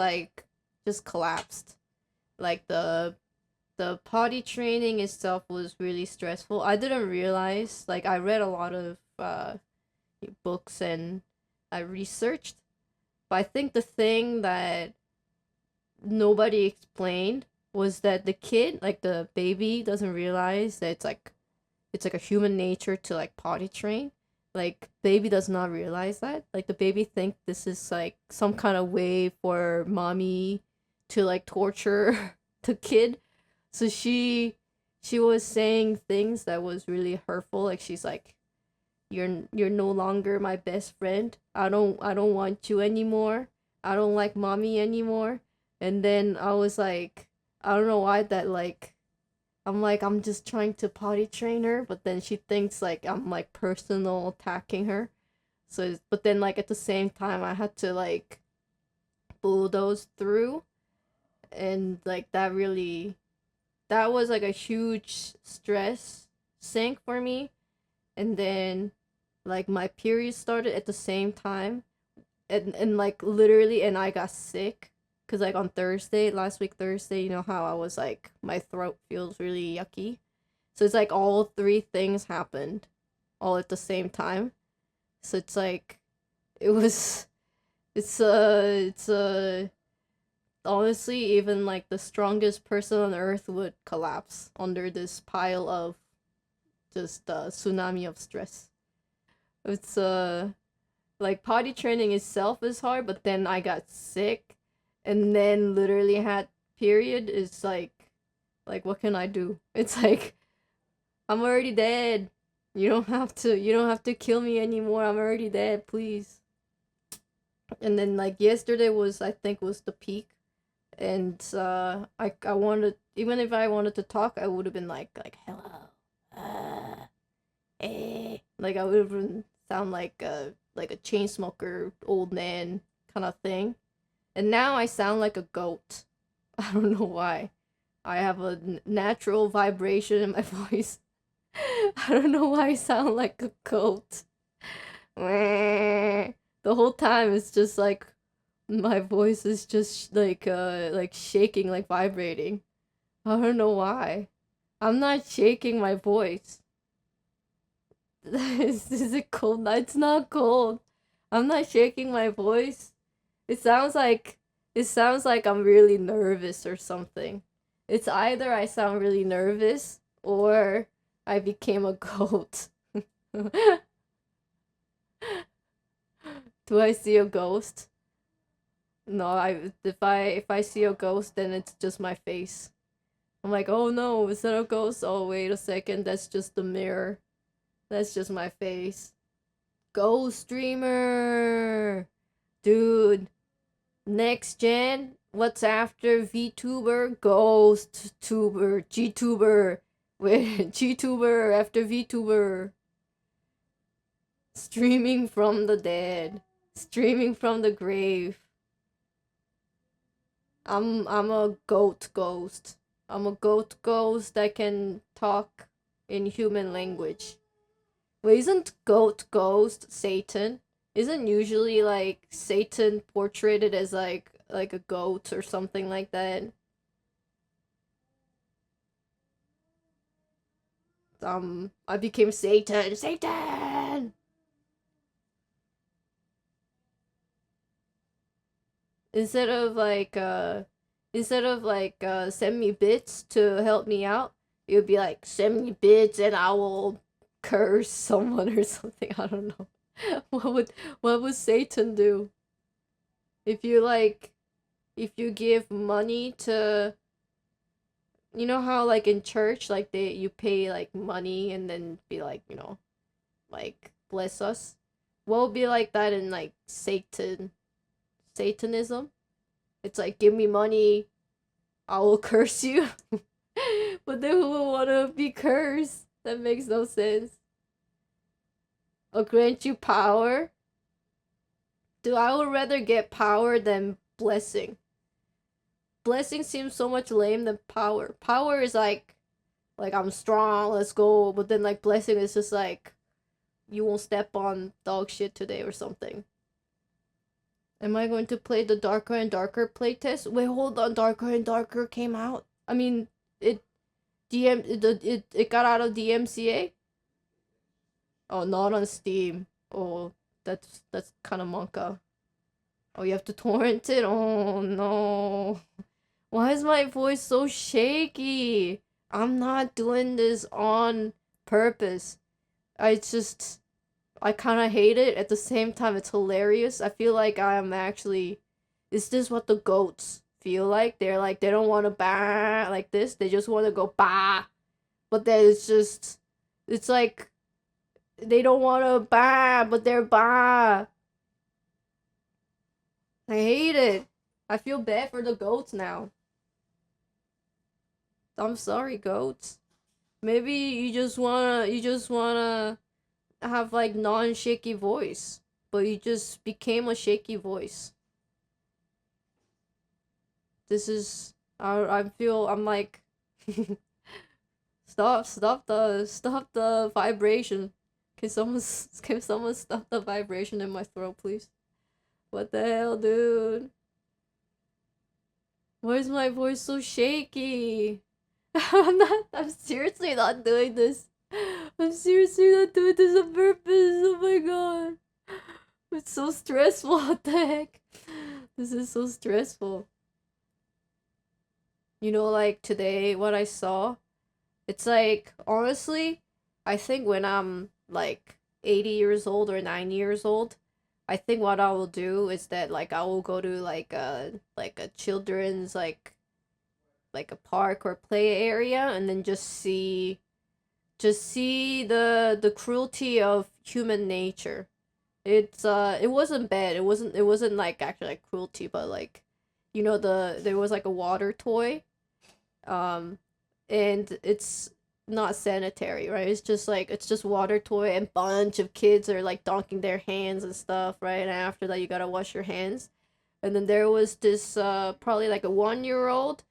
collapsed. Like the the potty training itself was really stressful. I didn't realize, like, I read a lot of books and I researched, but I think the thing that nobody explained was that the kid, like the baby, doesn't realize that it's like a human nature to like potty train. Like, baby does not realize that. Like, the baby think this is like some kind of way for mommy to like torture the kid. So she was saying things that was really hurtful. Like, she's like, you're no longer my best friend. I don't want you anymore. I don't like mommy anymore. And then I was like, I don't know why that, like, I'm just trying to potty train her, but then she thinks like I'm like personal attacking her. So, but then like at the same time I had to like bulldoze through, and like that was like a huge stress sink for me. And then like my period started at the same time, and like literally, and I got sick. Cause like on last week Thursday, you know how I was like, my throat feels really yucky. So it's like all three things happened all at the same time. So it's like, it's honestly, even like the strongest person on earth would collapse under this pile of just tsunami of stress. It's like potty training itself is hard, but then I got sick. And then literally had period. Is like what can I do? It's like, I'm already dead. You don't have to kill me anymore. I'm already dead, please. And then like yesterday was, I think, was the peak. And I wanted, even if I wanted to talk, I would have been like hello. Like I would have been sound like a chain smoker old man kind of thing. And now I sound like a goat. I don't know why. I have a natural vibration in my voice. I don't know why I sound like a goat. The whole time it's just like my voice is just like shaking, like vibrating. I don't know why. I'm not shaking my voice. Is it cold? It's not cold. I'm not shaking my voice. It sounds like I'm really nervous or something. It's either I sound really nervous or I became a goat. Do I see a ghost? No, if I see a ghost, then it's just my face. I'm like, oh no, is that a ghost? Oh wait a second, that's just the mirror. That's just my face. Ghost streamer! Dude, next gen, what's after VTuber? Ghost tuber, GTuber. Wait, GTuber after VTuber. Streaming from the dead. Streaming from the grave. I'm a goat ghost. I'm a goat ghost that can talk in human language. Wait, isn't goat ghost Satan? Isn't usually like Satan portrayed as like a goat or something like that? I became Satan. Satan! Instead of send me bits to help me out, it would be like, send me bits and I will curse someone or something. I don't know. What would Satan do? If you give money to, you know how like in church, like you pay like money and then be like, you know, like bless us. What would be like that in like Satanism? It's like, give me money, I will curse you. But then who would want to be cursed? That makes no sense. I'll grant you power. Dude, I would rather get power than blessing. Blessing seems so much lame than power. Power is like I'm strong, let's go. But then like blessing is just like, you won't step on dog shit today or something. Am I going to play the Darker and Darker playtest? Wait, hold on, Darker and Darker came out. I mean, it it got out of DMCA? Oh, not on Steam. Oh, that's kind of monka. Oh, you have to torrent it? Oh, no. Why is my voice so shaky? I'm not doing this on purpose. I kind of hate it. At the same time, it's hilarious. I feel like I am actually... Is this what the goats feel like? They're like, they don't want to bah like this. They just want to go bah. But then it's like, they don't want to bah, but they're bah. I hate it. I feel bad for the goats now. I'm sorry, goats. Maybe you just wanna have like non-shaky voice, but you just became a shaky voice. This is I'm like stop the vibration. Can someone stop the vibration in my throat, please? What the hell, dude? Why is my voice so shaky? I'm seriously not doing this. I'm seriously not doing this on purpose. Oh my god. It's so stressful. What the heck? This is so stressful. You know, like today, what I saw, it's like, honestly, I think when I'm like 80 years old or 90 years old, I think what I will do is that like I will go to like a children's like a park or play area and then just see the cruelty of human nature. It wasn't bad. It wasn't like actually like cruelty, but like, you know, there was like a water toy, and it's not sanitary, right? It's just water toy, and bunch of kids are like dunking their hands and stuff, right? And after that you gotta wash your hands. And then there was this probably like a 1-year-old.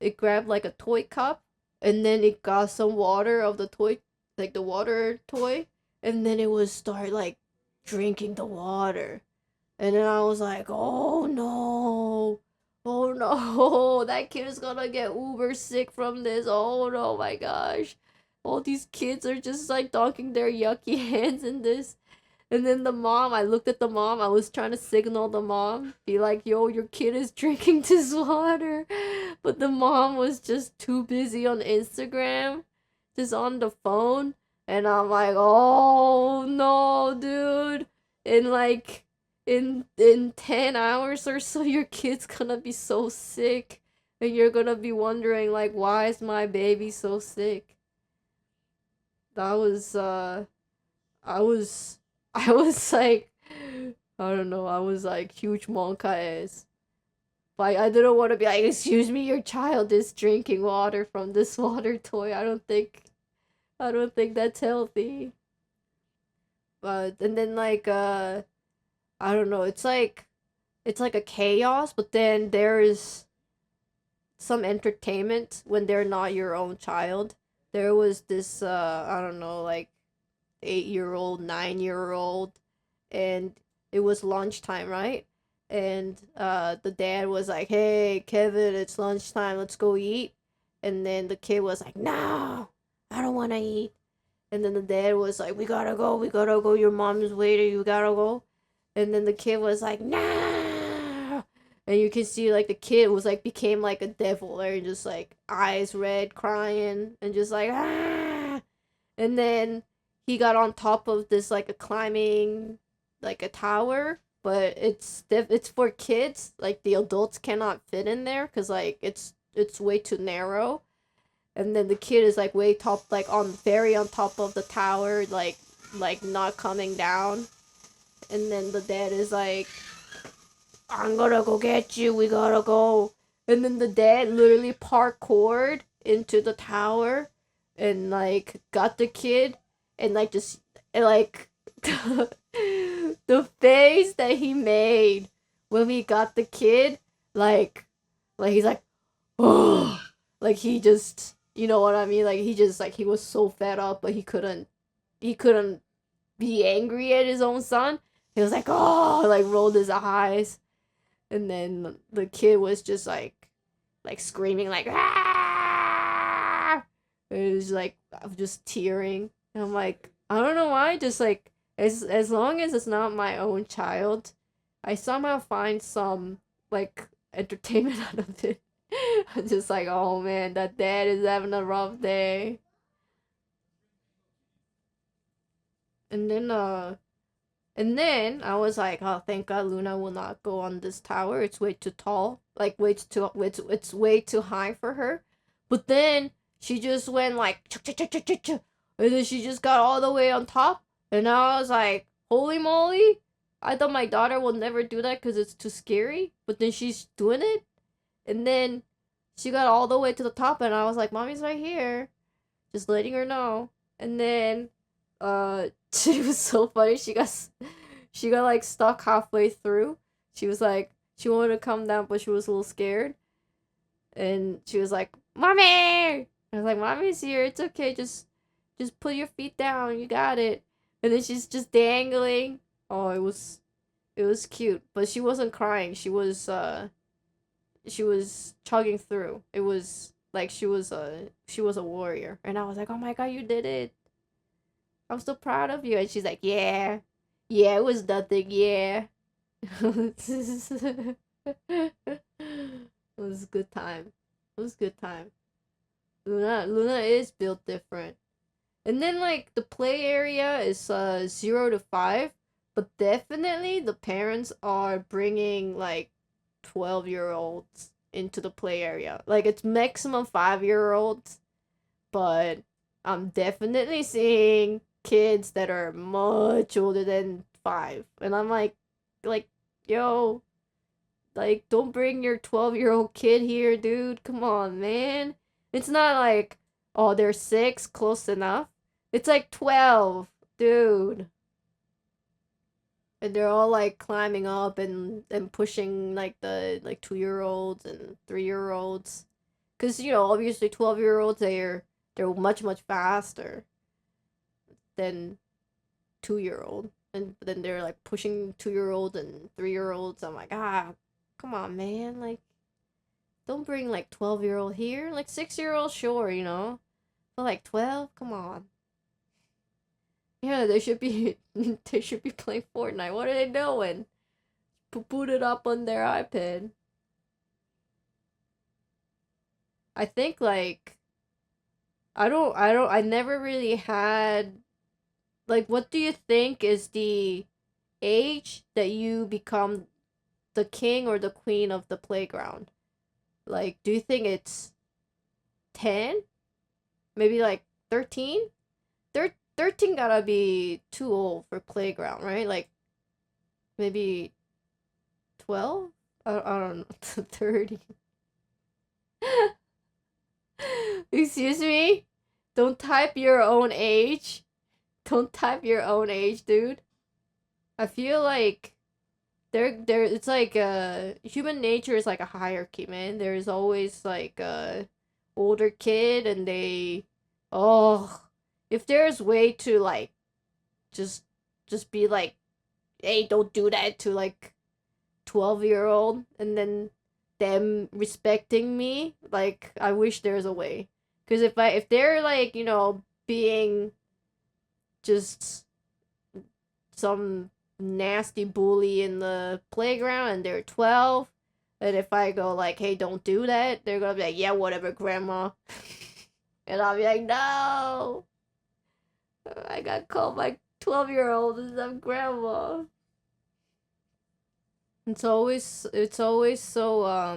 It grabbed like a toy cup, and then it got some water of the toy, like the water toy, and then it would start like drinking the water. And then I was like, oh no, that kid is gonna get uber sick from this. Oh no, my gosh, all these kids are just like dunking their yucky hands in this. And then the mom, I looked at the mom, I was trying to signal the mom, be like, yo, your kid is drinking this water. But the mom was just too busy on Instagram, just on the phone. And I'm like, oh no, dude. And like, in 10 hours or so, your kid's gonna be so sick. And you're gonna be wondering, like, why is my baby so sick? That was, I was like, I don't know, I was like huge monka ass. Like, I didn't want to be like, excuse me, your child is drinking water from this water toy. I don't think that's healthy. But, and then like, I don't know, it's like a chaos, but then there is some entertainment when they're not your own child. There was this, I don't know, like, 8-year-old, 9-year-old, and it was lunchtime, right? And the dad was like, hey, Kevin, it's lunchtime, let's go eat. And then the kid was like, no, I don't want to eat. And then the dad was like, we gotta go, your mom's waiting, you gotta go. And then the kid was like, no. And you can see like the kid was like, became like a devil, right? Just like eyes red, crying, and just like, ah. And then he got on top of this like a climbing, like a tower, but it's for kids. Like the adults cannot fit in there because like it's way too narrow. And then the kid is like way top, like very on top of the tower, like not coming down. And then the dad is like, I'm gonna go get you, we gotta go. And then the dad literally parkoured into the tower and like got the kid. And like just like the face that he made when we got the kid, like he's like, oh, like he just, you know what I mean? Like he just like he was so fed up, but he couldn't be angry at his own son. He was like, oh, like rolled his eyes, and then the kid was just like screaming like, ah! It was like I'm just tearing. And I'm like, I don't know why, just like as long as it's not my own child, I somehow find some like entertainment out of it. I'm just like, oh man, that dad is having a rough day. And then I was like, oh, thank God Luna will not go on this tower. It's way too tall. Like it's way too high for her. But then she just went like and then she just got all the way on top. And I was like, holy moly. I thought my daughter will never do that because it's too scary. But then she's doing it. And then she got all the way to the top and I was like, Mommy's right here. Just letting her know. And then she was so funny. She got like stuck halfway through. She was like, she wanted to come down, but she was a little scared. And she was like, Mommy! I was like, Mommy's here. It's okay. Just put your feet down. You got it. And then she's just dangling. Oh, it was cute. But she wasn't crying. She was chugging through. It was like she was a warrior. And I was like, oh my God, you did it. I'm so proud of you. And she's like, yeah, it was nothing, yeah. It was a good time. Luna is built different. And then like the play area is 0 to 5, but definitely the parents are bringing like 12-year-olds into the play area. Like it's maximum 5-year-olds, but I'm definitely seeing kids that are much older than 5. And I'm like, yo, like, don't bring your 12-year-old kid here, dude. Come on, man. It's not like, oh, they're 6, close enough. It's like 12, dude. And they're all like climbing up and pushing like the 2-year-olds and 3-year-olds. Cause obviously 12-year-olds they're much faster than 2-year-old. And then they're like pushing 2-year-olds and 3-year-olds. I'm like, come on, man. Like, don't bring like 12-year-old here. Like 6-year-old, sure, but like 12, come on. Yeah, they should be playing Fortnite. What are they doing? Boot it up on their iPad. I think like I never really had like, what do you think is the age that you become the king or the queen of the playground? Like, do you think it's 10? Maybe like 13? 13 gotta be too old for playground, right? Like, maybe 12? I don't know. 30. Excuse me? Don't type your own age. Don't type your own age, dude. I feel like it's like human nature is like a hierarchy, man. There's always like a older kid and if there's way to like just be like, hey, don't do that to like 12-year-old and then them respecting me, like I wish there's a way. Cuz if they're like, being just some nasty bully in the playground and they're 12, and if I go like, hey, don't do that, they're gonna be like, yeah, whatever, grandma. And I'll be like, no, I got called my 12-year-old as I'm grandma. It's always so I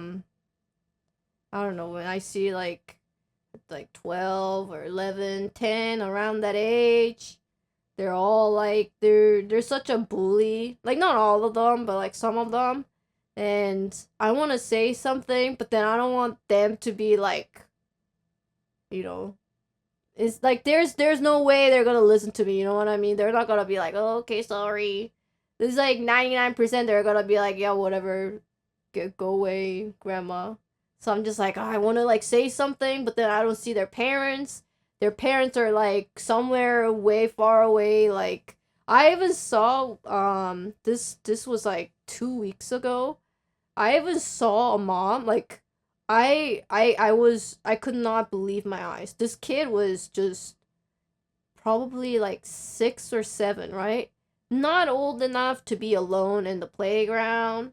don't know, when I see like 12 or 11, 10, around that age, they're all like, they're such a bully. Like, not all of them, but like some of them. And I want to say something, but then I don't want them to be like, it's like there's no way they're gonna listen to me, you know what I mean? They're not gonna be like, oh, okay, sorry. There's like 99% they're gonna be like, yeah, whatever, go away, grandma. So I'm just like, oh, I want to like say something, but then I don't see their parents. Their parents are like somewhere way far away. Like, I even saw this was like 2 weeks ago. I even saw a mom, like I could not believe my eyes. This kid was just probably like 6 or 7, right? Not old enough to be alone in the playground,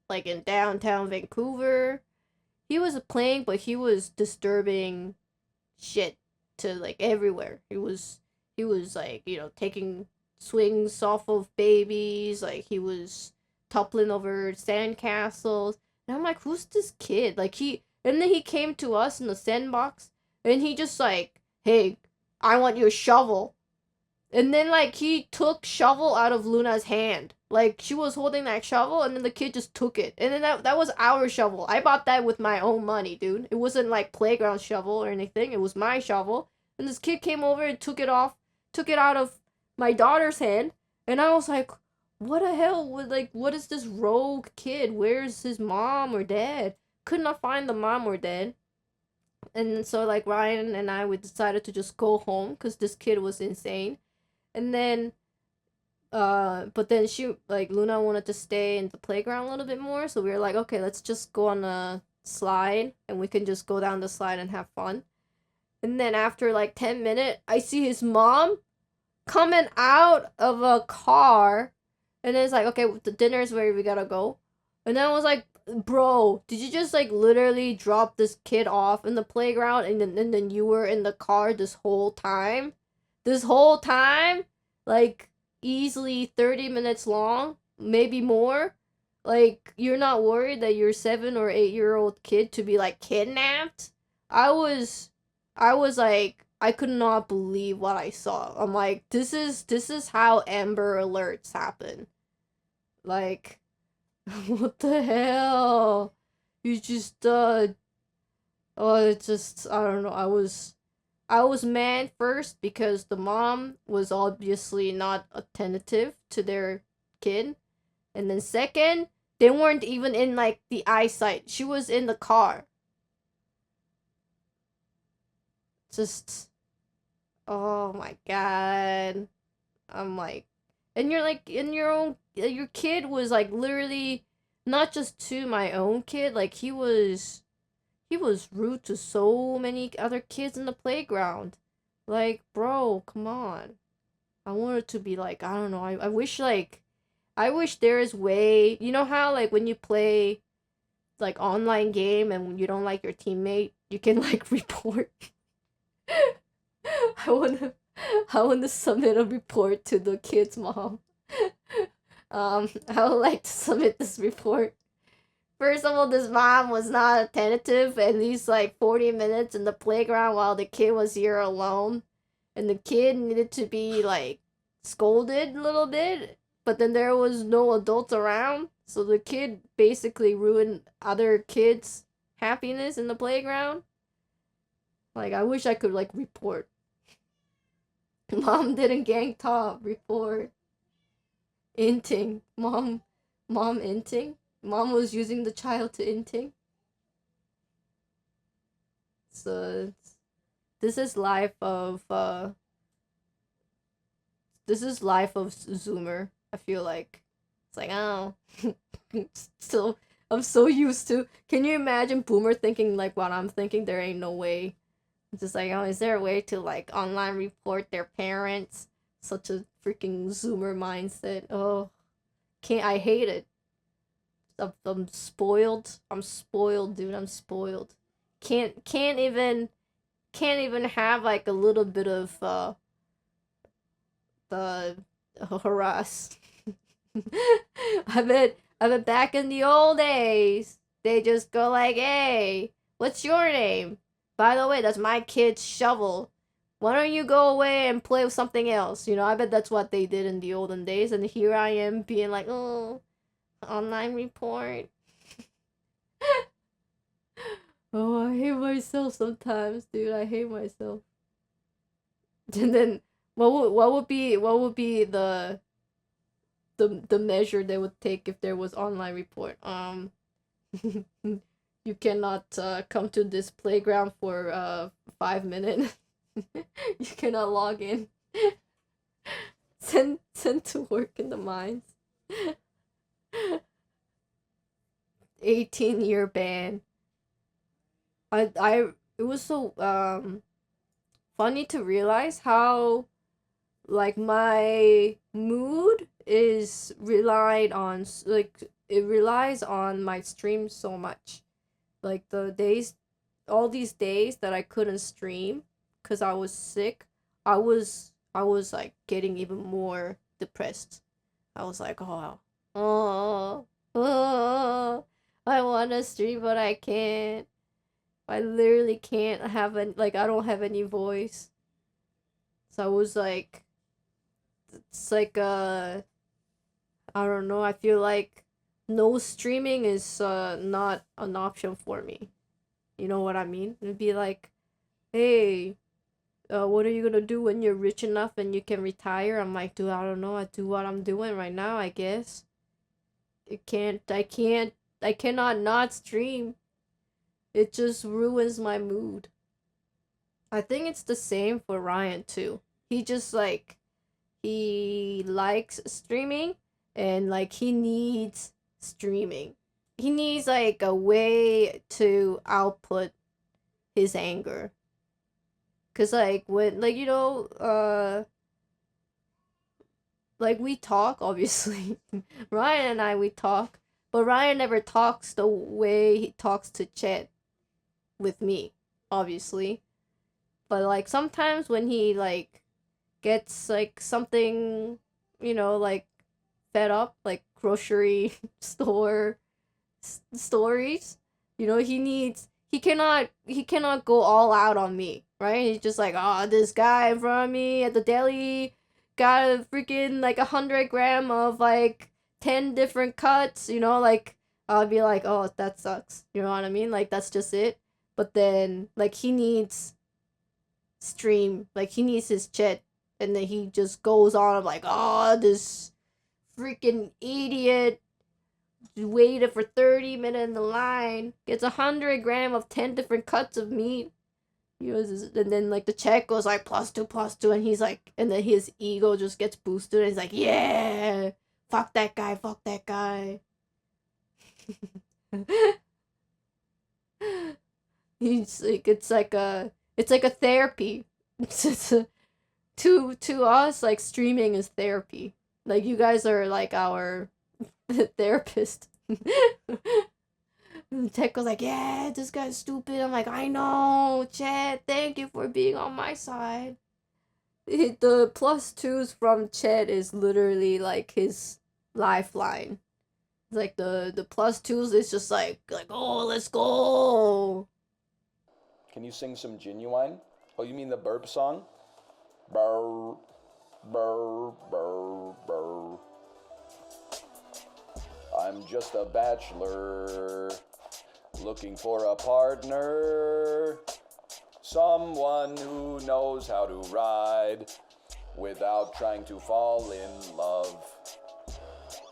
like in downtown Vancouver. He was playing, but he was disturbing shit to like everywhere. He was like, taking swings off of babies, like he was toppling over sandcastles. And I'm like, who's this kid? And then he came to us in the sandbox, and he just like, hey, I want your shovel. And then like he took shovel out of Luna's hand. Like she was holding that shovel, and then the kid just took it. And then that was our shovel. I bought that with my own money, dude. It wasn't like playground shovel or anything. It was my shovel. And this kid came over and took it out of my daughter's hand. And I was like, what the hell? What is this rogue kid? Where's his mom or dad? Could not find the mom or dad. And so like Ryan and I, we decided to just go home because this kid was insane. And then but then Luna wanted to stay in the playground a little bit more, so we were like, okay, let's just go on a slide and we can just go down the slide and have fun. And then after like 10 minutes, I see his mom coming out of a car, and then it's like, okay, the dinner is where we gotta go. And then I was like, bro, did you just like literally drop this kid off in the playground, and then you were in the car this whole time? This whole time? Like easily 30 minutes long, maybe more. Like, you're not worried that your 7 or 8-year-old kid to be like kidnapped? I was like, I could not believe what I saw. I'm like, this is how Amber Alerts happen. Like, what the hell? You just it's just, I don't know. I was mad first because the mom was obviously not attentive to their kid. And then second, they weren't even in like the eyesight. She was in the car. Just, oh my god. I'm like, and you're like, your kid was like literally not just to my own kid, like he was rude to so many other kids in the playground. Like, bro, come on. I wanted to be like, I don't know, I wish there is way, you know how like when you play like online game and when you don't like your teammate, you can like report. I wanna submit a report to the kid's mom. I would like to submit this report. First of all, this mom was not attentive at least like 40 minutes in the playground while the kid was here alone. And the kid needed to be like scolded a little bit, but then there was no adults around. So the kid basically ruined other kids' happiness in the playground. Like, I wish I could like report. Mom didn't gang top, report. Inting. Mom inting. Mom was using the child to inting. So this is life of Zoomer. I feel like it's like, oh, still I'm so used to. Can you imagine Boomer thinking like what I'm thinking? There ain't no way. It's just like, oh, is there a way to like online report their parents? Such a freaking Zoomer mindset. Oh, I hate it. I'm spoiled. I'm spoiled, dude. I'm spoiled. Can't even have like a little bit of the harass. I bet back in the old days they just go like, hey, what's your name? By the way, that's my kid's shovel. Why don't you go away and play with something else? You know, I bet that's what they did in the olden days. And here I am being like, oh, online report. Oh, I hate myself sometimes, dude. I hate myself. And then what would be the measure they would take if there was online report? You cannot come to this playground for 5 minutes. You cannot log in. Send to work in the mines. 18-year ban. it was so funny to realize how like my mood is relied on it relies on my stream so much. Like all these days that I couldn't stream because I was sick, I was like getting even more depressed. I was like, oh, I want to stream but I can't. I literally can't have I don't have any voice. So I was like, it's like I don't know, I feel like no streaming is not an option for me. You know what I mean? It'd be like, hey, what are you gonna do when you're rich enough and you can retire? I'm like, dude, I don't know. I do what I'm doing right now, I guess. I cannot not stream. It just ruins my mood. I think it's the same for Ryan too. He just like, he likes streaming and like he needs streaming. He needs like a way to output his anger. Cause like when like like we talk obviously. Ryan and I we talk, but Ryan never talks the way he talks to Chet with me, obviously. But like sometimes when he like gets like something, like fed up, like grocery store stories, he cannot go all out on me, right? He's just like, oh, this guy in front of me at the deli got a freaking like 100 gram of like 10 different cuts, like I'll be like, oh, that sucks, you know what I mean? Like that's just it. But then like he needs stream, like he needs his Chet, and then he just goes on like, oh, this freaking idiot waited for 30 minutes in the line, gets 100 gram of 10 different cuts of meat, and then like the check goes like +2, and he's like, and then his ego just gets boosted, and he's like, yeah, fuck that guy. He's like, it's like a therapy. To us, like streaming is therapy. Like you guys are like our therapist. Tech was like, yeah, this guy's stupid. I'm like, I know, Chet, thank you for being on my side. The +2s from Chet is literally like his lifeline. It's like the +2s is just like, oh, let's go. Can you sing some Genuine? Oh, you mean the burp song? Burr, burr, burr, burr. I'm just a bachelor, looking for a partner. Someone who knows how to ride without trying to fall in love.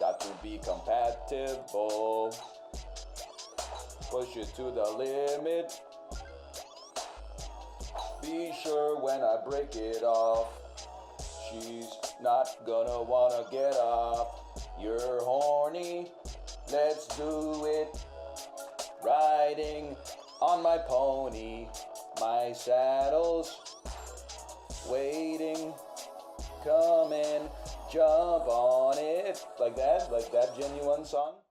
Got to be compatible. Push it to the limit. Be sure when I break it off, she's not gonna wanna get off. You're horny, let's do it. Riding on my pony, my saddle's waiting. Come and jump on it. Like that Genuine song.